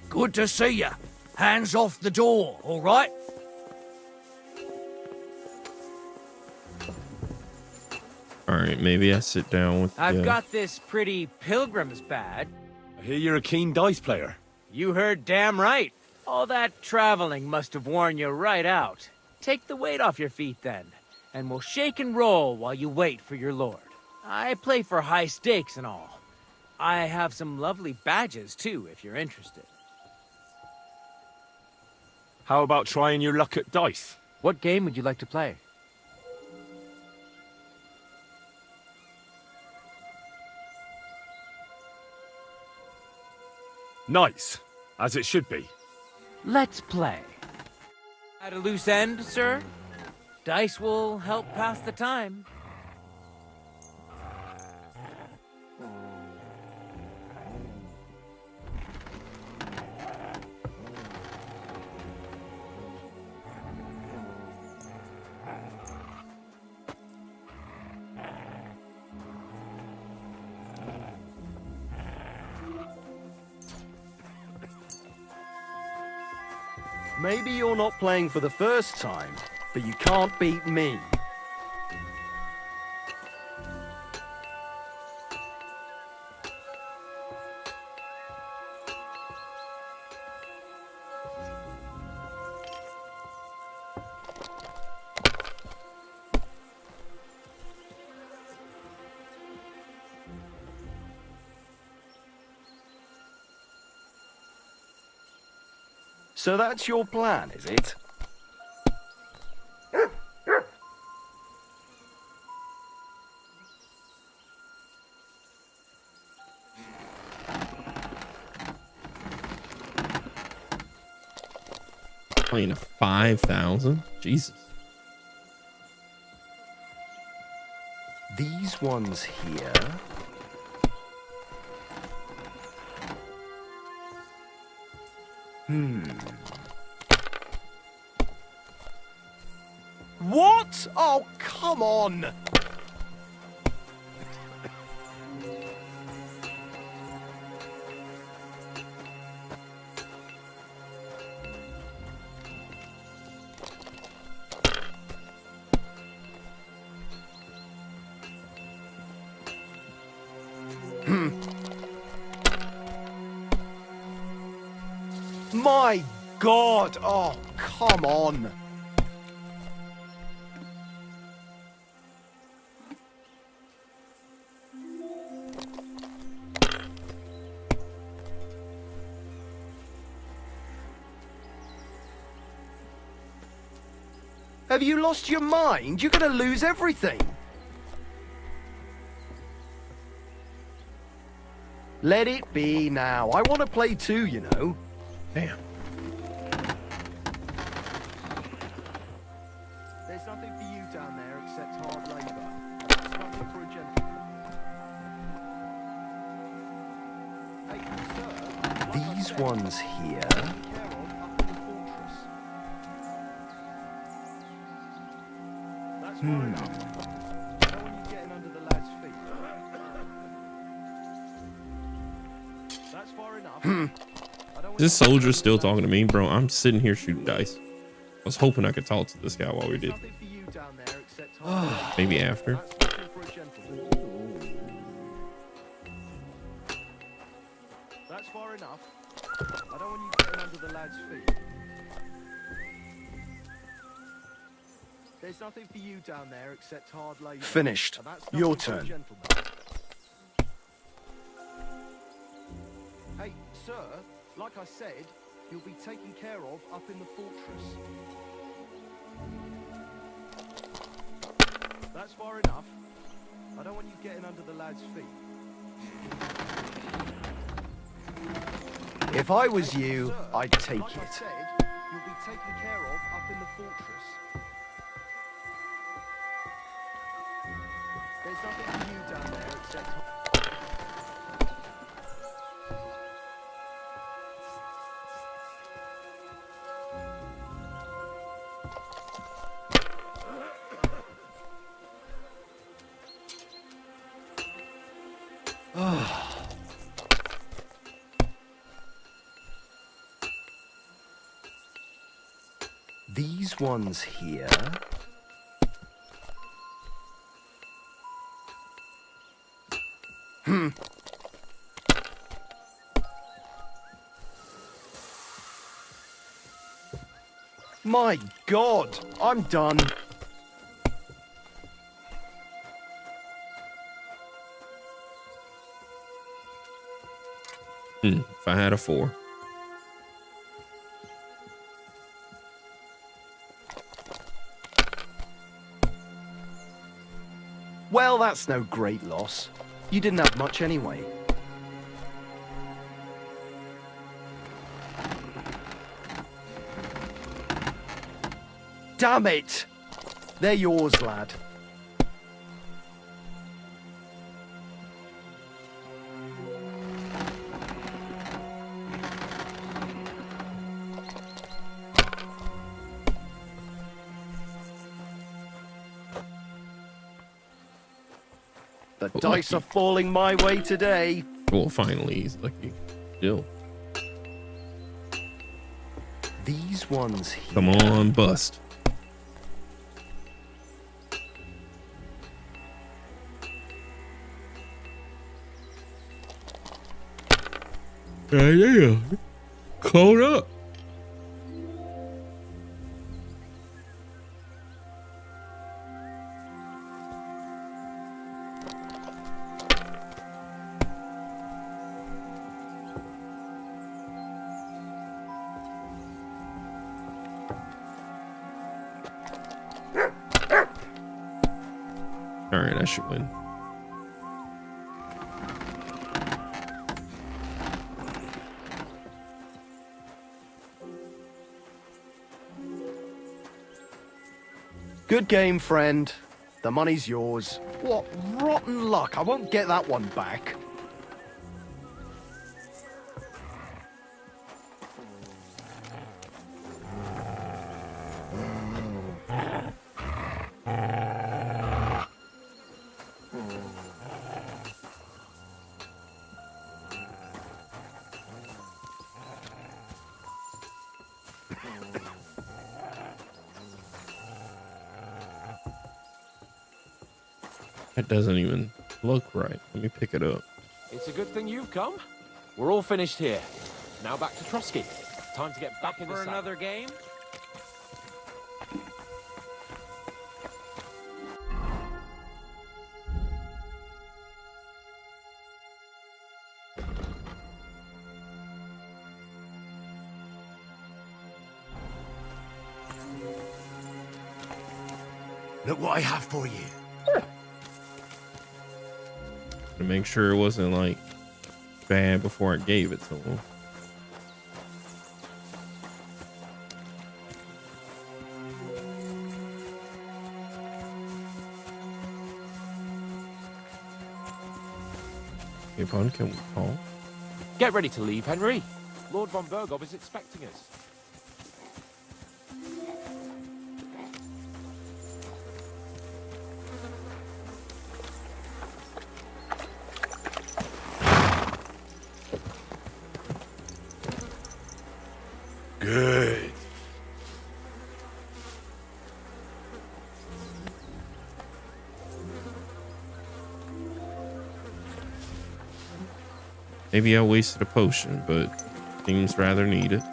Good to see you. Hands off the door, all right? All right, maybe I sit down with. I've got this pretty pilgrim's badge. I hear you're a keen dice player. You heard damn right. All that traveling must have worn you right out. Take the weight off your feet then, and we'll shake and roll while you wait for your lord. I play for high stakes and all. I have some lovely badges too, if you're interested. How about trying your luck at dice? What game would you like to play? Nice, as it should be. Let's play. At a loose end, sir? Dice will help pass the time. Maybe you're not playing for the first time, but you can't beat me. So that's your plan, is it? Playing a 5,000. Jesus. These ones here. What? Oh, come on! My God! Oh, come on! Have you lost your mind? You're gonna lose everything. Let it be now. I want to play too, you know. Damn. There's nothing for you down there except hard labor. It's nothing for a gentleman. Hey, sir. These ones here. I don't want you getting under the lad's feet. That's far enough. Is this soldier still talking to me, bro? I'm sitting here shooting dice. I was hoping I could talk to this guy while we did. Maybe after. That's far enough. I don't want you getting under the lad's feet. There's nothing for you down there except hard labor. Finished. Your turn. Hey, sir, like I said, you'll be taken care of up in the fortress. That's far enough. I don't want you getting under the lad's feet. If I was you, I'd take like it. I said, you'll be taken care of up in the fortress. There's nothing for you down there except... These ones here. My God, I'm done. If I had a 4. Well, that's no great loss. You didn't have much anyway. Damn it! They're yours, lad. The dice are falling my way today. Well, finally, he's lucky. Still. These ones here. Come on, bust. Yeah. Code up. All right, I should win. Good game, friend. The money's yours. What rotten luck. I won't get that one back. That doesn't even look right. Let me pick it up. It's a good thing you've come. We're all finished here. Now back to Trotsky. Time to get back in the For saddle. another game? Look what I have for you. To make sure it wasn't like bad before I gave it to him. Capone, can we call? Get ready to leave, Henry. Lord von Bergow is expecting us. Good. Maybe I wasted a potion, but seems rather needed.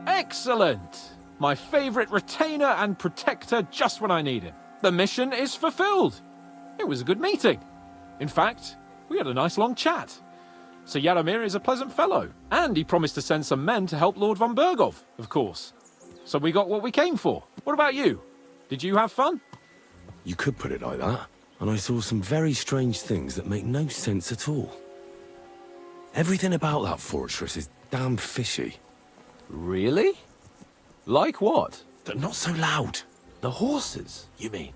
Excellent! My favorite retainer and protector just when I need him. The mission is fulfilled. It was a good meeting. In fact, we had a nice long chat. Sir Jaromir is a pleasant fellow, and he promised to send some men to help Lord von Bergow, of course. So we got what we came for. What about you? Did you have fun? You could put it like that. And I saw some very strange things that make no sense at all. Everything about that fortress is damn fishy. Really? Like what? Not so loud. The horses, you mean?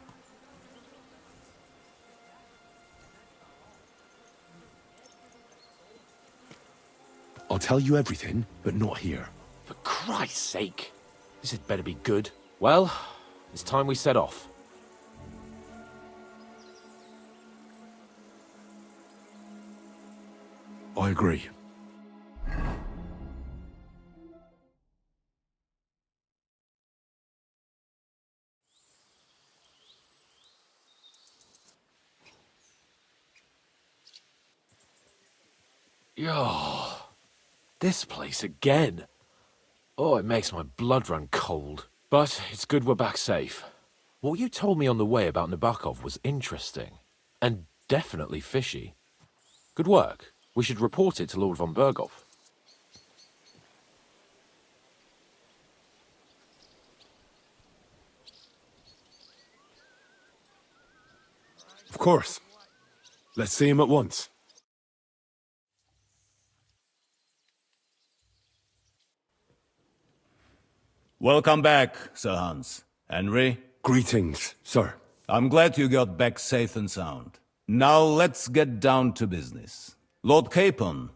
I'll tell you everything, but not here. For Christ's sake. This had better be good. Well, it's time we set off. I agree. Yo, this place again. Oh, it makes my blood run cold. But it's good we're back safe. What you told me on the way about Nabokov was interesting. And definitely fishy. Good work. We should report it to Lord von Bergow. Of course. Let's see him at once. Welcome back, Sir Hans. Henry? Greetings, sir. I'm glad you got back safe and sound. Now let's get down to business. Lord Capone,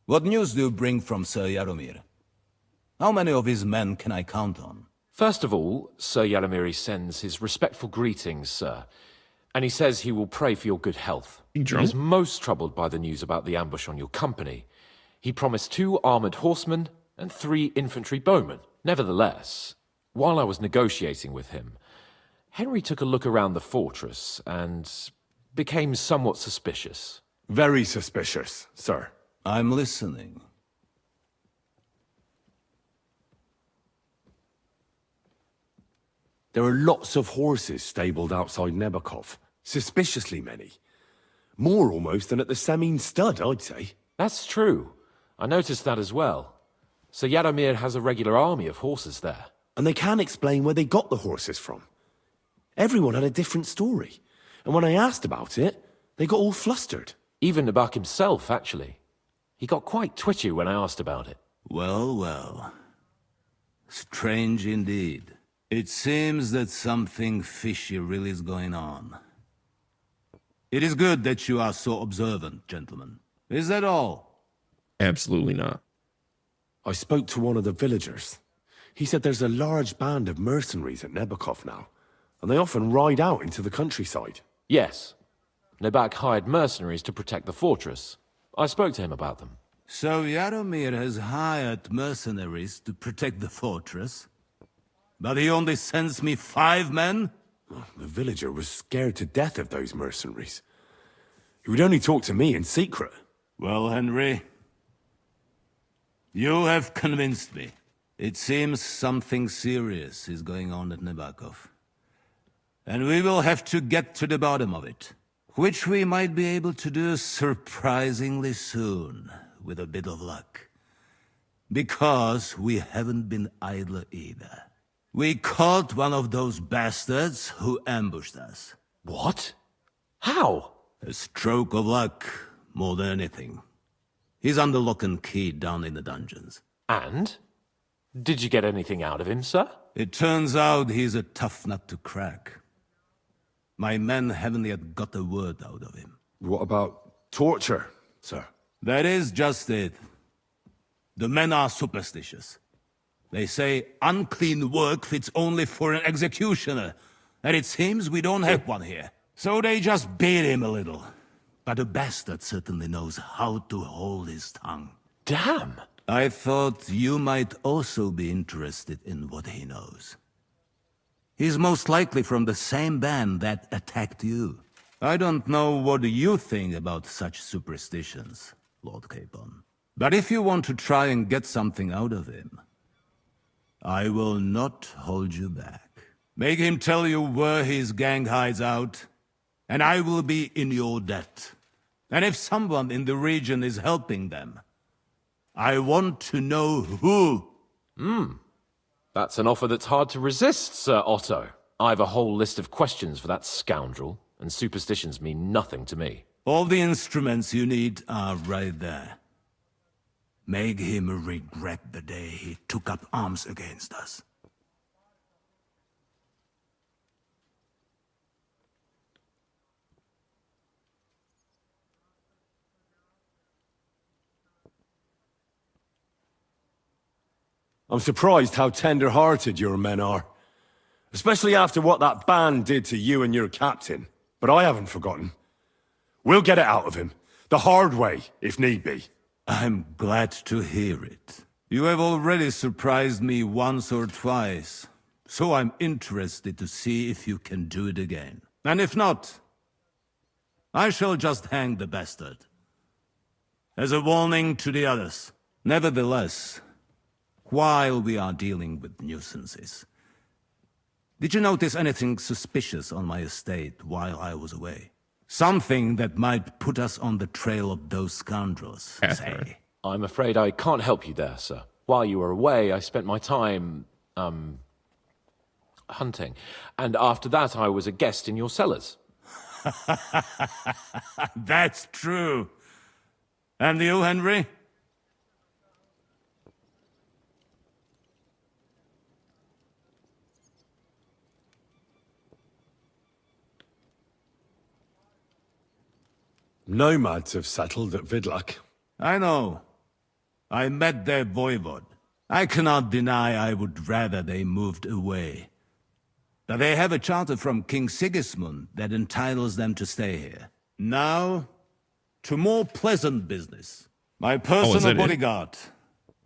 what news do you bring from Sir Jaromir? How many of his men can I count on? First of all, Sir Jaromir sends his respectful greetings, sir. And he says he will pray for your good health. He is most troubled by the news about the ambush on your company. He promised 2 armored horsemen and 3 infantry bowmen. Nevertheless, while I was negotiating with him, Henry took a look around the fortress and became somewhat suspicious. Very suspicious, sir. I'm listening. There are lots of horses stabled outside Nabokov. Suspiciously many. More almost than at the Samin stud, I'd say. That's true. I noticed that as well. Sir Jaromir has a regular army of horses there. And they can't explain where they got the horses from. Everyone had a different story. And when I asked about it, they got all flustered. Even Nabok himself, actually. He got quite twitchy when I asked about it. Well, well. Strange indeed. It seems that something fishy really is going on. It is good that you are so observant, gentlemen. Is that all? Absolutely not. I spoke to one of the villagers. He said there's a large band of mercenaries at Nebakov now, and they often ride out into the countryside. Yes. Nebak hired mercenaries to protect the fortress. I spoke to him about them. So Jaromir has hired mercenaries to protect the fortress? But he only sends me 5 men? The villager was scared to death of those mercenaries. He would only talk to me in secret. Well, Henry, you have convinced me. It seems something serious is going on at Nebakov. And we will have to get to the bottom of it. Which we might be able to do surprisingly soon, with a bit of luck. Because we haven't been idle either. We caught one of those bastards who ambushed us. What? How? A stroke of luck, more than anything. He's under lock and key down in the dungeons. And? Did you get anything out of him, sir? It turns out he's a tough nut to crack. My men haven't yet got a word out of him. What about torture, sir? That is just it. The men are superstitious. They say unclean work fits only for an executioner, and it seems we don't have one here. So they just beat him a little. But the bastard certainly knows how to hold his tongue. Damn! I thought you might also be interested in what he knows. He's most likely from the same band that attacked you. I don't know what you think about such superstitions, Lord Capone. But if you want to try and get something out of him, I will not hold you back. Make him tell you where his gang hides out, and I will be in your debt. And if someone in the region is helping them, I want to know who. That's an offer that's hard to resist, Sir Otto. I've a whole list of questions for that scoundrel, and superstitions mean nothing to me. All the instruments you need are right there. Make him regret the day he took up arms against us. I'm surprised how tender-hearted your men are. Especially after what that band did to you and your captain. But I haven't forgotten. We'll get it out of him. The hard way, if need be. I'm glad to hear it. You have already surprised me once or twice, so I'm interested to see if you can do it again. And if not, I shall just hang the bastard. As a warning to the others. Nevertheless, while we are dealing with nuisances, did you notice anything suspicious on my estate while I was away? Something that might put us on the trail of those scoundrels, say. I'm afraid I can't help you there, sir. While you were away, I spent my time, hunting. And after that, I was a guest in your cellars. That's true. And you, Henry? Nomads have settled at Vidlak. I know. I met their voivod. I cannot deny I would rather they moved away. But they have a charter from King Sigismund that entitles them to stay here. Now, to more pleasant business. My personal bodyguard,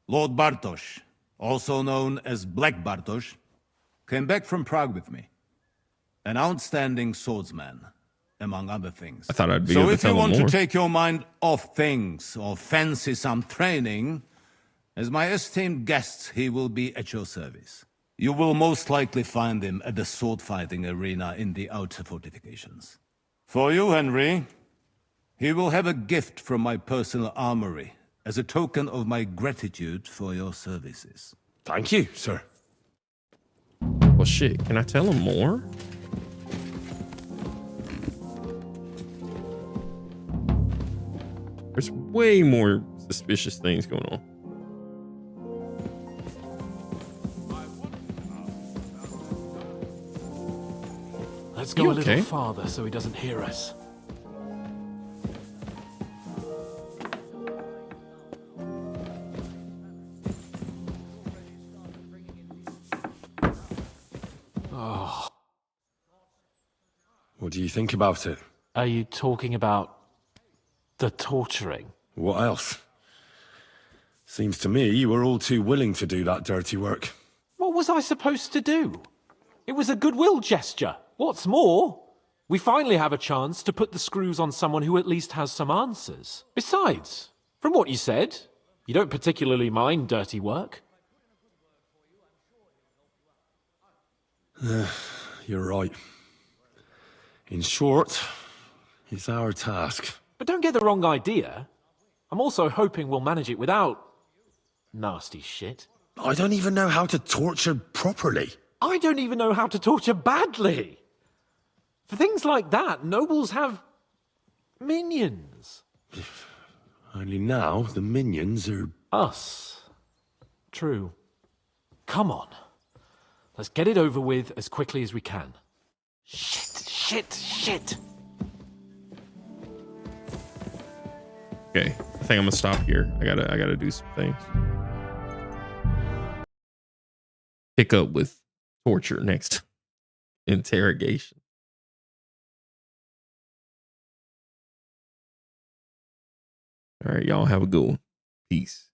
Lord Bartosz, also known as Black Bartosz, came back from Prague with me. An outstanding swordsman, among other things. I thought I'd be so able to if tell you want him more. to take your mind off things or fancy some training, as my esteemed guest, he will be at your service. You will most likely find him at the sword-fighting arena in the outer fortifications. For you, Henry, he will have a gift from my personal armory as a token of my gratitude for your services. Thank you, sir. Well, shit, can I tell him more? There's way more suspicious things going on. Let's You go a okay? little farther so he doesn't hear us. Oh, What do you think about it? are you talking about the torturing? What else? Seems to me you were all too willing to do that dirty work. What was I supposed to do? It was a goodwill gesture. What's more, we finally have a chance to put the screws on someone who at least has some answers. Besides, from what you said, you don't particularly mind dirty work. You're right. In short, it's our task. But don't get the wrong idea. I'm also hoping we'll manage it without nasty shit. I don't even know how to torture properly. I don't even know how to torture badly. For things like that, nobles have minions. Only now the minions are... Us. True. Come on. Let's get it over with as quickly as we can. Shit. Okay, I think I'm gonna stop here. I gotta do some things. Pick up with torture next. Interrogation. All right, y'all have a good one. Peace.